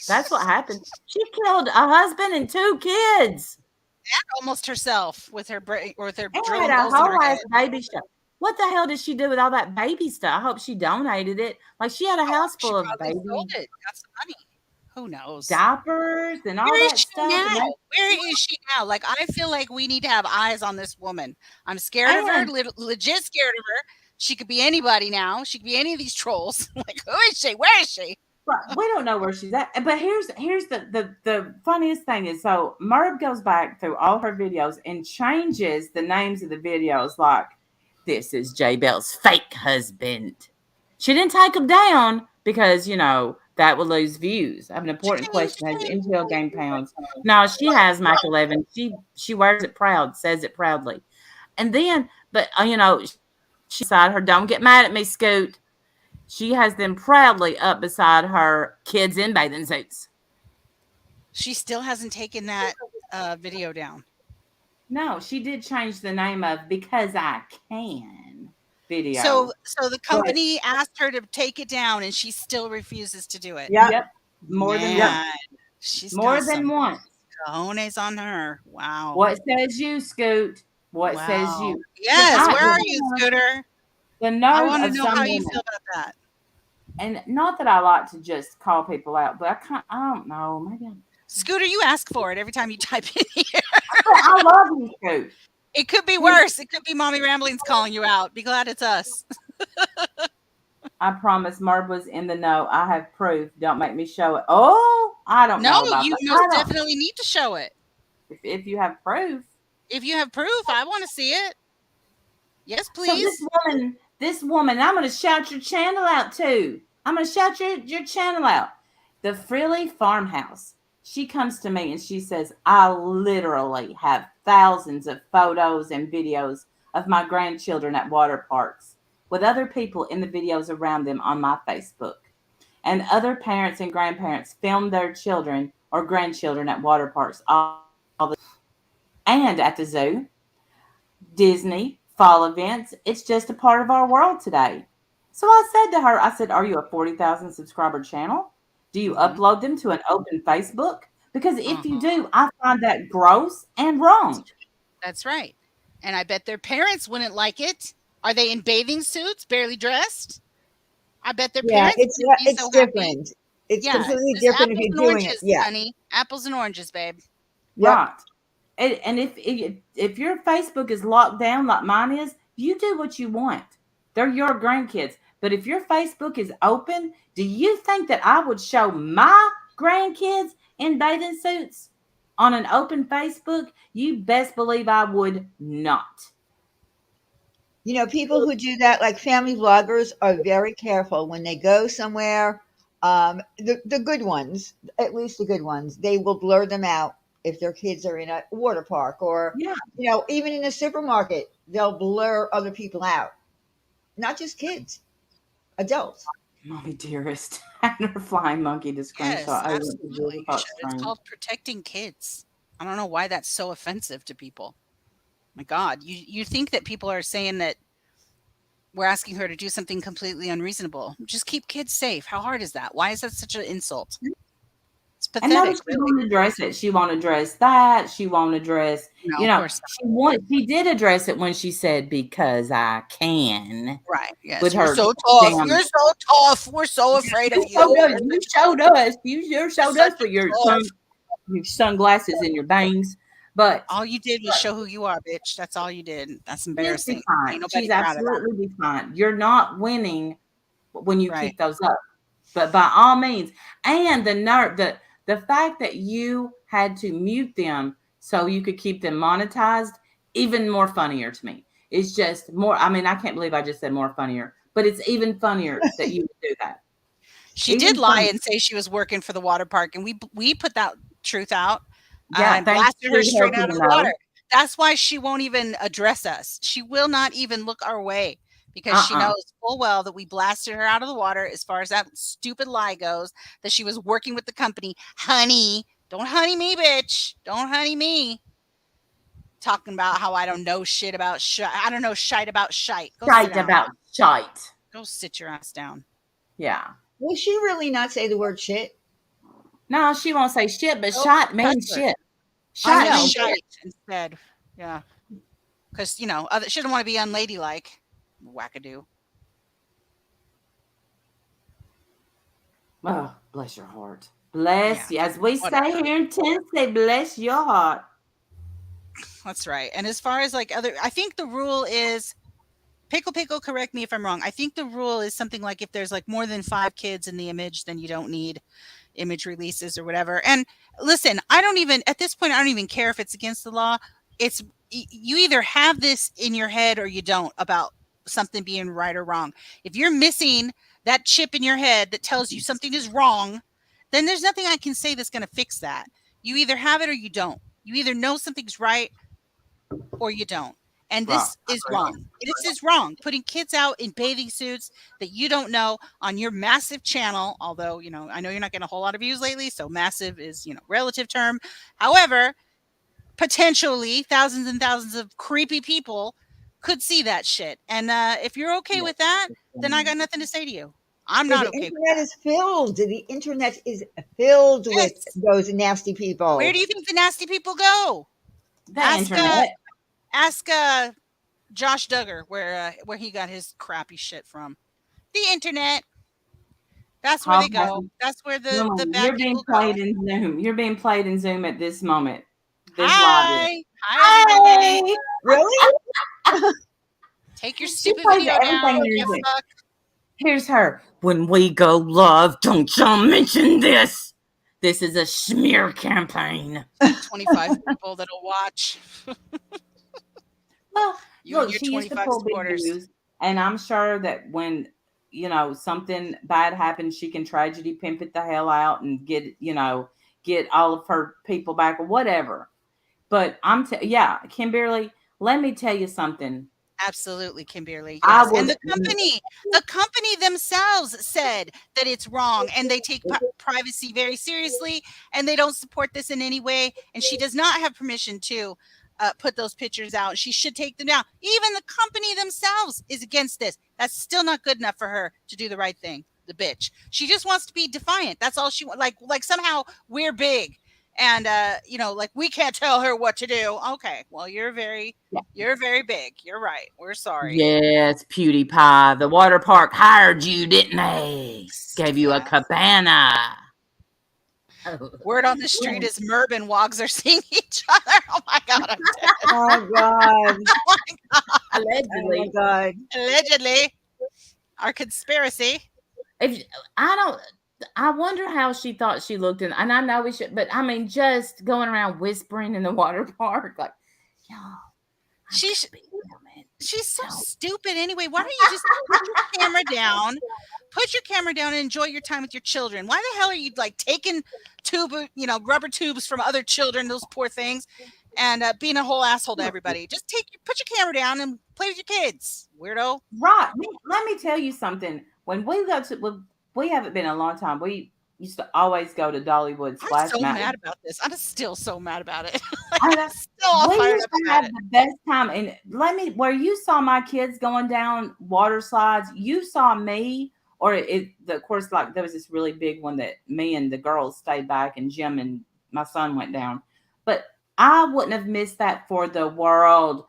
that's what happened. She killed a husband and 2 kids. And almost herself with her brain or with her And drilling had a holes in whole her ass head. baby stuff. What the hell did she do with all that baby stuff? I hope she donated it. Like she had a house She full of probably baby. sold it. Got some money. Who knows? diapers and all Where is that she stuff. now? And, they, Where is she now? Like, I feel like we need to have eyes on this woman. I'm scared of her, and legit scared of her. She could be anybody now. She could be any of these trolls. Like, who is she? Where is she? but we don't know where she's at. But here's the funniest thing is, so Merb goes back through all her videos and changes the names of the videos, like this is Jaybells' fake husband. She didn't take him down because that would lose views. I have an important question: has Intel gained pounds? No, she has Mac 11. She wears it proud, says it proudly, and then but she beside her. Don't get mad at me, Scoot. She has them proudly up beside her kids in bathing suits. She still hasn't taken that video down. No, she did change the name of Because I Can video. So the company asked her to take it down, and she still refuses to do it. Yep. More than once. She's more got than some once. cojones on her. Wow. What says you, Scoot? What says you? Yes. Where are you, Scooter? The I nerve want to of know some how you women. feel about that. And not that I like to just call people out, but I don't know. Maybe I'm. Scooter, you ask for it every time you type in here. I love you, Scoot. It could be worse. It could be Mommy Ramblings calling you out. Be glad it's us. I promise Merb was in the know. I have proof. Don't make me show it. Oh, I don't know about you that. most definitely need to show it. If you have proof. If you have proof, I want to see it. Yes, please. So this woman, I'm going to shout your channel out too. I'm going to shout your channel out. The Frilly Farmhouse. She comes to me and she says, I literally have thousands of photos and videos of my grandchildren at water parks with other people in the videos around them on my Facebook. And other parents and grandparents film their children or grandchildren at water parks and at the zoo, Disney, fall events. It's just a part of our world today. So I said to her, are you a 40,000 subscriber channel? Do you upload them to an open Facebook? Because if you do, I find that gross and wrong. That's right. And I bet their parents wouldn't like it. Are they in bathing suits, barely dressed? I bet their parents it's so different. Happy. It's completely different if you're doing oranges, it. Yeah, honey. Apples and oranges, babe. Right. And if your Facebook is locked down like mine is, you do what you want. They're your grandkids. But if your Facebook is open, do you think that I would show my grandkids in bathing suits on an open Facebook? You best believe I would not. People who do that, like family vloggers, are very careful when they go somewhere. The good ones, at least the good ones, they will blur them out if their kids are in a water park or, even in a supermarket, they'll blur other people out. Not just kids, adults. Mommy dearest, and her flying monkey to screenshot. Yes, absolutely. It's called protecting kids. I don't know why that's so offensive to people. My God, you think that people are saying that we're asking her to do something completely unreasonable. Just keep kids safe. How hard is that? Why is that such an insult? It's pathetic. And she won't address it. She won't address that. She won't address, she did address it when she said, because I can. Right. Yes. With You're so tough. You're so tough. We're so afraid of you. You showed us. You showed us with your sunglasses and your bangs. But all you did was show who you are, bitch. That's all you did. That's embarrassing. She's absolutely be fine. You're not winning when you keep those up. But by all means, and the fact that you had to mute them so you could keep them monetized, even more funnier to me. It's just more. I mean, I can't believe I just said more funnier, but it's even funnier that you would do that. She did lie and say she was working for the water park, and we put that truth out. Yeah, blasted her straight out of the water. That's why she won't even address us. She will not even look our way because she knows full well that we blasted her out of the water as far as that stupid lie goes, that she was working with the company. Honey, don't honey me, bitch. Don't honey me. Talking about how I don't know shit about shit. I don't know shite about shite. Shite about shite. Go sit your ass down. Yeah. Will she really not say the word shit? No, she won't say shit, but shot means shit. Shot means shite instead. Yeah. Because, she doesn't want to be unladylike. Wackadoo. Oh, bless your heart. Bless you. As we say here in Tennessee, bless your heart. That's right. And as far as like other, I think the rule is Pickle, correct me if I'm wrong. I think the rule is something like if there's like more than 5 kids in the image, then you don't need image releases or whatever. And listen, I don't even at this point I don't even care if it's against the law. It's you either have this in your head or you don't about something being right or wrong. If you're missing that chip in your head that tells you something is wrong, then there's nothing I can say that's going to fix that. You either have it or you don't. You either know something's right or you don't. And this is wrong. This is wrong. Putting kids out in bathing suits that you don't know on your massive channel, although, you know, I know you're not getting a whole lot of views lately, so massive is, you know, relative term. However, potentially thousands and thousands of creepy people could see that shit. And if you're okay with that, then I got nothing to say to you. I'm not okay with that. The internet is filled. The internet is filled with those nasty people. Where do you think the nasty people go? Ask Josh Duggar where he got his crappy shit from. The internet. That's where they go. That's where the bad You're being people played go. in Zoom. You're being played in Zoom at this moment. This Hi. Hi. Hi, everybody. Really? Take your She stupid plays video everything down, in you Zoom. fuck. Here's her. When we go live, don't y'all mention this. This is a smear campaign. 25 people that'll watch. Well, You look, and your she used to 25 pull big supporters. views, and I'm sure that when, you know, something bad happens, she can tragedy pimp it the hell out and get, you know, get all of her people back or whatever. But Kimberly, let me tell you something. Absolutely, Kimberly. Yes. And the company themselves said that it's wrong and they take privacy very seriously and they don't support this in any way. And she does not have permission to put those pictures out. She should take them down. Even the company themselves is against this. That's still not good enough for her to do the right thing. The bitch. She just wants to be defiant. That's all she wants. Like somehow we're big. And you know, like we can't tell her what to do. Okay, well, you're very big. You're right. We're sorry. Yes, PewDiePie. The water park hired you, didn't they? Gave you a cabana. Word on the street is Merb and Wogs are seeing each other. Oh my god, I'm dead. Oh god. Oh my god. Allegedly. Oh my god. Allegedly. Our conspiracy. I wonder how she thought she looked and I know we should, but I mean, just going around whispering in the water park, like, y'all. She's so stupid anyway. Why don't you just put your camera down? Put your camera down and enjoy your time with your children. Why the hell are you like taking rubber tubes from other children, those poor things, and being a whole asshole to everybody? Just put your camera down and play with your kids, weirdo. Right. Let me tell you something. When we haven't been a long time. We used to always go to Dollywood Splash I'm so Mountain. mad about this. I'm still so mad about it. I'm still all we fired used up to about have it. the best time. And where you saw my kids going down water slides, you saw me, of course, like there was this really big one that me and the girls stayed back and Jim and my son went down. But I wouldn't have missed that for the world.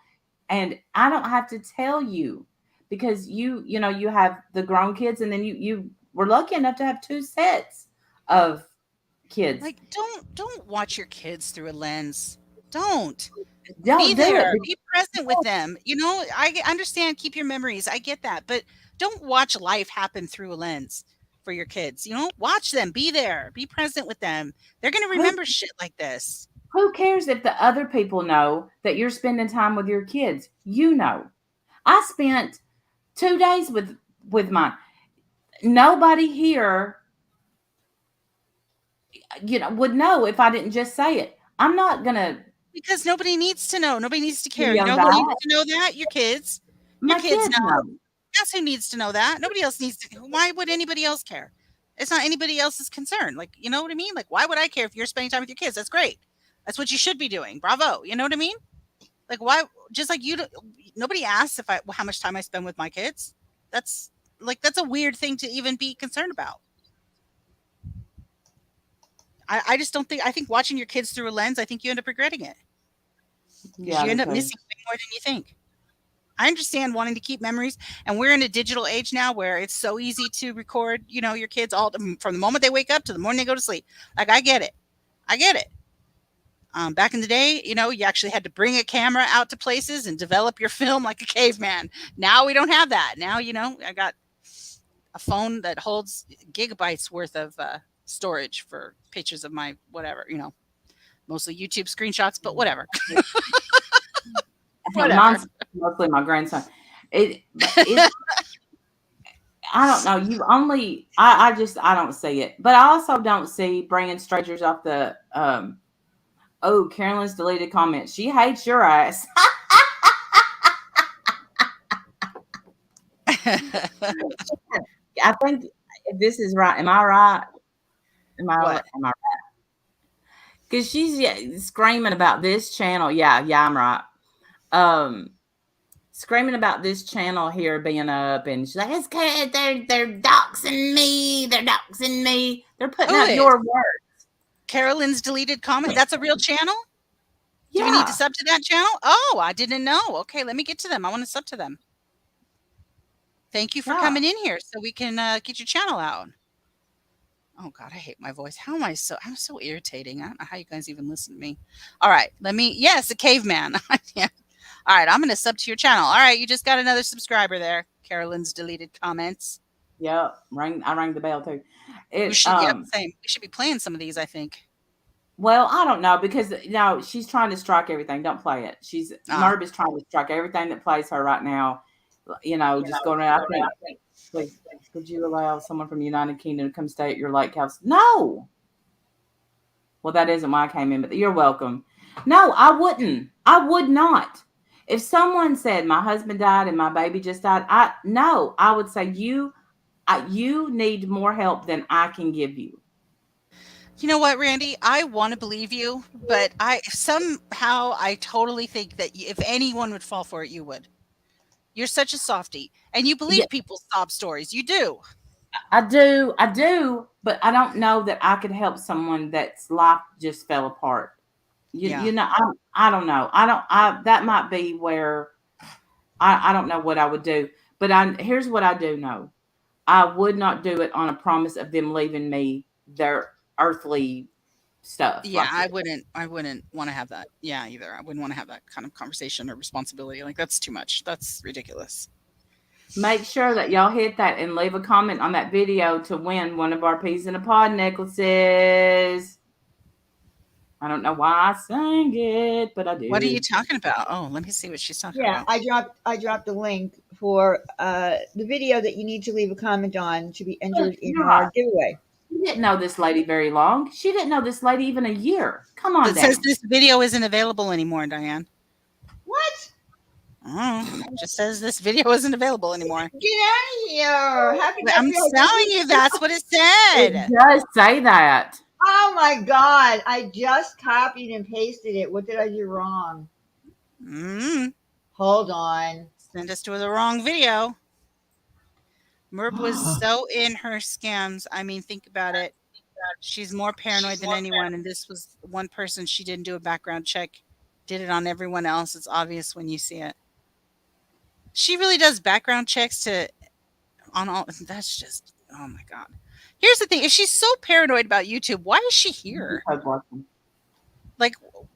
And I don't have to tell you because you have the grown kids and then you were lucky enough to have 2 sets of kids. Like, don't watch your kids through a lens. Don't Don't be do there. it. Be present with them. You know, I understand. Keep your memories. I get that, but don't watch life happen through a lens for your kids. You know, watch them. Be there. Be present with them. They're gonna remember shit like this. Who cares if the other people know that you're spending time with your kids? You know. I spent 2 days with mine. Nobody here, would know if I didn't just say it. I'm not gonna. Because nobody needs to know. Nobody needs to care. You You know know who needs that? to know that? Your kids. My Your kids know. know. That's who needs to know that. Nobody else needs to. Why would anybody else care? It's not anybody else's concern. Like, you know what I mean? Like, why would I care if you're spending time with your kids? That's great. That's what you should be doing. Bravo. You know what I mean? Like, why? Just like nobody asks how much time I spend with my kids. That's a weird thing to even be concerned about. I just don't think. I think watching your kids through a lens, I think you end up regretting it. Yeah, You end up missing way more than you think. I understand wanting to keep memories, and we're in a digital age now where it's so easy to record, your kids all from the moment they wake up to the morning they go to sleep. Like, I get it. I get it. Back in the day, you actually had to bring a camera out to places and develop your film like a caveman. Now we don't have that. Now, I got a phone that holds gigabytes worth of storage for pictures of my whatever, mostly YouTube screenshots, but whatever. Mine's mostly my grandson. I don't know. I don't see it, but I also don't see bringing strangers off the. Oh, Carolyn's deleted comments. She hates your ass. I think this is right. Am I right? Am I right? Because she's screaming about this channel. Yeah, I'm right. Screaming about this channel here being up, and she's like, "It's good. They're doxing me. They're doxing me. They're putting out your words." Carolyn's deleted comment. That's a real channel? Yeah. Do we need to sub to that channel? Oh, I didn't know. Okay, let me get to them. I want to sub to them. Thank you for coming in here so we can get your channel out. Oh God, I hate my voice. I'm so irritating. I don't know how you guys even listen to me. All right, yes, a caveman. Yeah. All right, I'm going to sub to your channel. All right, you just got another subscriber there. Carolyn's deleted comments. Yeah, I rang the bell too. Same. We should be playing some of these, I think. Well, I don't know, because she's trying to strike everything. Don't play it. Merb is trying to strike everything that plays her right now. Just going around. Please, could you allow someone from the United Kingdom to come stay at your lake house? No. Well, that isn't why I came in, but you're welcome. No, I wouldn't. I would not. If someone said my husband died and my baby just died, I would say you need more help than I can give you. You know what, Randy? I want to believe you, but I totally think that if anyone would fall for it, you would. You're such a softie, and you believe people's sob stories. You do. I do, but I don't know that I could help someone that's life just fell apart. I don't know. That might be where I don't know what I would do, but here's what I do know. I would not do it on a promise of them leaving me their earthly stuff. Yeah, I wouldn't want to have that. Yeah, either. I wouldn't want to have that kind of conversation or responsibility. Like, that's too much. That's ridiculous. Make sure that y'all hit that and leave a comment on that video to win one of our peas in a pod necklaces. I don't know why I sang it, but I do. What are you talking about? Oh, let me see what she's talking about. Yeah, I dropped a link for the video that you need to leave a comment on to be entered in our giveaway. She didn't know this lady very long. She didn't know this lady even a year. Come on, it says this video isn't available anymore, Diane. What? Oh, it just says this video isn't available anymore. Get out of here! I'm telling you, that's what it said. It does say that. Oh my God! I just copied and pasted it. What did I do wrong? Hold on. Send us to the wrong video. Merb was so in her scams. I mean, think about it. She's more paranoid than anyone, and this was one person. She didn't do a background check. Did it on everyone else. It's obvious when you see it. She really does background checks on all. That's just, oh my God. Here's the thing. If she's so paranoid about YouTube, why is she here? Like,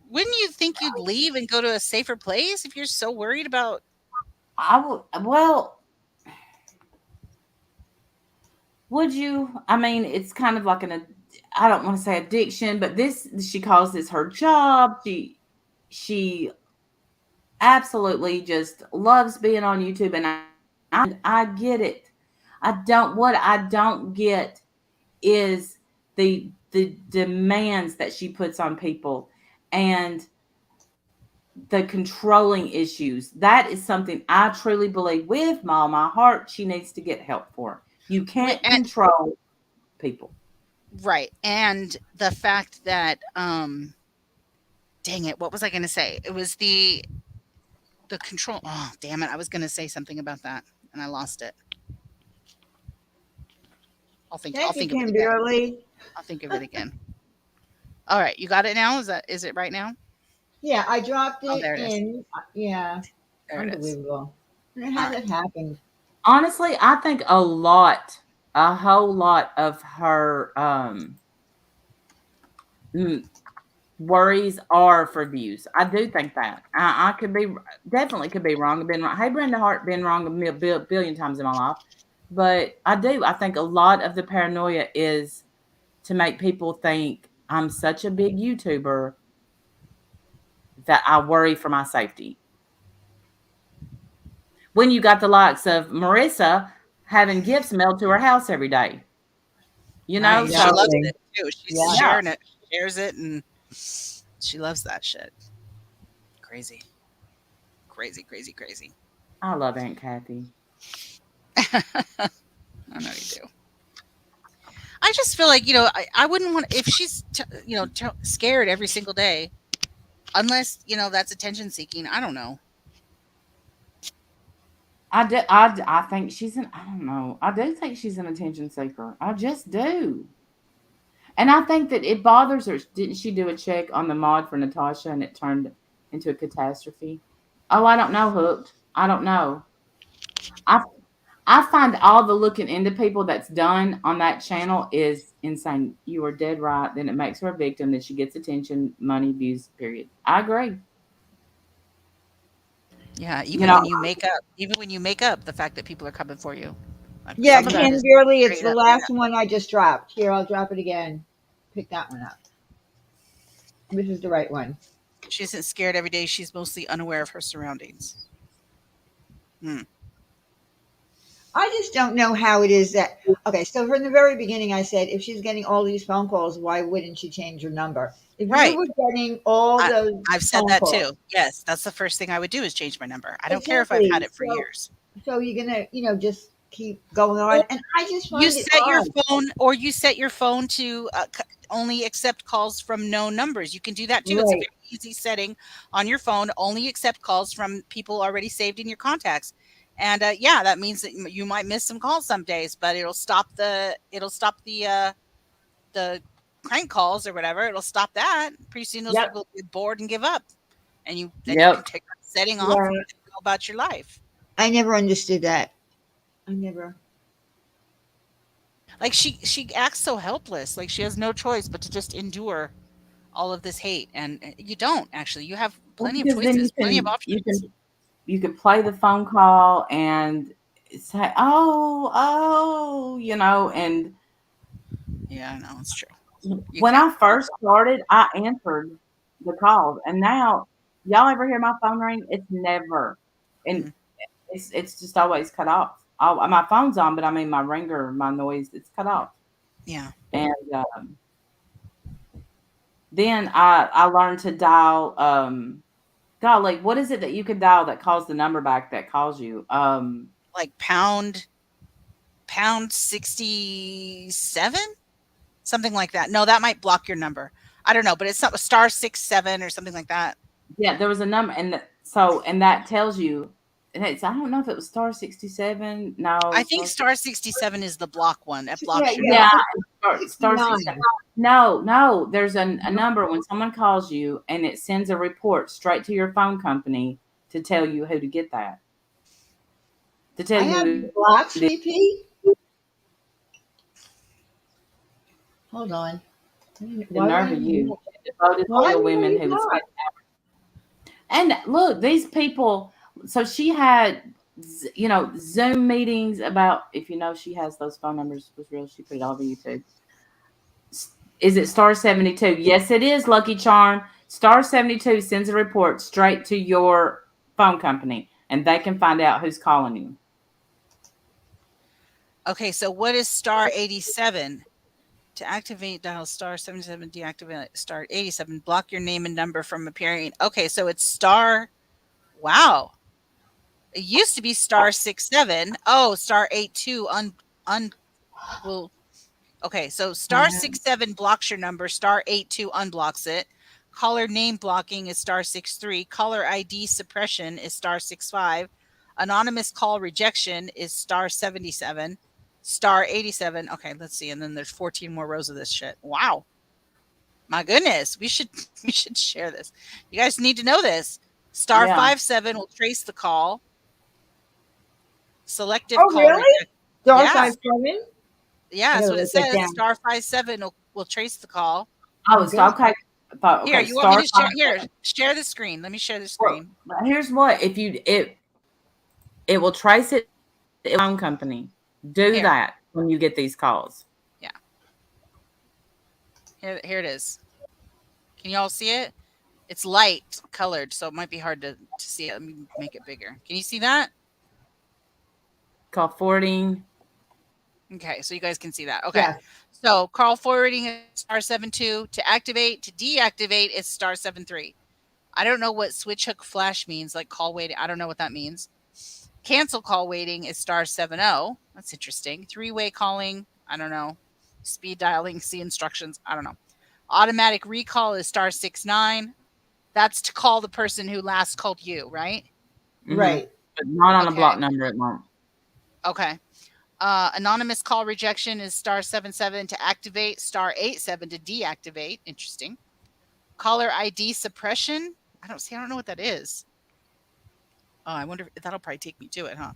wouldn't you think you'd leave and go to a safer place if you're so worried about? Would you? I mean, it's kind of like I don't want to say addiction, but she calls this her job. She absolutely just loves being on YouTube, and I get it. What I don't get is the demands that she puts on people and the controlling issues. That is something I truly believe with all my heart she needs to get help for. You can't control people. Right. And the fact that, dang it, what was I going to say? It was the control. Oh, damn it. I was going to say something about that and I lost it. I'll think of it again. I'll think of it again. All right. You got it now? Is it right now? Yeah, I dropped it there it in. Is. Yeah. There Unbelievable. How that happened? Honestly, I think a whole lot of her worries are for views. I do think that. I could be definitely could be wrong. I've been wrong. Hey, Brenda Hart, been wrong a billion times in my life, but I do. I think a lot of the paranoia is to make people think I'm such a big YouTuber that I worry for my safety. When you got the likes of Marissa having gifts mailed to her house every day, you know, Right. so She loves it too. She's yeah. sharing it, shares it, and she loves that shit. Crazy. Crazy, crazy, crazy. I love Aunt Kathy. I know you do. I just feel like, I wouldn't want, if she's, scared every single day, unless, that's attention seeking. I don't know. I think she's I don't know. I do think she's an attention seeker. I just do. And I think that it bothers her. Didn't she do a check on the mod for Natasha and it turned into a catastrophe? Oh, I don't know, Hooked. I don't know. I I find all the looking into people that's done on that channel is insane. You are dead right. Then it makes her a victim. Then she gets attention, money, views, period. I agree. Yeah, You know, even when you make up the fact that people are coming for you. Yeah, Some of that Ken is Barely, it's straight the up last one I just dropped. Here, I'll drop it again. Pick that one up. This is the right one. She isn't scared every day. She's mostly unaware of her surroundings. I just don't know how it is that. Okay, so from the very beginning, I said if she's getting all these phone calls, why wouldn't she change her number? If Right. you were getting all those I've said phone that calls, too. Yes, that's the first thing I would do is change my number. I don't care if I've had it for years. So you're gonna, just keep going on, and I just find You it set your odd. phone, or you set your phone to only accept calls from known numbers. You can do that too. It's a Right. very easy setting on your phone. Only accept calls from people already saved in your contacts. And yeah, that means that you might miss some calls some days, but it'll stop the crank calls or whatever. It'll stop that. Pretty soon those Yep. people get bored and give up, and you can Yep. take that setting off Yeah. and go about your life. I never understood that. I never. Like she acts so helpless, like she has no choice but to just endure all of this hate, and you don't actually. You have Well, plenty of because then choices, plenty of options. you can play the phone call and say, oh, and Yeah, I know it's true. when I first started, I answered the calls, and now y'all ever hear my phone ring? It's never, and it's just always cut off. My phone's on, but I mean my ringer, my noise, it's cut off. Yeah. And then I learned to dial. Golly, what is it that you can dial that calls the number back that calls you? Like pound 67, something like that. No, that might block your number. I don't know, but it's not star 67 or something like that. Yeah, there was a number, and that tells you. And I don't know if it was star 67. No, I think star 67 is the block one. That blocks your yeah, number. star 67. No, there's a number when someone calls you, and it sends a report straight to your phone company to tell you who to get that. To tell I you have who blocks repeat. Hold on. the nerve of you, devoted Why loyal were women you who would blocked? spend. And look, these people. So she had, Zoom meetings about. If you know, she has those phone numbers. Was real. She put it all over YouTube. Is it star 72? Yes, it is, Lucky Charm. Star 72 sends a report straight to your phone company, and they can find out who's calling you. Okay, so what is star 87? To activate, dial star 77, deactivate star 87. Block your name and number from appearing. Okay, so it's star. Wow. It used to be star 67. Oh, star 82 well. Okay, so star 67 blocks your number. Star 82 unblocks it. Caller name blocking is star 63. Caller ID suppression is star 65. Anonymous call rejection is star 77. Star 87. Okay, let's see. And then there's 14 more rows of this shit. Wow. My goodness. We should share this. You guys need to know this. Star 57 will trace the call. Selective Oh, call really? reject. Star Yeah. 57? Yeah, I that's gotta what it write that says. down. Star 57 will trace the call. Oh, it's Okay. okay. Here, Okay, you want me to share? five- Here, share the screen. Let me share the Well, screen. here's what: if you it will trace it to the phone company. Do Here. that when you get these calls. Yeah. Here it is. Can you all see it? It's light colored, so it might be hard to see it. Let me make it bigger. Can you see that? Call forwarding. Okay, so you guys can see that. Okay. Yes. So call forwarding is star 72. To activate, to deactivate is star 73. I don't know what switch hook flash means, like call waiting. I don't know what that means. Cancel call waiting is star 70. That's interesting. Three-way calling, I don't know. Speed dialing, see instructions, I don't know. Automatic recall is star 69. That's to call the person who last called you, right? Right. But not on a Okay. block number, it won't. Okay. Anonymous call rejection is star 77 to activate, star 87 to deactivate. Interesting. Caller ID suppression. I don't know what that is. Oh, I wonder if that'll probably take me to it, huh?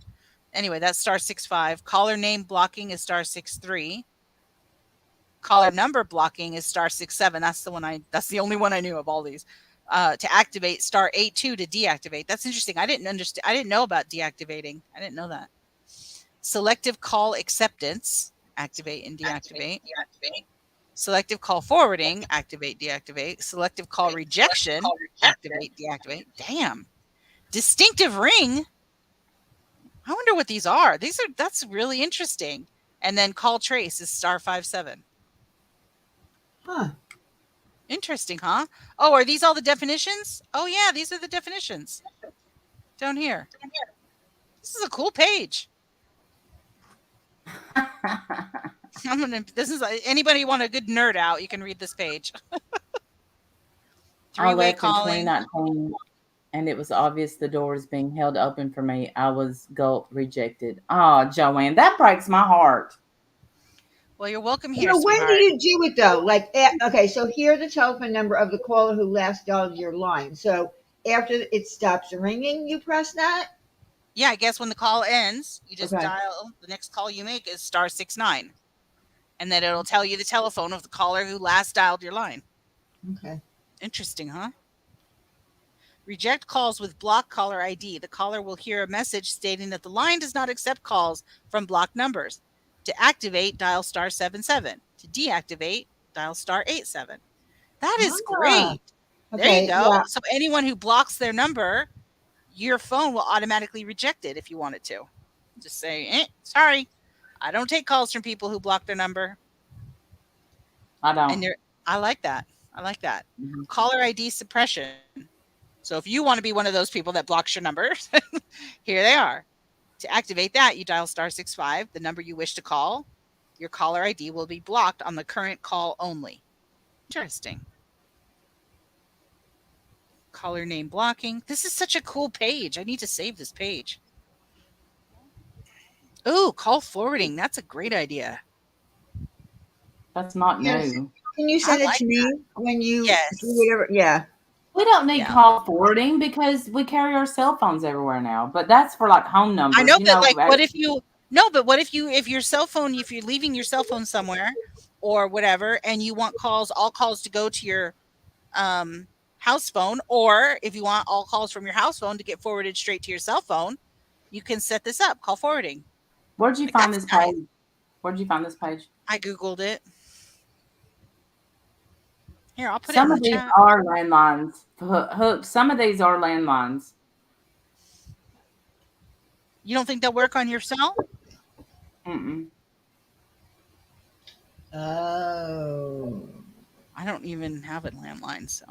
Anyway, that's star 65. Caller name blocking is star 63. Caller number blocking is star 67. That's the only one I knew of all these. To activate, star 82 to deactivate. That's interesting. I didn't know about deactivating. I didn't know that. Selective call acceptance, activate and deactivate. Selective call forwarding, activate, deactivate. Selective call rejection, activate, deactivate. Damn. Distinctive ring. I wonder what these are. That's really interesting. And then call trace is star 57. Huh. Interesting, huh? Oh, are these all the definitions? Oh yeah, these are the definitions. Down here. This is a cool page. Anybody want a good nerd out, you can read this page. I Three-way left calling. in 2019, and it was obvious the door was being held open for me. I was rejected. Oh, Joanne, that breaks my heart. Well, you're welcome here, So when sweetheart. do you do it though? Like, okay, so here's the telephone number of the caller who last dialed your line. So after it stops ringing, you press that? Yeah, I guess when the call ends, you just Okay. dial. The next call you make is star 69. And then it'll tell you the telephone of the caller who last dialed your line. Okay. Interesting, huh? Reject calls with block caller ID. The caller will hear a message stating that the line does not accept calls from blocked numbers. To activate, dial star 77. To deactivate, dial star 87. That is great. There you Okay, go. yeah. So anyone who blocks their number, your phone will automatically reject it if you want it to. Just say, sorry, I don't take calls from people who block their number. I don't. And I like that. I like that. Caller ID suppression. So if you want to be one of those people that blocks your numbers, here they are. To activate that, you dial star 65, the number you wish to call. Your caller ID will be blocked on the current call only. Interesting. Caller name blocking. This is such a cool page. I need to save this page. Ooh, call forwarding. That's a great idea. That's not Yes. new. Can you send it to me when you do whatever? Yeah. We don't need call forwarding because we carry our cell phones everywhere now. But that's for like home numbers. I know, but like, what if if your cell phone, if you're leaving your cell phone somewhere or whatever, and you want all calls to go to your house phone, or if you want all calls from your house phone to get forwarded straight to your cell phone, you can set this up, call forwarding. Where'd you find this page? Where'd you find this page? I Googled it. Here, I'll put Some it in of the these chat. are landlines. Hook. Some of these are landlines. You don't think they'll work on your cell? Mm-mm. Oh. I don't even have a landline, so.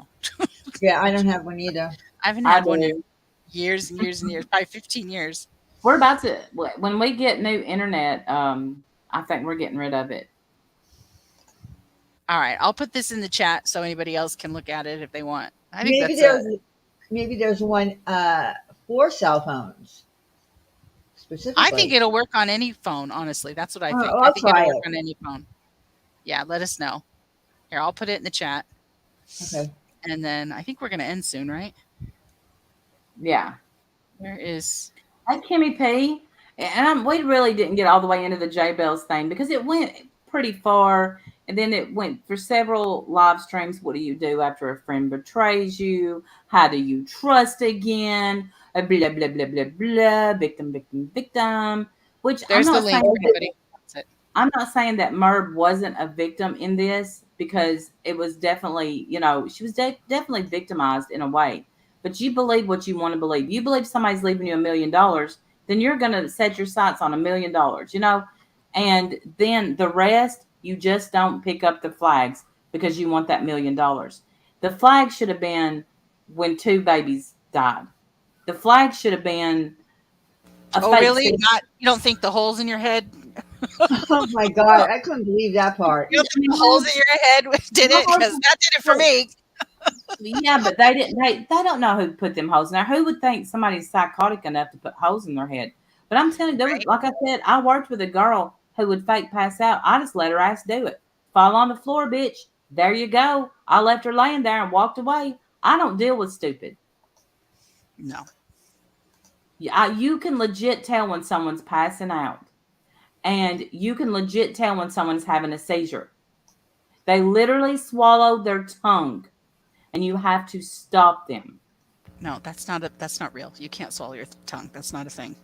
Yeah, I don't have one either. I haven't had one in years and years and years, probably 15 years. We're about to, when we get new internet, I think we're getting rid of it. All right, I'll put this in the chat so anybody else can look at it if they want. I think maybe there's one for cell phones specifically. I think it'll work on any phone. Honestly, that's what I think. I'll I think it'll try work it. on any phone. Yeah, let us know. Here, I'll put it in the chat. Okay. And then I think we're gonna end soon, right? Yeah. Where is? Hey, Kimmy P. And we really didn't get all the way into the Jaybells thing because it went pretty far. And then it went for several live streams. What do you do after a friend betrays you? How do you trust again? Blah, blah, blah, blah, blah. Victim, victim, victim. Which There's the link, everybody. That's it. I'm not saying that Merb wasn't a victim in this because it was definitely, she was definitely victimized in a way. But you believe what you want to believe. You believe somebody's leaving you $1 million, then you're going to set your sights on $1 million, and then the rest, you just don't pick up the flags because you want that $1 million. The flag should have been when 2 babies died. The flag should have been really? You don't think the holes in your head? Oh my God, I couldn't believe that part. You don't think the holes in your head did it? Because that did it for me. Yeah, but they didn't. They don't know who put them holes in there. Who would think somebody's psychotic enough to put holes in their head? But I'm telling you, like I said, I worked with a girl who would fake pass out. I just let her ass do it. Fall on the floor, bitch. There you go. I left her laying there and walked away. I don't deal with stupid. No. You can legit tell when someone's passing out. And you can legit tell when someone's having a seizure. They literally swallow their tongue. And you have to stop them. No, that's not real. You can't swallow your tongue. That's not a thing.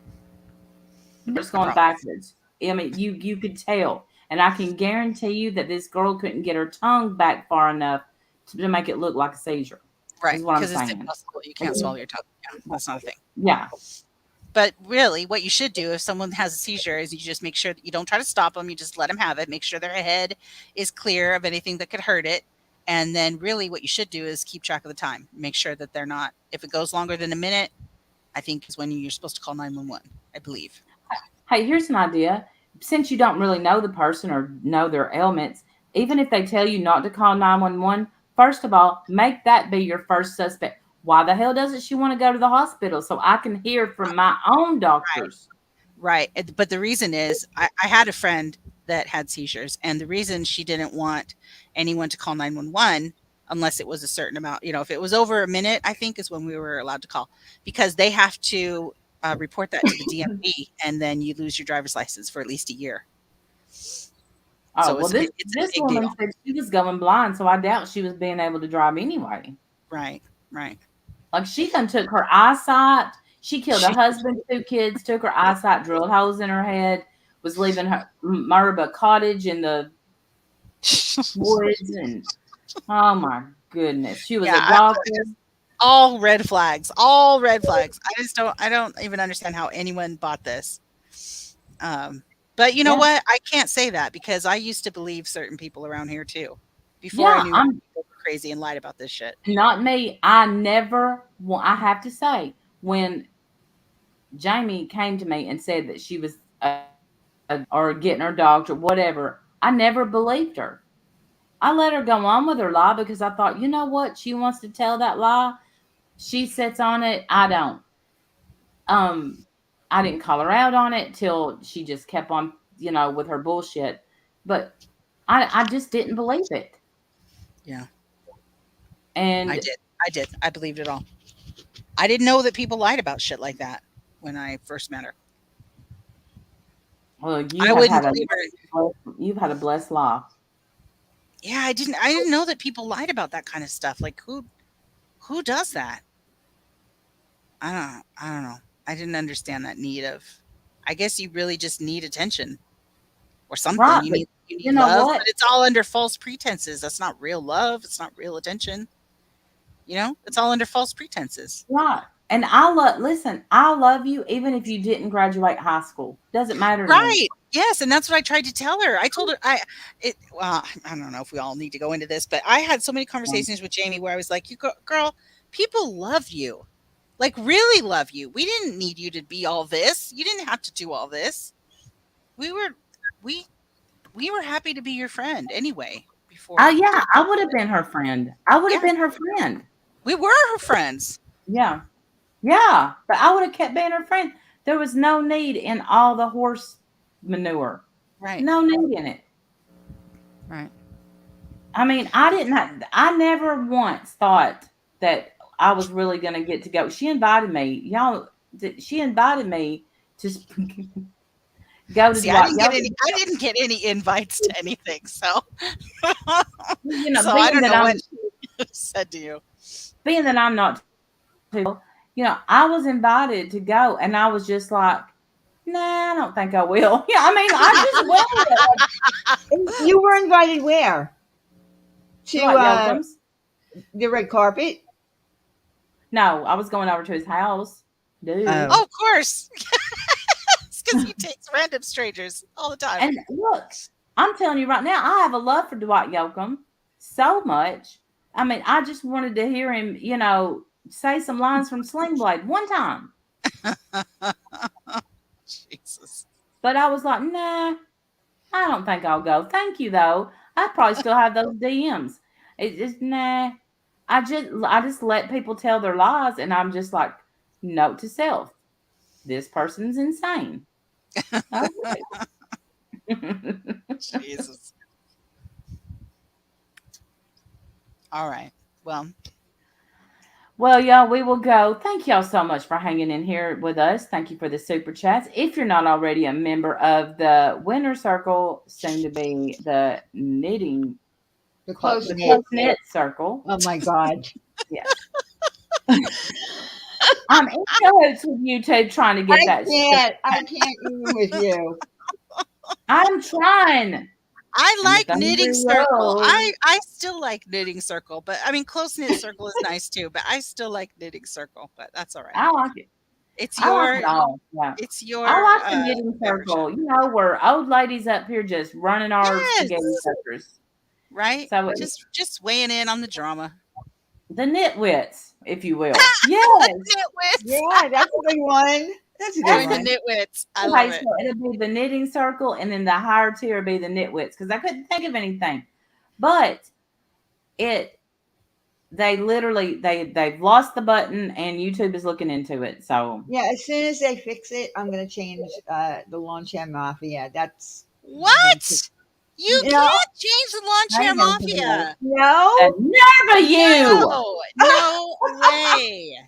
It's going backwards. I mean, you could tell. And I can guarantee you that this girl couldn't get her tongue back far enough to make it look like a seizure. Right. Because it's impossible. You can't swallow your tongue. Yeah, that's not a thing. Yeah. But really, what you should do if someone has a seizure is you just make sure that you don't try to stop them. You just let them have it. Make sure their head is clear of anything that could hurt it. And then really what you should do is keep track of the time. Make sure that they're not, if it goes longer than a minute, I think is when you're supposed to call 911, I believe. Hey, here's an idea. Since you don't really know the person or know their ailments, even if they tell you not to call 911, first of all, make that be your first suspect. Why the hell doesn't she want to go to the hospital so I can hear from my own doctors? Right. But the reason is I had a friend that had seizures, and the reason she didn't want anyone to call 911 unless it was a certain amount, if it was over a minute, I think is when we were allowed to call, because they have to report that to the DMV, and then you lose your driver's license for at least a year. Oh, so well, this woman said she was going blind, so I doubt she was being able to drive anyway. Right. Like she done took her eyesight. She killed a husband, 2 kids, took her eyesight, drilled holes in her head, was leaving her Merb a cottage in the woods, and oh my goodness, she was a doctor. All red flags. I don't even understand how anyone bought this. But you know what? I can't say that because I used to believe certain people around here too. Before I knew people were crazy and lied about this shit. Not me. I have to say, when Jamie came to me and said that she was or getting her dogged or whatever, I never believed her. I let her go on with her lie because I thought, you know what? She wants to tell that lie. She sits on it. I don't. I didn't call her out on it till she just kept on, with her bullshit. But I just didn't believe it. Yeah. And I did. I believed it all. I didn't know that people lied about shit like that when I first met her. Well, you've had a blessed life. Yeah, I didn't know that people lied about that kind of stuff. Like who does that? I don't know. I didn't understand that need of. I guess you really just need attention or something. Right, you need love, but it's all under false pretenses. That's not real love. It's not real attention. It's all under false pretenses. Right. And I love you even if you didn't graduate high school. Doesn't matter. Right. Yes. And that's what I tried to tell her. I told her I don't know if we all need to go into this, but I had so many conversations with Jamie where I was like, girl, people love you. Like really love you. We didn't need you to be all this. You didn't have to do all this. We were happy to be your friend anyway. Before. Oh yeah, I would have been her friend. Been her friend. We were her friends. Yeah. Yeah. But I would have kept being her friend. There was no need in all the horse manure. Right. No need in it. Right. I mean, I never once thought that I was really going to get to go. She invited me. She invited me Just go to See, I Dwight didn't get any invites to anything, so You know, so I being don't that know I'm what she said to you. being that I'm not too, I was invited to go, and I was just like, nah, I don't think I will. Yeah, I mean, I just went And you were invited where? To Dwight Yoakum's. the red carpet? No, I was going over to his house. Dude. Oh, of course. It's because he takes random strangers all the time. And look, I'm telling you right now, I have a love for Dwight Yoakam so much. I mean, I just wanted to hear him, say some lines from Sling Blade one time. Jesus. But I was like, nah, I don't think I'll go. Thank you, though. I probably still have those DMs. It's just, nah. I just let people tell their lies, and I'm just like, note to self, this person's insane. Okay. Jesus. All right. Well, y'all, we will go. Thank y'all so much for hanging in here with us. Thank you for the super chats. If you're not already a member of the Winner Circle, soon to be the knitting, The close knit circle. Oh my God. Yeah. I'm in cahoots with YouTube trying to get that. I can't even with you. I'm trying. I like knitting circle. Road. I still like knitting circle, but I mean close knit circle is nice too. But I still like knitting circle. But that's all right. I like it. It's I your. like it all. Yeah. It's your. I like the knitting circle. Where old ladies up here just running our spaghetti suckers. Right. So just weighing in on the drama. The nitwits, if you will. Yes. Nitwits. Yeah, that's a good one. That's a good one. The nitwits. I love it. So it'll be the knitting circle, and then the higher tier will be the nitwits, because I couldn't think of anything. But they've lost the button, and YouTube is looking into it. So yeah, as soon as they fix it, I'm gonna change the lawn chair mafia. That's what. You can't change the lawn chair mafia. No, never you. No way.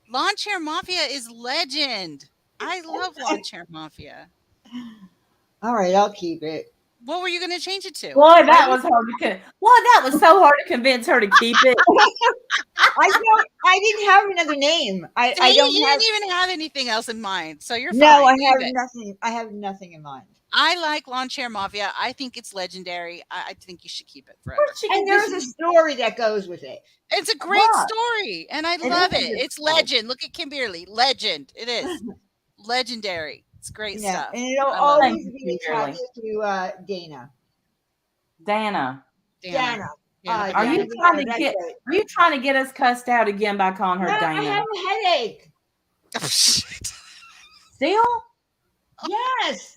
Lawn chair mafia is legend. I love lawn chair mafia. All right, I'll keep it. What were you going to change it to? Boy, that was hard to. That was so hard to convince her to keep it. I didn't have another name. I don't. You didn't even have anything else in mind, so you're fine. No, I have nothing. I have nothing in mind. I like Lawn Chair Mafia. I think it's legendary. I think you should keep it forever. And there's a story that goes with it. It's a great story, and I love it. It's legend. Look at Kimberly. Legend. It is legendary. It's great stuff. And it'll always be attached to Dana. Dana. Are you trying to get us cussed out again by calling her Dana? I have a headache. Still? Yes.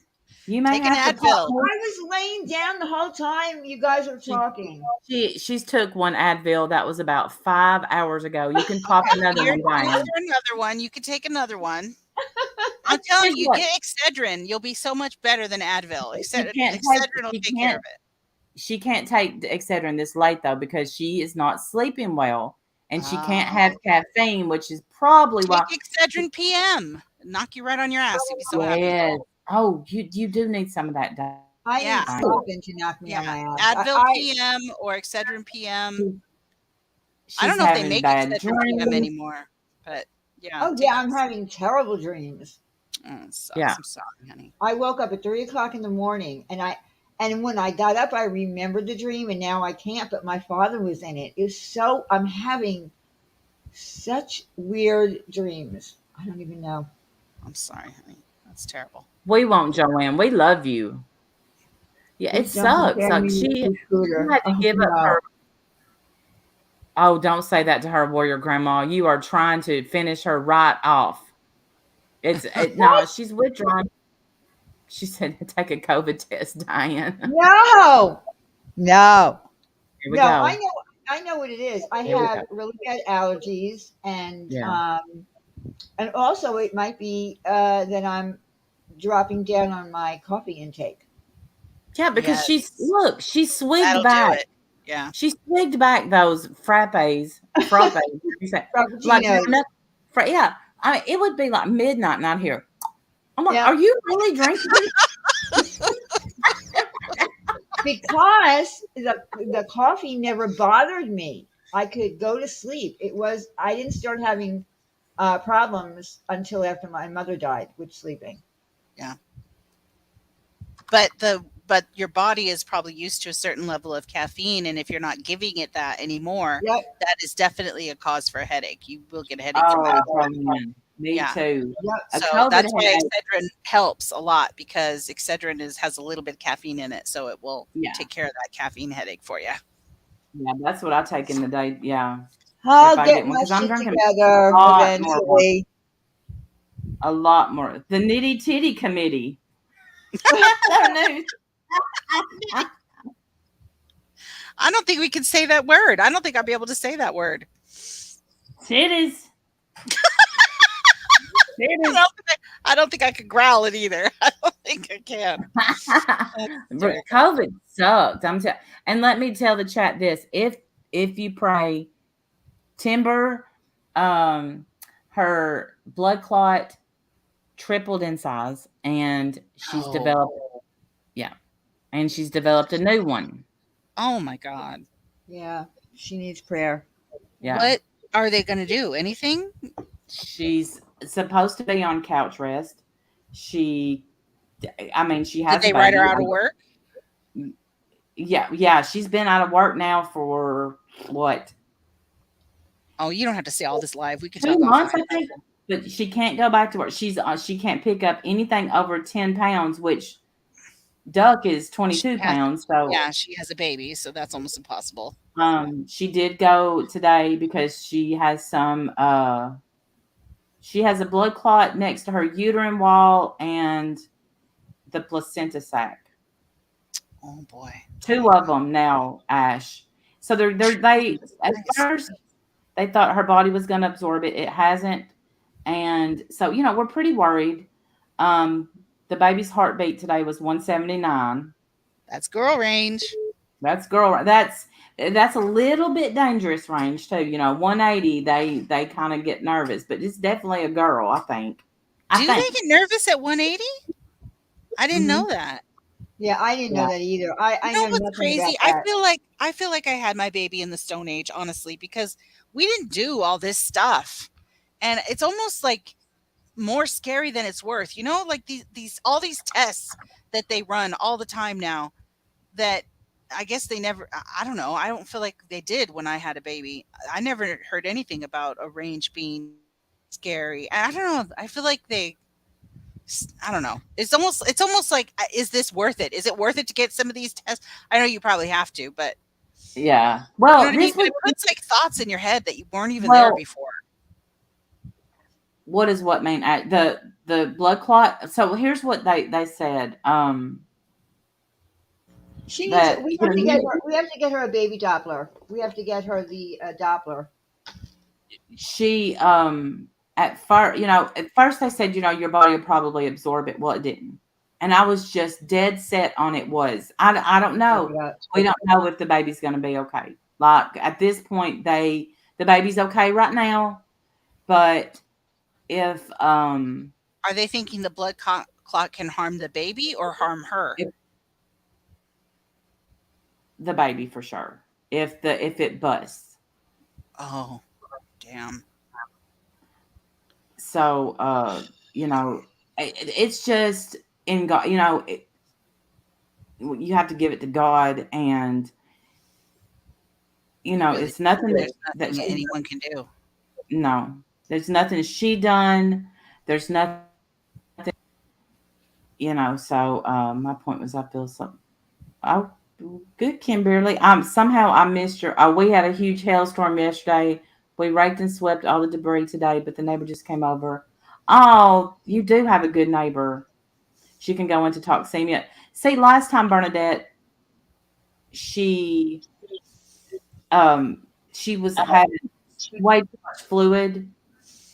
You may take an Advil. I was laying down the whole time you guys were talking. She's took one Advil. That was about 5 hours ago. You can pop another one down. Another one. You can take another one. I'm telling you, get Excedrin. You'll be so much better than Advil. Excedrin will take care of it. She can't take Excedrin this late though because she is not sleeping well, and she can't have caffeine, which is probably why. Take Excedrin PM. Knock you right on your ass. You'd be so happy. Oh, you do need some of that. I need something to knock me on my ass. Advil PM or Excedrin PM. I don't know if they make Excedrin PM anymore, but yeah. Oh yeah, I'm having terrible dreams. I'm sorry, honey. I woke up at 3 o'clock in the morning, and when I got up, I remembered the dream, and now I can't. But my father was in it. I'm having such weird dreams. I don't even know. I'm sorry, honey. That's terrible. We won't, Joanne. We love you. Yeah, it sucks. Like she had to give up her. Oh, don't say that to her, warrior grandma. You are trying to finish her right off. No, she's withdrawn. She said, take a COVID test, Diane. No. Here we go. I know what it is. I have really bad allergies, and also it might be that I'm dropping down on my coffee intake. Yeah, because she swigged That'll back. Do it. Yeah, she swigged back those frappes. Like, yeah, I mean, it would be like midnight, not here. I'm like, Yeah. are you really drinking? Because the coffee never bothered me. I could go to sleep. I didn't start having problems until after my mother died with sleeping. Yeah. But your body is probably used to a certain level of caffeine, and if you're not giving it that anymore, Yep. that is definitely a cause for a headache. You will get a headache from Oh, that. man. Me Yeah. too. Yep. A So COVID that's why headache. Excedrin helps a lot, because Excedrin has a little bit of caffeine in it, so it will Yeah. take care of that caffeine headache for you. Yeah, that's what I take in the day. Yeah. I'll If I get get one, my because I'm shit drinking together a lot more. eventually. A lot more. The Nitty Titty Committee. So new. I don't think we can say that word. I don't think I'll be able to say that word. Titties. Titties. I don't think I could growl it either. I don't think I can. But COVID sucked. And let me tell the chat this: if you pray, Timber, her blood clot tripled in size, and she's developed. Yeah, and she's developed a new one. Oh my God. Yeah, she needs prayer. Yeah. What are they going to do? Anything? She's supposed to be on couch rest. She has. Did they write her out of work? Yeah. She's been out of work now for what? Oh, you don't have to say all this live. We can 2 talk months, offline. I think. But she can't go back to work. She can't pick up anything over 10 pounds, which Duck is 22 pounds. So yeah, she has a baby, so that's almost impossible. She did go today because she has she has a blood clot next to her uterine wall and the placenta sac. Oh boy. 2 of them now, Ash. So they at first they thought her body was going to absorb it. It hasn't. And so, we're pretty worried. The baby's heartbeat today was 179. That's girl range. That's a little bit dangerous range too. 180, they kind of get nervous, but it's definitely a girl, I think. Do they get nervous at 180? I didn't know that. Yeah, I didn't know that either. I know what's nothing crazy? about that. I feel like I had my baby in the Stone Age, honestly, because we didn't do all this stuff, and it's almost like more scary than it's worth. Like all these tests that they run all the time now, that I guess they never. I don't know. I don't feel like they did when I had a baby. I never heard anything about a range being scary. I don't know. I feel like I don't know. It's almost like, is this worth it? Is it worth it to get some of these tests? I know you probably have to, but yeah. Well, it puts like thoughts in your head that you weren't even there before. What does what mean? The blood clot. So here's what they said. She needs. We have to get her a baby Doppler. We have to get her the Doppler. She at first they said, your body will probably absorb it. Well, it didn't. And I was just dead set on it was. I don't know. We don't know if the baby's going to be okay. Like at this point, the baby's okay right now. But if are they thinking the blood clot can harm the baby or harm her? The baby for sure. If it busts. Oh, damn. So it's just in God. You have to give it to God, and really, it's nothing that anyone can do. No, there's nothing she done. There's nothing. So my point was, I feel something. Oh, good, Kimberly. Somehow I missed your. We had a huge hailstorm yesterday. We raked and swept all the debris today, but the neighbor just came over. Oh, you do have a good neighbor. She can go into toxemia. See, last time Bernadette, she was having way too much fluid,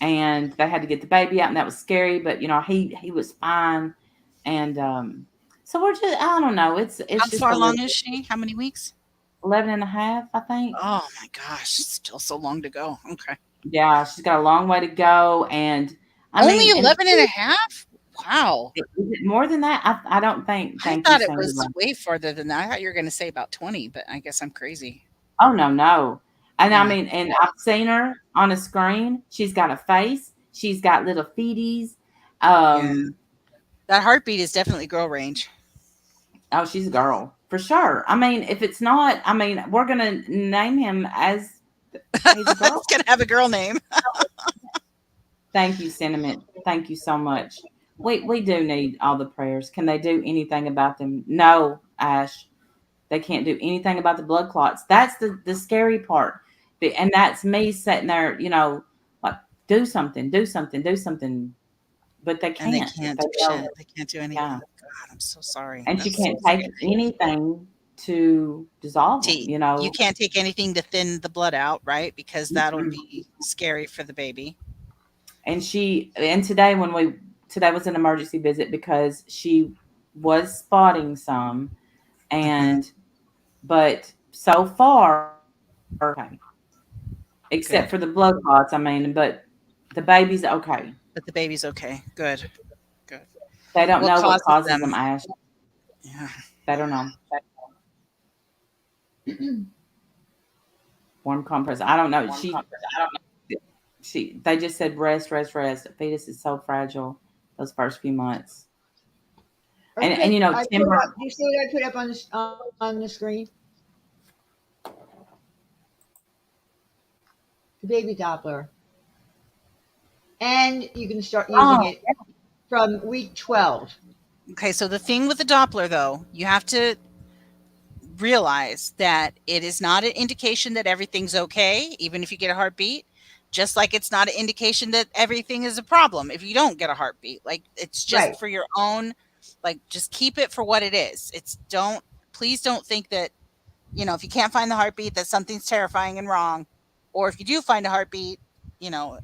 and they had to get the baby out, and that was scary. But he was fine, and so we're just, I don't know. It's how just far along is she? How many weeks? 11 and a half, I think. Oh my gosh, still so long to go. Okay. Yeah, she's got a long way to go, and only 11 and a half. Wow. Is it more than that? I don't think. I Thank you, thought it was Sandra. way further than that. I thought you were going to say about 20, but I guess I'm crazy. Oh no, no. And I Yeah. mean, and I've seen her on a screen. She's got a face. She's got little feeties. Yeah. That heartbeat is definitely girl range. Oh, she's a girl for sure. I mean, if it's not, I mean, we're gonna name him as he's a girl. It's going to have a girl name. Thank you, Sentiment. Thank you so much. We do need all the prayers. Can they do anything about them? No, Ash. They can't do anything about the blood clots. That's the scary part. And that's me sitting there, like do something, do something, do something. But they And they can't. can't They do don't. shit. They can't do anything. Yeah. God, I'm so sorry. And she That's so can't take scary. anything to dissolve them, You can't take anything to thin the blood out, right? Because that'll Mm-mm. be scary for the baby. And today today was an emergency visit because she was spotting some, and but so far okay, except Good. for the blood clots. I mean, but the baby's okay. But the baby's okay. Good. Good. They don't What know what causes causes them, them? Ash. Yeah. They don't know. Warm compress. I don't know. They just said rest, rest, rest. The fetus is so fragile those first few months. And Okay, I put Timber. up. Do you see what I put up on the screen? The baby Doppler, and you can start using it from week 12. Okay, so the thing with the Doppler, though, you have to realize that it is not an indication that everything's okay, even if you get a heartbeat. Just like it's not an indication that everything is a problem if you don't get a heartbeat. Like it's just Right. for your own, like just keep it for what it is. Please don't think that, if you can't find the heartbeat, that something's terrifying and wrong. Or if you do find a heartbeat, you know,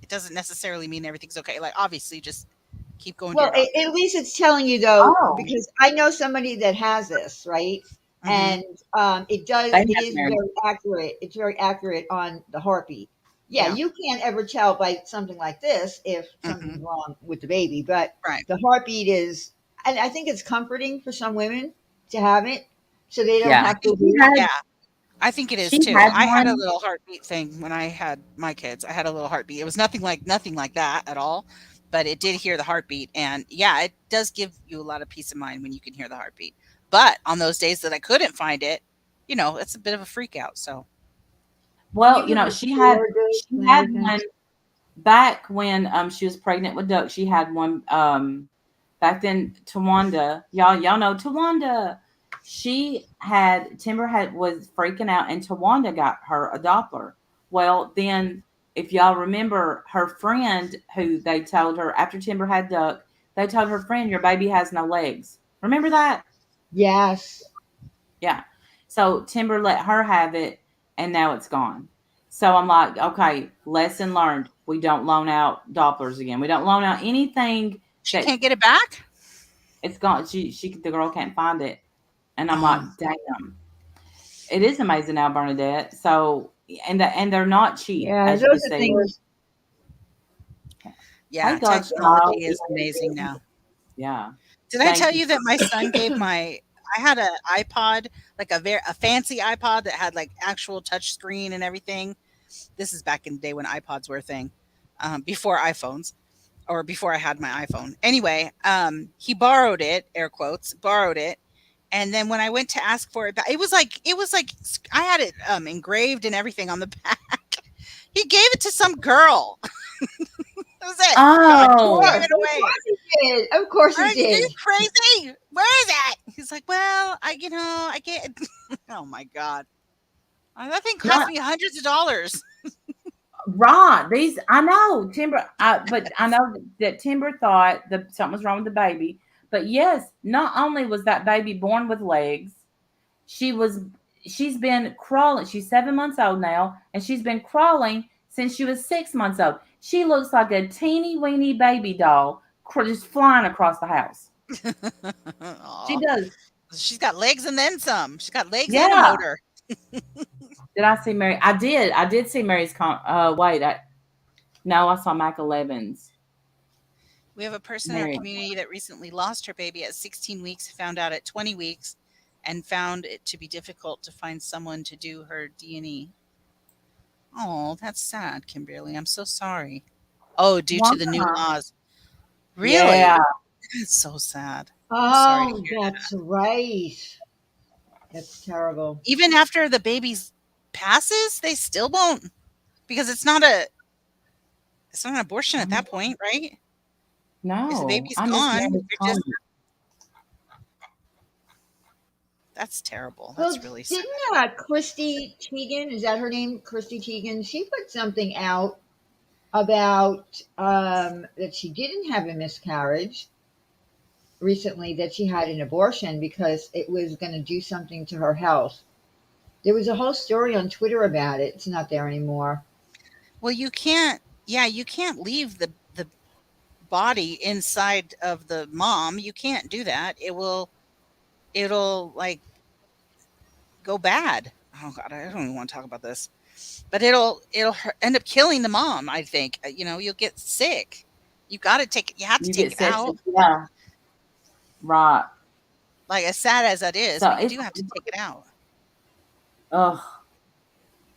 it doesn't necessarily mean everything's okay. Like obviously just keep going to Well, your doctor. at least it's telling you though, Oh. because I know somebody that has this, right? Mhm. And it They is have married. very accurate. It's very accurate on the heartbeat. Yeah, Yeah. you can't ever tell by something like this if Mhm. something's wrong with the baby, but Right. the heartbeat is, and I think it's comforting for some women to have it, so they don't Yeah. have to. Yeah. I think it is She too. had I had a one. little heartbeat thing when I had my kids. I had a little heartbeat. It was nothing like that at all, but it did hear the heartbeat, and yeah, it does give you a lot of peace of mind when you can hear the heartbeat. But on those days that I couldn't find it, it's a bit of a freak out. So Well, You can she had record it she and had everything. one back when she was pregnant with Duck. She had one back then. Tawanda, y'all know Tawanda. Timber was freaking out, and Tawanda got her a Doppler. Well, then if y'all remember, her friend who they told her after Timber had Duck, they told her friend, "Your baby has no legs." Remember that? Yes. Yeah. So Timber let her have it, and now it's gone. So I'm like, okay, lesson learned. We don't loan out Dopplers again. We don't loan out anything she that can't get it back. it's gone. The girl can't find it, and I'm like, damn. It is amazing now, Bernadette. So and they're not cheap, Yeah, as you those can are see. things. Yeah, Hey, God's technology child. is amazing now. Yeah. Did I Thank tell you. you that my son gave I had an iPod, like a fancy iPod that had like actual touch screen and everything. This is back in the day when iPods were a thing, before iPhones or before I had my iPhone. Anyway, he borrowed it, air quotes, borrowed it. And then when I went to ask for it back, it was like I had it engraved and everything on the back. He gave it to some girl. That was it. Oh. Gave it Of away. course he did. Of course he Are you did. crazy? Where is it? He's like, well, I can't. Oh my God. That thing cost me hundreds of dollars. Right. I know Timber, but I know that Timber thought that something was wrong with the baby. But yes, not only was that baby born with legs, she's been crawling. She's 7 months old now, and she's been crawling since she was 6 months old. She looks like a teeny weeny baby doll just flying across the house. She Aw. does. She's got legs and then some. She's got legs and a Yeah. motor. Did I see Mary? I did. I did see Mary's. No, I saw Mac 11's. We have a person in our Very. community that recently lost her baby at 16 weeks, found out at 20 weeks, and found it to be difficult to find someone to do her D&E. Oh, that's sad, Kimberly. I'm so sorry. Oh, due to the new Wow. laws. Really? Yeah. That's so sad. I'm sorry to Oh, hear that's right. That's terrible. even after the baby's passes, they still won't because it's not an abortion at that point, right? If the No, baby's I gone, understand his you're just comment. that's terrible. Well, That's really sad. didn't Christy Teigen, is that her name? Christy Teigen, she put something out about that she didn't have a miscarriage recently, that she had an abortion because it was going to do something to her health. There was a whole story on Twitter about it. It's not there anymore. Well, you can't leave the body inside of the mom. You can't do that. It'll like go bad. Oh god, I don't even want to talk about this. But it'll end up killing the mom, I think. You'll get sick. You have to take get it sick. out. Yeah. Right. Like as sad as that is, So but you it's do have to take it out. ugh.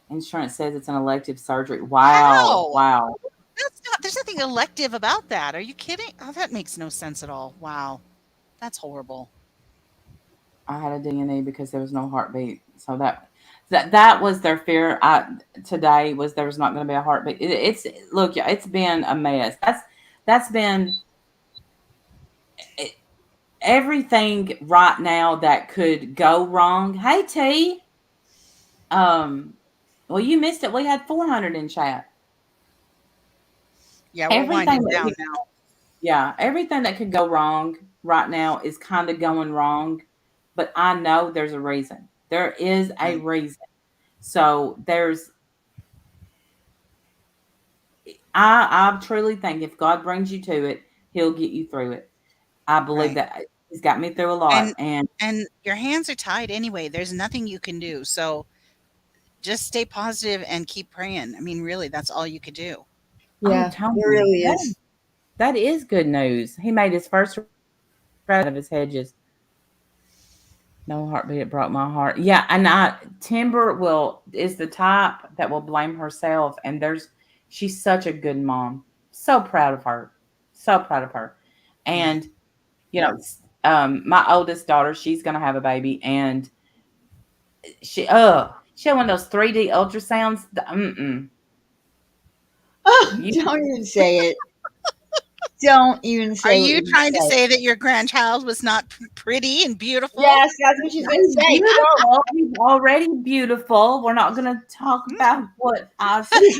Insurance says it's an elective surgery. Wow. How? Wow. There's nothing elective about that. Are you kidding? Oh, that makes no sense at all. Wow. That's horrible. I had a DNA because there was no heartbeat. So that was their fear. Today was there was not going to be a heartbeat. It's look, it's been a mess. That's been everything right now that could go wrong. Hey T, well you missed it. We had 400 in chat. Yeah, we're winding down could, now. Yeah, everything that could go wrong right now is kind of going wrong, but I know there's a reason. There is a reason. So I truly think if God brings you to it, He'll get you through it. I believe that He's got me through a lot, and your hands are tied anyway. There's nothing you can do. So just stay positive and keep praying. I mean, really, that's all you could do. Yeah, Tony, it really is. That is good news. He made his first out of his hedges. No heartbeat. It broke my heart. Yeah, and Timber is the type that will blame herself, and she's such a good mom. So proud of her. So proud of her. And my oldest daughter, she's gonna have a baby, and she had one of those 3D ultrasounds. Oh, don't even say it. Don't even say Are what you trying to said. say that your grandchild was not pretty and beautiful? Yes, that's what she's going to say. Beautiful. He's already beautiful. We're not going to talk about what I see.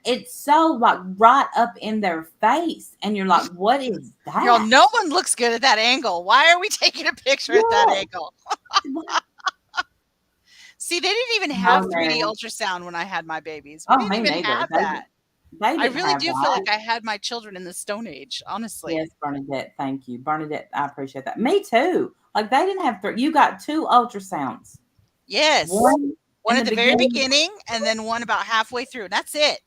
It's so like right up in their face, and you're like, "What is that?" Girl, no one looks good at that angle. Why are we taking a picture at that angle? See, they didn't even have 3D ultrasound when I had my babies. We didn't even have that. I really do feel like I had my children in the Stone Age, honestly. Yes, Bernadette. Thank you, Bernadette. I appreciate that. Me too. Like they didn't have you got 2 ultrasounds. Yes. One at the very beginning and then one about halfway through. That's it.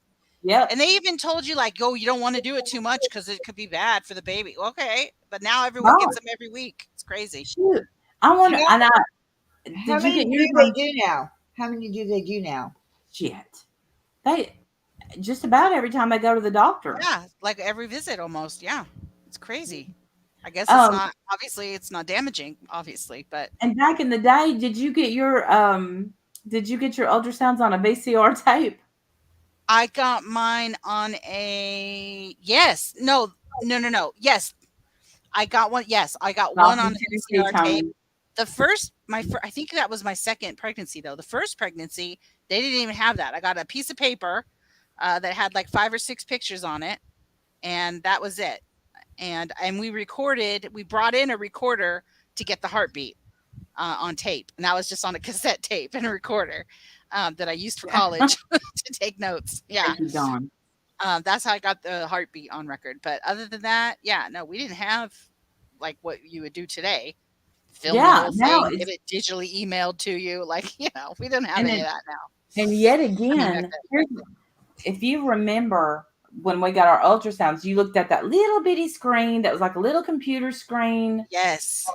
Yep. And they even told you like, you don't want to do it too much because it could be bad for the baby. Okay. But now everyone gets them every week. It's crazy. Shoot. I wonder. How many do they do now? How many do they do now? Shit. They just about every time they go to the doctor. Yeah, like every visit almost. Yeah. It's crazy. I guess it's not damaging, obviously, but and back in the day, did you get your ultrasounds on a VCR tape? I got mine on a yes. No. Yes. I got one. Yes, I got one on a VCR tape. I think that was my second pregnancy though. The first pregnancy, they didn't even have that. I got a piece of paper that had like 5 or 6 pictures on it, and that was it. And we brought in a recorder to get the heartbeat on tape, and that was just on a cassette tape and a recorder that I used for college to take notes. Yeah. That's how I got the heartbeat on record. But other than that, we didn't have like what you would do today. Film the whole thing, get it digitally emailed to you. Like, we don't have any of that now. And yet again, if you remember, when we got our ultrasounds, you looked at that little bitty screen that was like a little computer screen. Yes.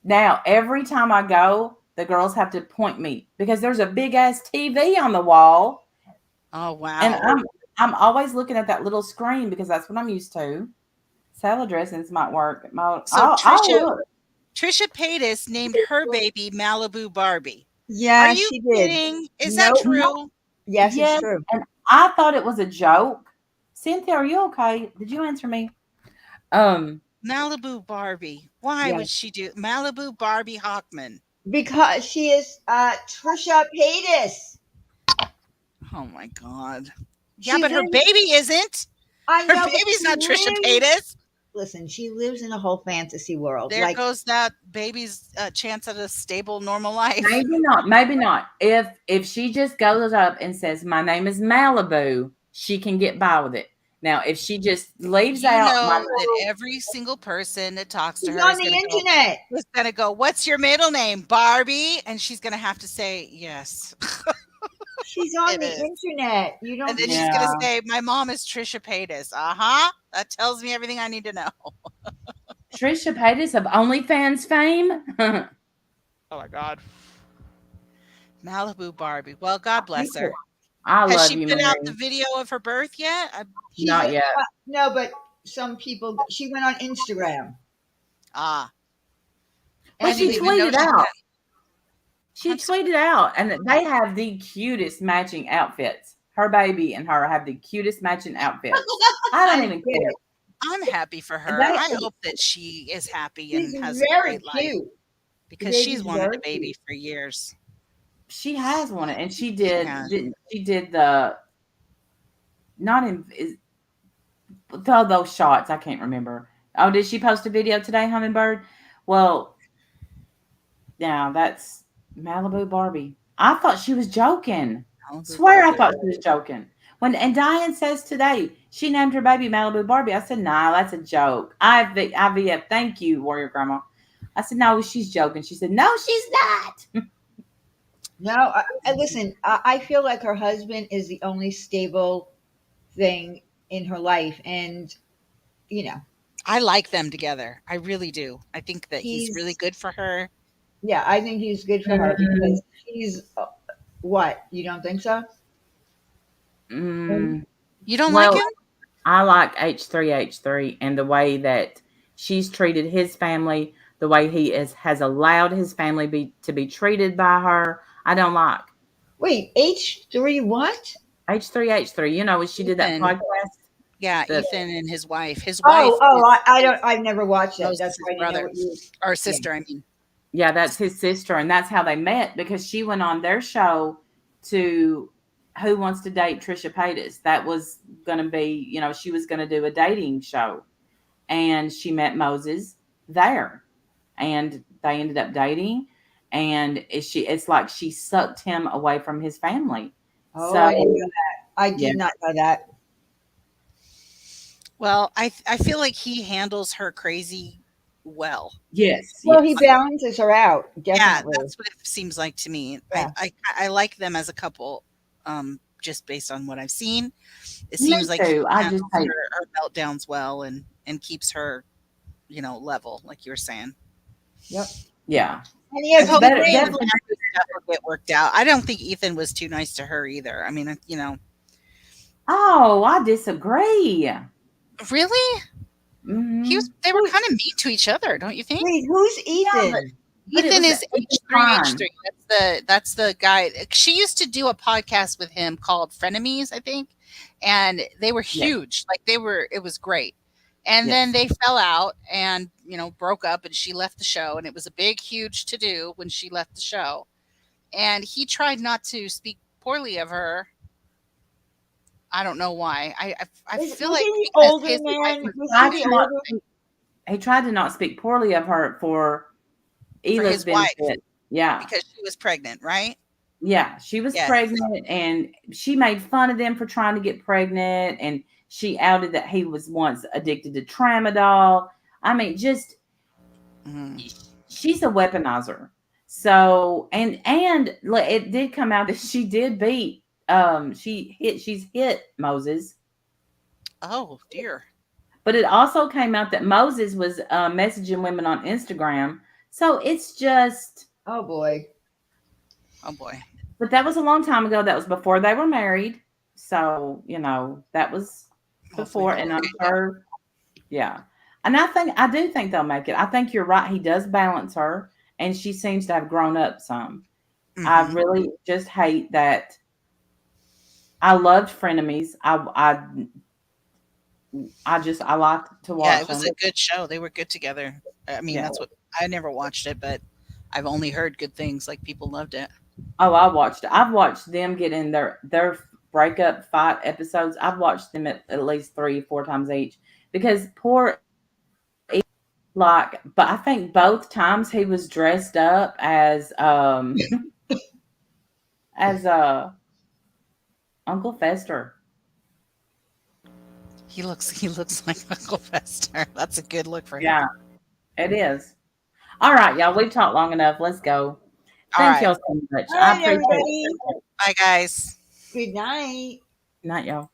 Now, every time I go, the girls have to point me because there's a big ass TV on the wall. Oh wow. And I'm always looking at that little screen because that's what I'm used to. Salad dressings might work. So Trisha Paytas named her baby Malibu Barbie. Yeah, Are you she did. kidding? Is that Nope. true? Yes, it's true. And I thought it was a joke. Cynthia, are you okay? Did you answer me? Malibu Barbie. Why would she do Malibu Barbie Hockman? Because she is Trisha Paytas. Oh my God. Yeah, but her baby isn't. I know. Her baby's not Trisha Paytas. Listen, she lives in a whole fantasy world. There goes that baby's chance at a stable, normal life. Maybe not. Maybe not. If she just goes up and says, "My name is Malibu," she can get by with it. Now, if she just leaves out, that every single person that talks to She's her on the internet. Is going to go, "What's your middle name, Barbie?" And she's going to have to say yes. She's on the internet. You don't. And then she's going to say, "My mom is Trisha Paytas." That tells me everything I need to know. Trisha Paytas of OnlyFans fame. Oh my God. Malibu Barbie. Well, God bless her. Has she put out the video of her birth yet? Not yet. No, but some people. She went on Instagram. Ah. Well, she tweeted out. She tweeted out, and they have the cutest matching outfits. Her baby and her have the cutest matching outfits. I don't even care. I'm happy for her. I hope that she is happy and has a great life. Because she's wanted a baby for years. She has wanted, and she did. She did the those shots. I can't remember. Oh, did she post a video today, Hummingbird? Well, yeah, that's Malibu Barbie. I thought she was joking. Swear, I thought she was joking. And Diane says today she named her baby Malibu Barbie. I said, "Nah, that's a joke." IVF, thank you, Warrior Grandma. I said, "No, she's joking." She said, "No, she's not." No, listen. I feel like her husband is the only stable thing in her life, and I like them together. I really do. I think that he's really good for her. Yeah, I think he's good for her because she's what? You don't think so? You don't like him? I like H3H3 and the way that she's treated his family, the way he has allowed his family to be treated by her. I don't like. Wait, H3 what? H3H3. You know, when she did that podcast. Yeah, Ethan and his wife. His wife. I've never watched that. That's his brother or sister. I mean. Yeah, that's his sister, and that's how they met because she went on their show to Who Wants to Date Trisha Paytas. That was going to be, she was going to do a dating show, and she met Moses there, and they ended up dating, and it's like she sucked him away from his family. Oh, so, I didn't know that. I did not know that. Well, I feel like he handles her crazy well. Yes. Well, he balances her out. Definitely. Yeah, that's what it seems like to me. Yeah. I like them as a couple, just based on what I've seen. It seems like he handles her meltdowns well and keeps her, level, like you were saying. Yep. Yeah. And he has definitely will get worked out. I don't think Ethan was too nice to her either. I mean, Oh, I disagree. Really? Mm-hmm. They were kind of mean to each other, don't you think? Wait, who's Ethan? Ethan is H3H3. That's the guy. She used to do a podcast with him called Frenemies, I think, and they were huge. Like it was great. And then they fell out and broke up, and she left the show, and it was a big, huge to do when she left the show. And he tried not to speak poorly of her. I don't know why. I feel like older man. He tried to not speak poorly of her for his wife. Yeah, because she was pregnant, right? Yeah, she was pregnant, and she made fun of them for trying to get pregnant, and she outed that he was once addicted to tramadol. I mean, just she's a weaponizer. So, and it did come out that she did beat. She's hit Moses. Oh dear. But it also came out that Moses was messaging women on Instagram. So it's just, Oh boy. Oh boy. but that was a long time ago. That was before they were married. So, you know, that was Hopefully before. they're And I'm okay. sure, yeah. And I do think they'll make it. I think you're right. He does balance her, and she seems to have grown up some. I Mhm. really just hate that. I loved Frenemies. I liked to Yeah, watch it was them. a good show. They were good together. I mean, Yeah. that's what I never watched it, but I've only heard good things. Like people loved it. Oh, I watched it. I've watched them get in their breakup fight episodes. I've watched them at least 3-4 times each because poor, like, but I think both times he was dressed up as as Uncle Fester. He looks like Uncle Fester. That's a good look for him. Yeah, it is. All right, y'all. We've talked long enough. Let's go. All Thank right. y'all so much. All I right, appreciate everybody. it. Bye guys. Good night. Night, y'all.